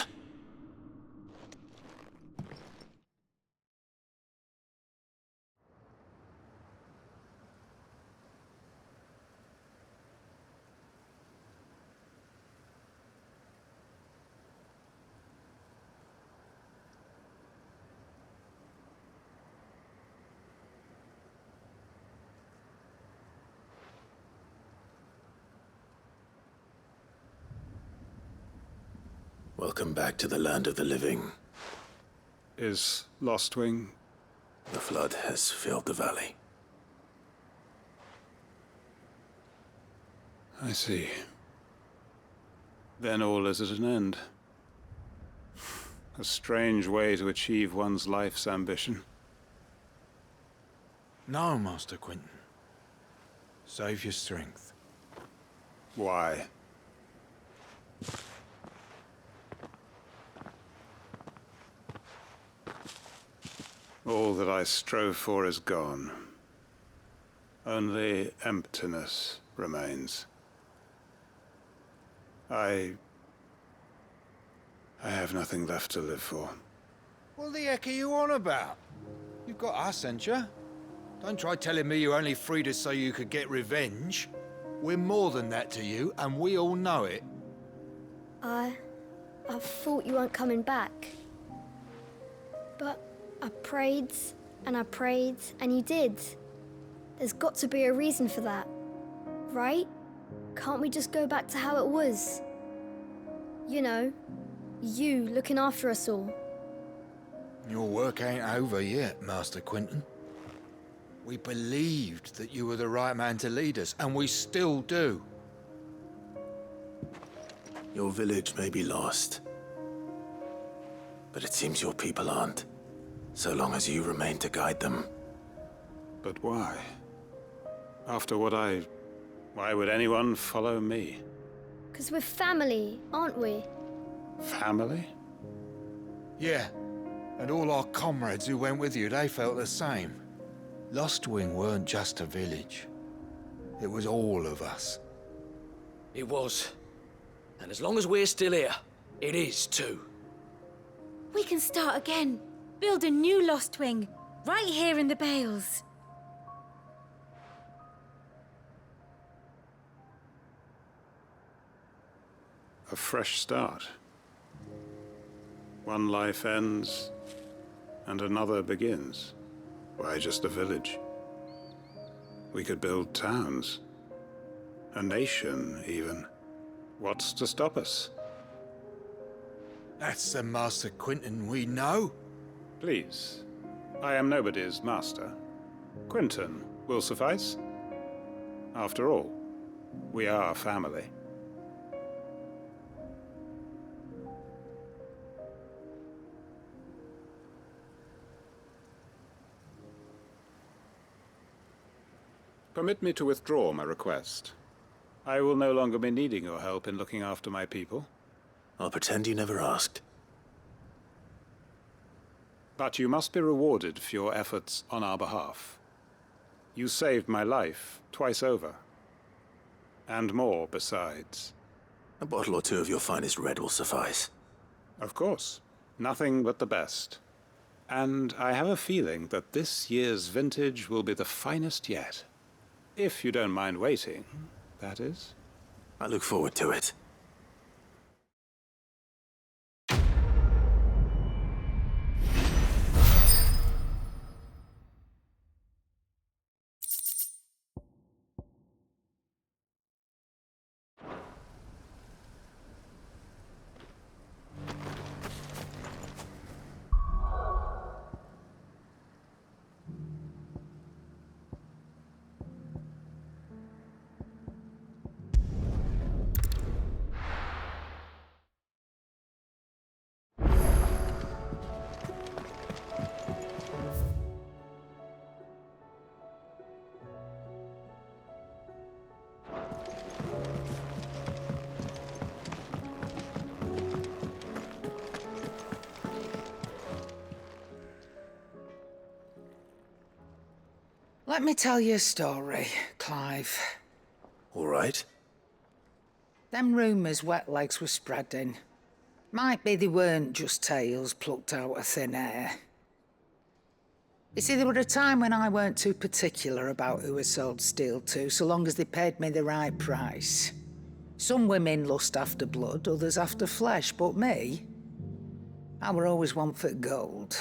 [SPEAKER 1] Welcome back to the land of the living.
[SPEAKER 7] Is Lostwing?
[SPEAKER 1] The flood has filled the valley.
[SPEAKER 7] I see. Then all is at an end. A strange way to achieve one's life's ambition.
[SPEAKER 4] No, Master Quentin. Save your strength.
[SPEAKER 7] Why? All that I strove for is gone. Only emptiness remains. I have nothing left to live for.
[SPEAKER 4] What the heck are you on about? You've got us, ain't you? Don't try telling me you only freed us so you could get revenge. We're more than that to you, and we all know it.
[SPEAKER 9] I thought you weren't coming back. But I prayed, and you did. There's got to be a reason for that, right? Can't we just go back to how it was? You know, you looking after us all.
[SPEAKER 4] Your work ain't over yet, Master Quentin. We believed that you were the right man to lead us, and we still do.
[SPEAKER 1] Your village may be lost, but it seems your people aren't, so long as you remain to guide them.
[SPEAKER 7] But why? After what why would anyone follow me?
[SPEAKER 9] 'Cause we're family, aren't we?
[SPEAKER 7] Family?
[SPEAKER 4] Yeah, and all our comrades who went with you, they felt the same. Lostwing weren't just a village. It was all of us.
[SPEAKER 20] It was. And as long as we're still here, it is too.
[SPEAKER 18] We can start again. Build a new Lostwing, right here in the Bales.
[SPEAKER 7] A fresh start. One life ends, and another begins. Why just a village? We could build towns. A nation, even. What's to stop us?
[SPEAKER 4] That's the Master Quentin we know.
[SPEAKER 7] Please. I am nobody's master. Quentin will suffice. After all, we are family. Permit me to withdraw my request. I will no longer be needing your help in looking after my people.
[SPEAKER 1] I'll pretend you never asked.
[SPEAKER 7] But you must be rewarded for your efforts on our behalf. You saved my life twice over. And more besides.
[SPEAKER 1] A bottle or two of your finest red will suffice.
[SPEAKER 7] Of course. Nothing but the best. And I have a feeling that this year's vintage will be the finest yet. If you don't mind waiting, that is.
[SPEAKER 1] I look forward to it.
[SPEAKER 23] Let me tell you a story, Clive.
[SPEAKER 14] All right.
[SPEAKER 23] Them rumours Wetlegs were spreading. Might be they weren't just tales plucked out of thin air. You see, there were a time when I weren't too particular about who I sold steel to, so long as they paid me the right price. Some women lust after blood, others after flesh, but me, I were always one for gold.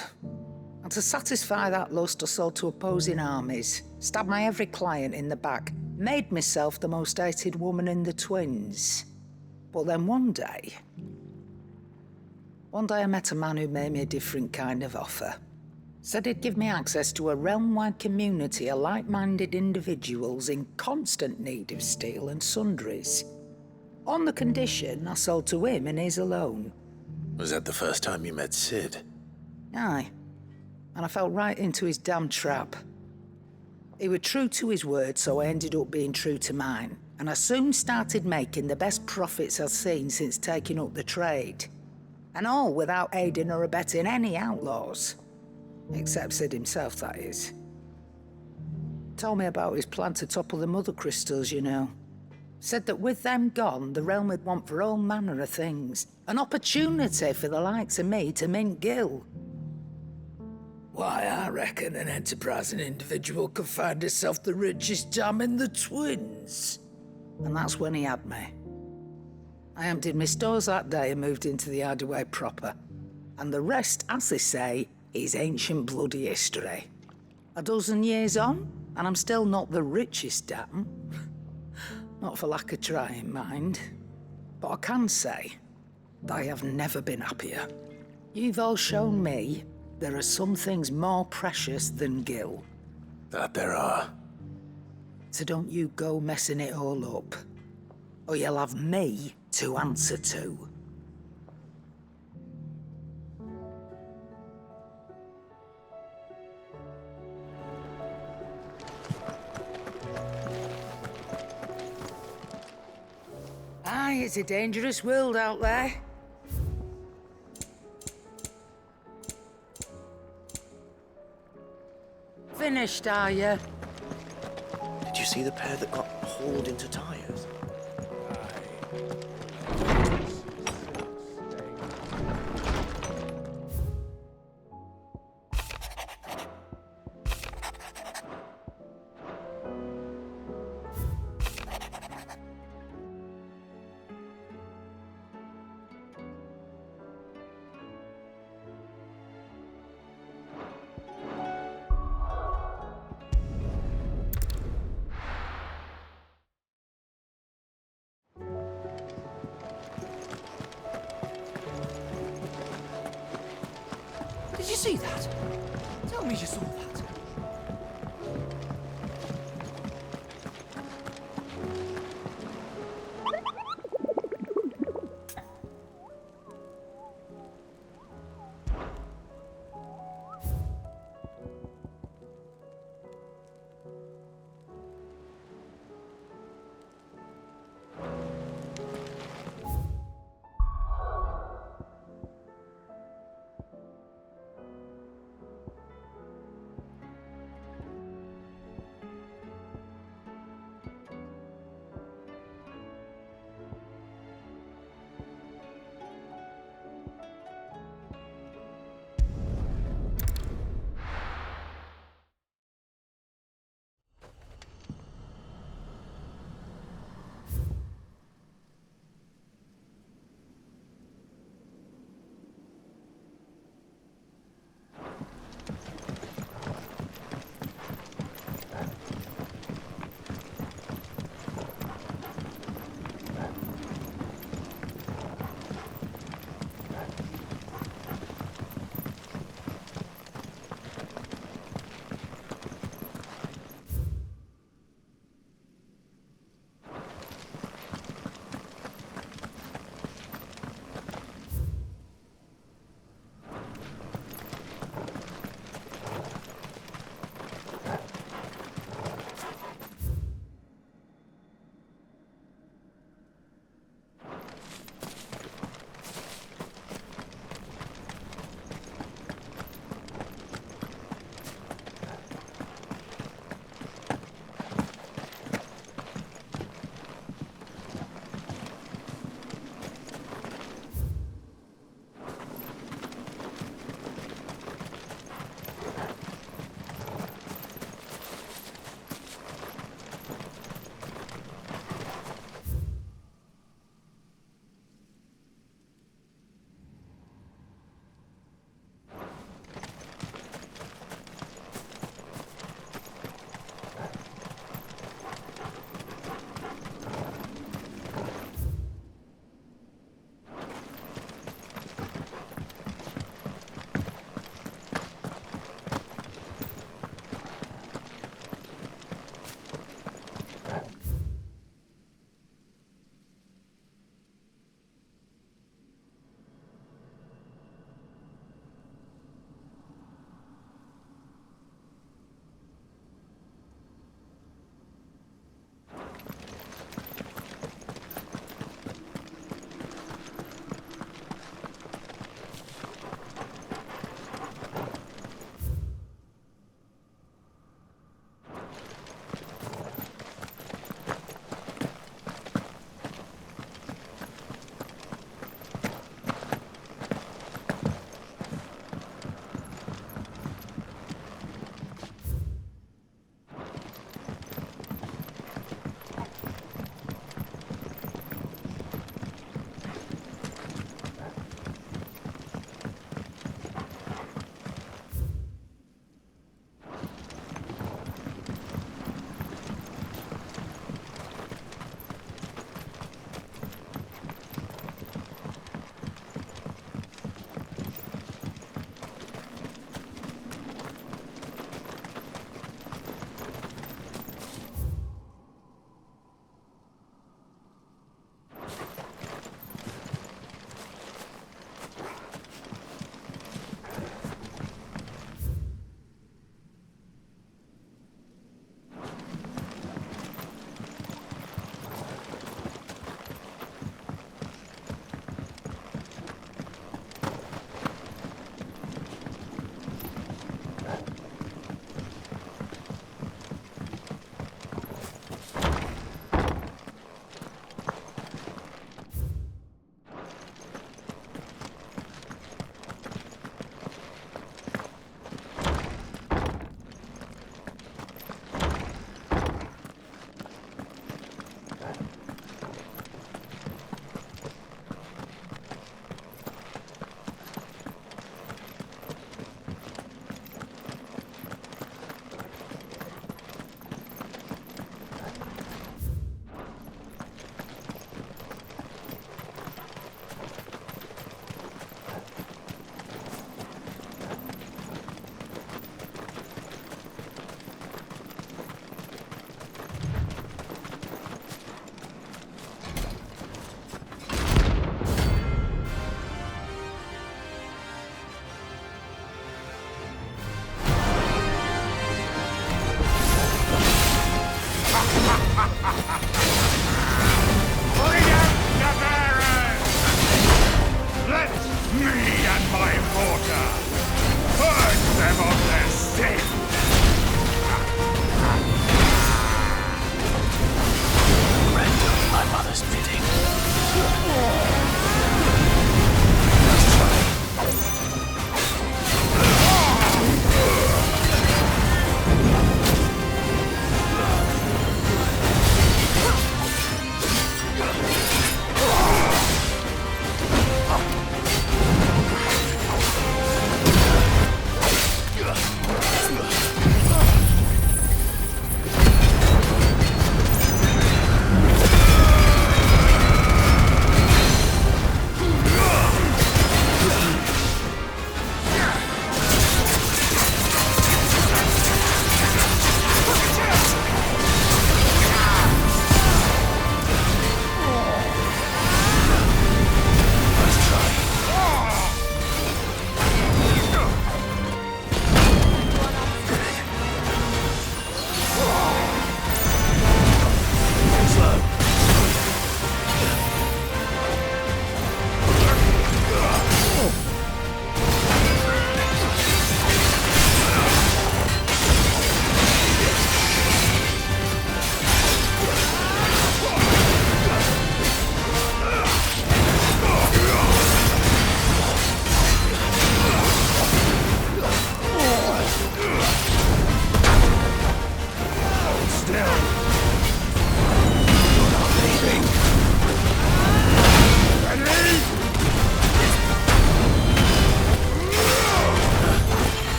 [SPEAKER 23] And to satisfy that lust, I sold to opposing armies, stabbed my every client in the back, made myself the most hated woman in the twins. But then one day I met a man who made me a different kind of offer. Said he'd give me access to a realm-wide community of like-minded individuals in constant need of steel and sundries. On the condition I sold to him and his alone.
[SPEAKER 14] Was that the first time you met Sid?
[SPEAKER 23] Aye. And I fell right into his damn trap. He was true to his word, so I ended up being true to mine. And I soon started making the best profits I've seen since taking up the trade. And all without aiding or abetting any outlaws. Except Sid himself, that is. Told me about his plan to topple the mother crystals, you know. Said that with them gone, the realm would want for all manner of things. An opportunity for the likes of me to mint gil. Why, I reckon an enterprising individual could find himself the richest dam in the twins. And that's when he had me. I emptied my stores that day and moved into the Hideaway proper. And the rest, as they say, is ancient bloody history. A dozen years on, and I'm still not the richest dam. Not for lack of trying, mind. But I can say that I have never been happier. You've all shown me there are some things more precious than gil.
[SPEAKER 14] That there are.
[SPEAKER 23] So don't you go messing it all up, or you'll have me to answer to. Aye, it's a dangerous world out there. Finished, are you?
[SPEAKER 14] Did you see the pair that got hauled into tires?
[SPEAKER 12] Did you see that? Tell me you saw that.
[SPEAKER 8] Bring out the bearers! Let me and my mortar purge them of their sin!
[SPEAKER 14] Render my mother's bidding.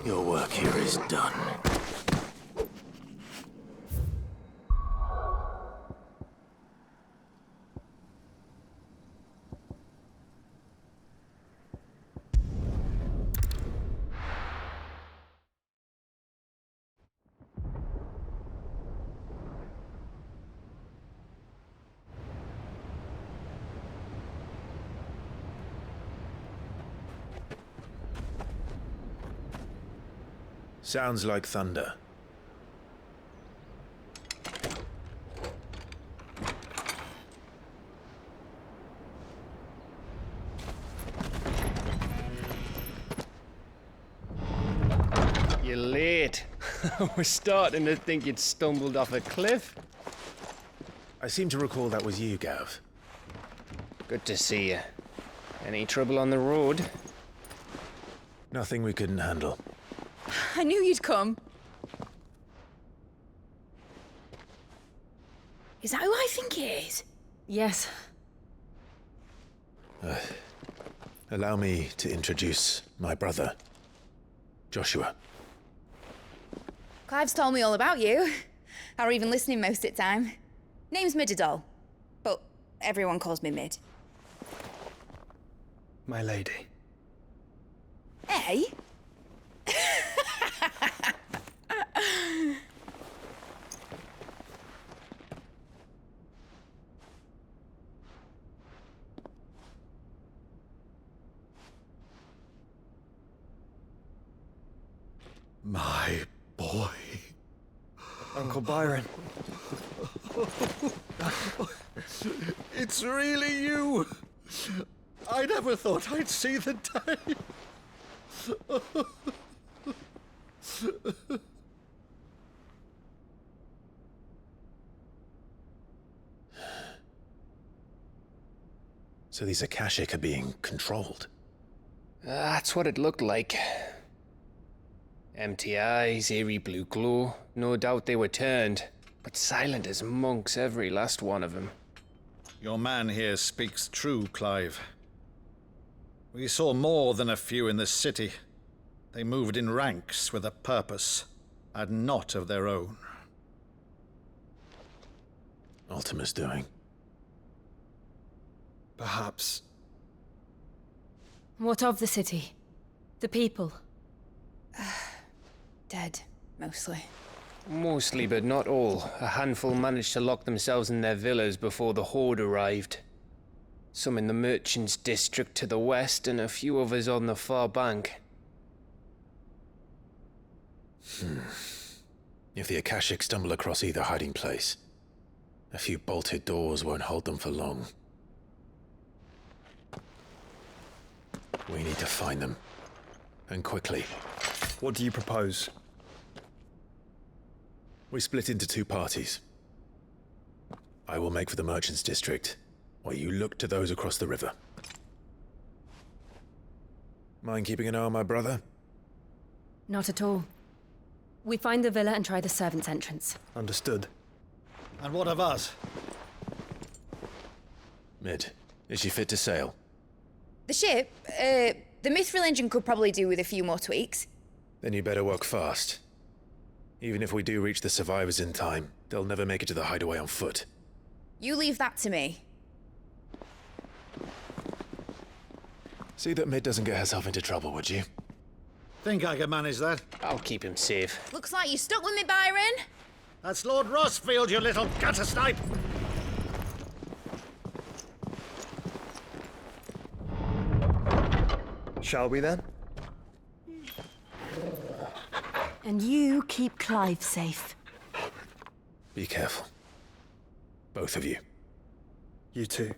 [SPEAKER 14] Your work here is done.
[SPEAKER 1] Sounds like thunder.
[SPEAKER 15] You're late. We're starting to think you'd stumbled off a cliff.
[SPEAKER 14] I seem to recall that was you, Gav.
[SPEAKER 6] Good to see you. Any trouble on the road?
[SPEAKER 14] Nothing we couldn't handle.
[SPEAKER 18] I knew you'd come. Is that who I think it is?
[SPEAKER 3] Yes.
[SPEAKER 14] Allow me to introduce my brother, Joshua.
[SPEAKER 18] Clive's told me all about you. Or even listening most of the time. Name's Midadol, but everyone calls me Mid.
[SPEAKER 6] My lady.
[SPEAKER 18] Eh?
[SPEAKER 4] My boy.
[SPEAKER 6] Uncle Byron.
[SPEAKER 4] It's really you. I never thought I'd see the day.
[SPEAKER 14] So these Akashic are being controlled?
[SPEAKER 6] That's what it looked like. Empty eyes, eerie blue glow. No doubt they were turned, but silent as monks, every last one of them.
[SPEAKER 4] Your man here speaks true, Clive. We saw more than a few in the city. They moved in ranks with a purpose, and not of their own.
[SPEAKER 14] Ultima's doing.
[SPEAKER 6] Perhaps.
[SPEAKER 18] What of the city? The people?
[SPEAKER 10] Dead, mostly.
[SPEAKER 6] Mostly, but not all. A handful managed to lock themselves in their villas before the Horde arrived. Some in the Merchants' District to the west, and a few others on the far bank.
[SPEAKER 14] If the Akashic stumble across either hiding place, a few bolted doors won't hold them for long. We need to find them. And quickly.
[SPEAKER 6] What do you propose?
[SPEAKER 14] We split into two parties. I will make for the Merchants' District, while you look to those across the river. Mind keeping an eye on my brother?
[SPEAKER 3] Not at all. We find the villa and try the servants' entrance.
[SPEAKER 6] Understood.
[SPEAKER 4] And what of us?
[SPEAKER 14] Mid, is she fit to sail?
[SPEAKER 18] The ship? The Mithril engine could probably do with a few more tweaks.
[SPEAKER 14] Then you better work fast. Even if we do reach the survivors in time, they'll never make it to the hideaway on foot.
[SPEAKER 18] You leave that to me.
[SPEAKER 14] See that Mid doesn't get herself into trouble, would you?
[SPEAKER 4] Think I can manage that?
[SPEAKER 6] I'll keep him safe.
[SPEAKER 18] Looks like you stuck with me, Byron.
[SPEAKER 4] That's Lord Rossfield, you little gutter snipe!
[SPEAKER 6] Shall we then?
[SPEAKER 11] And you keep Clive safe.
[SPEAKER 14] Be careful. Both of you.
[SPEAKER 6] You too.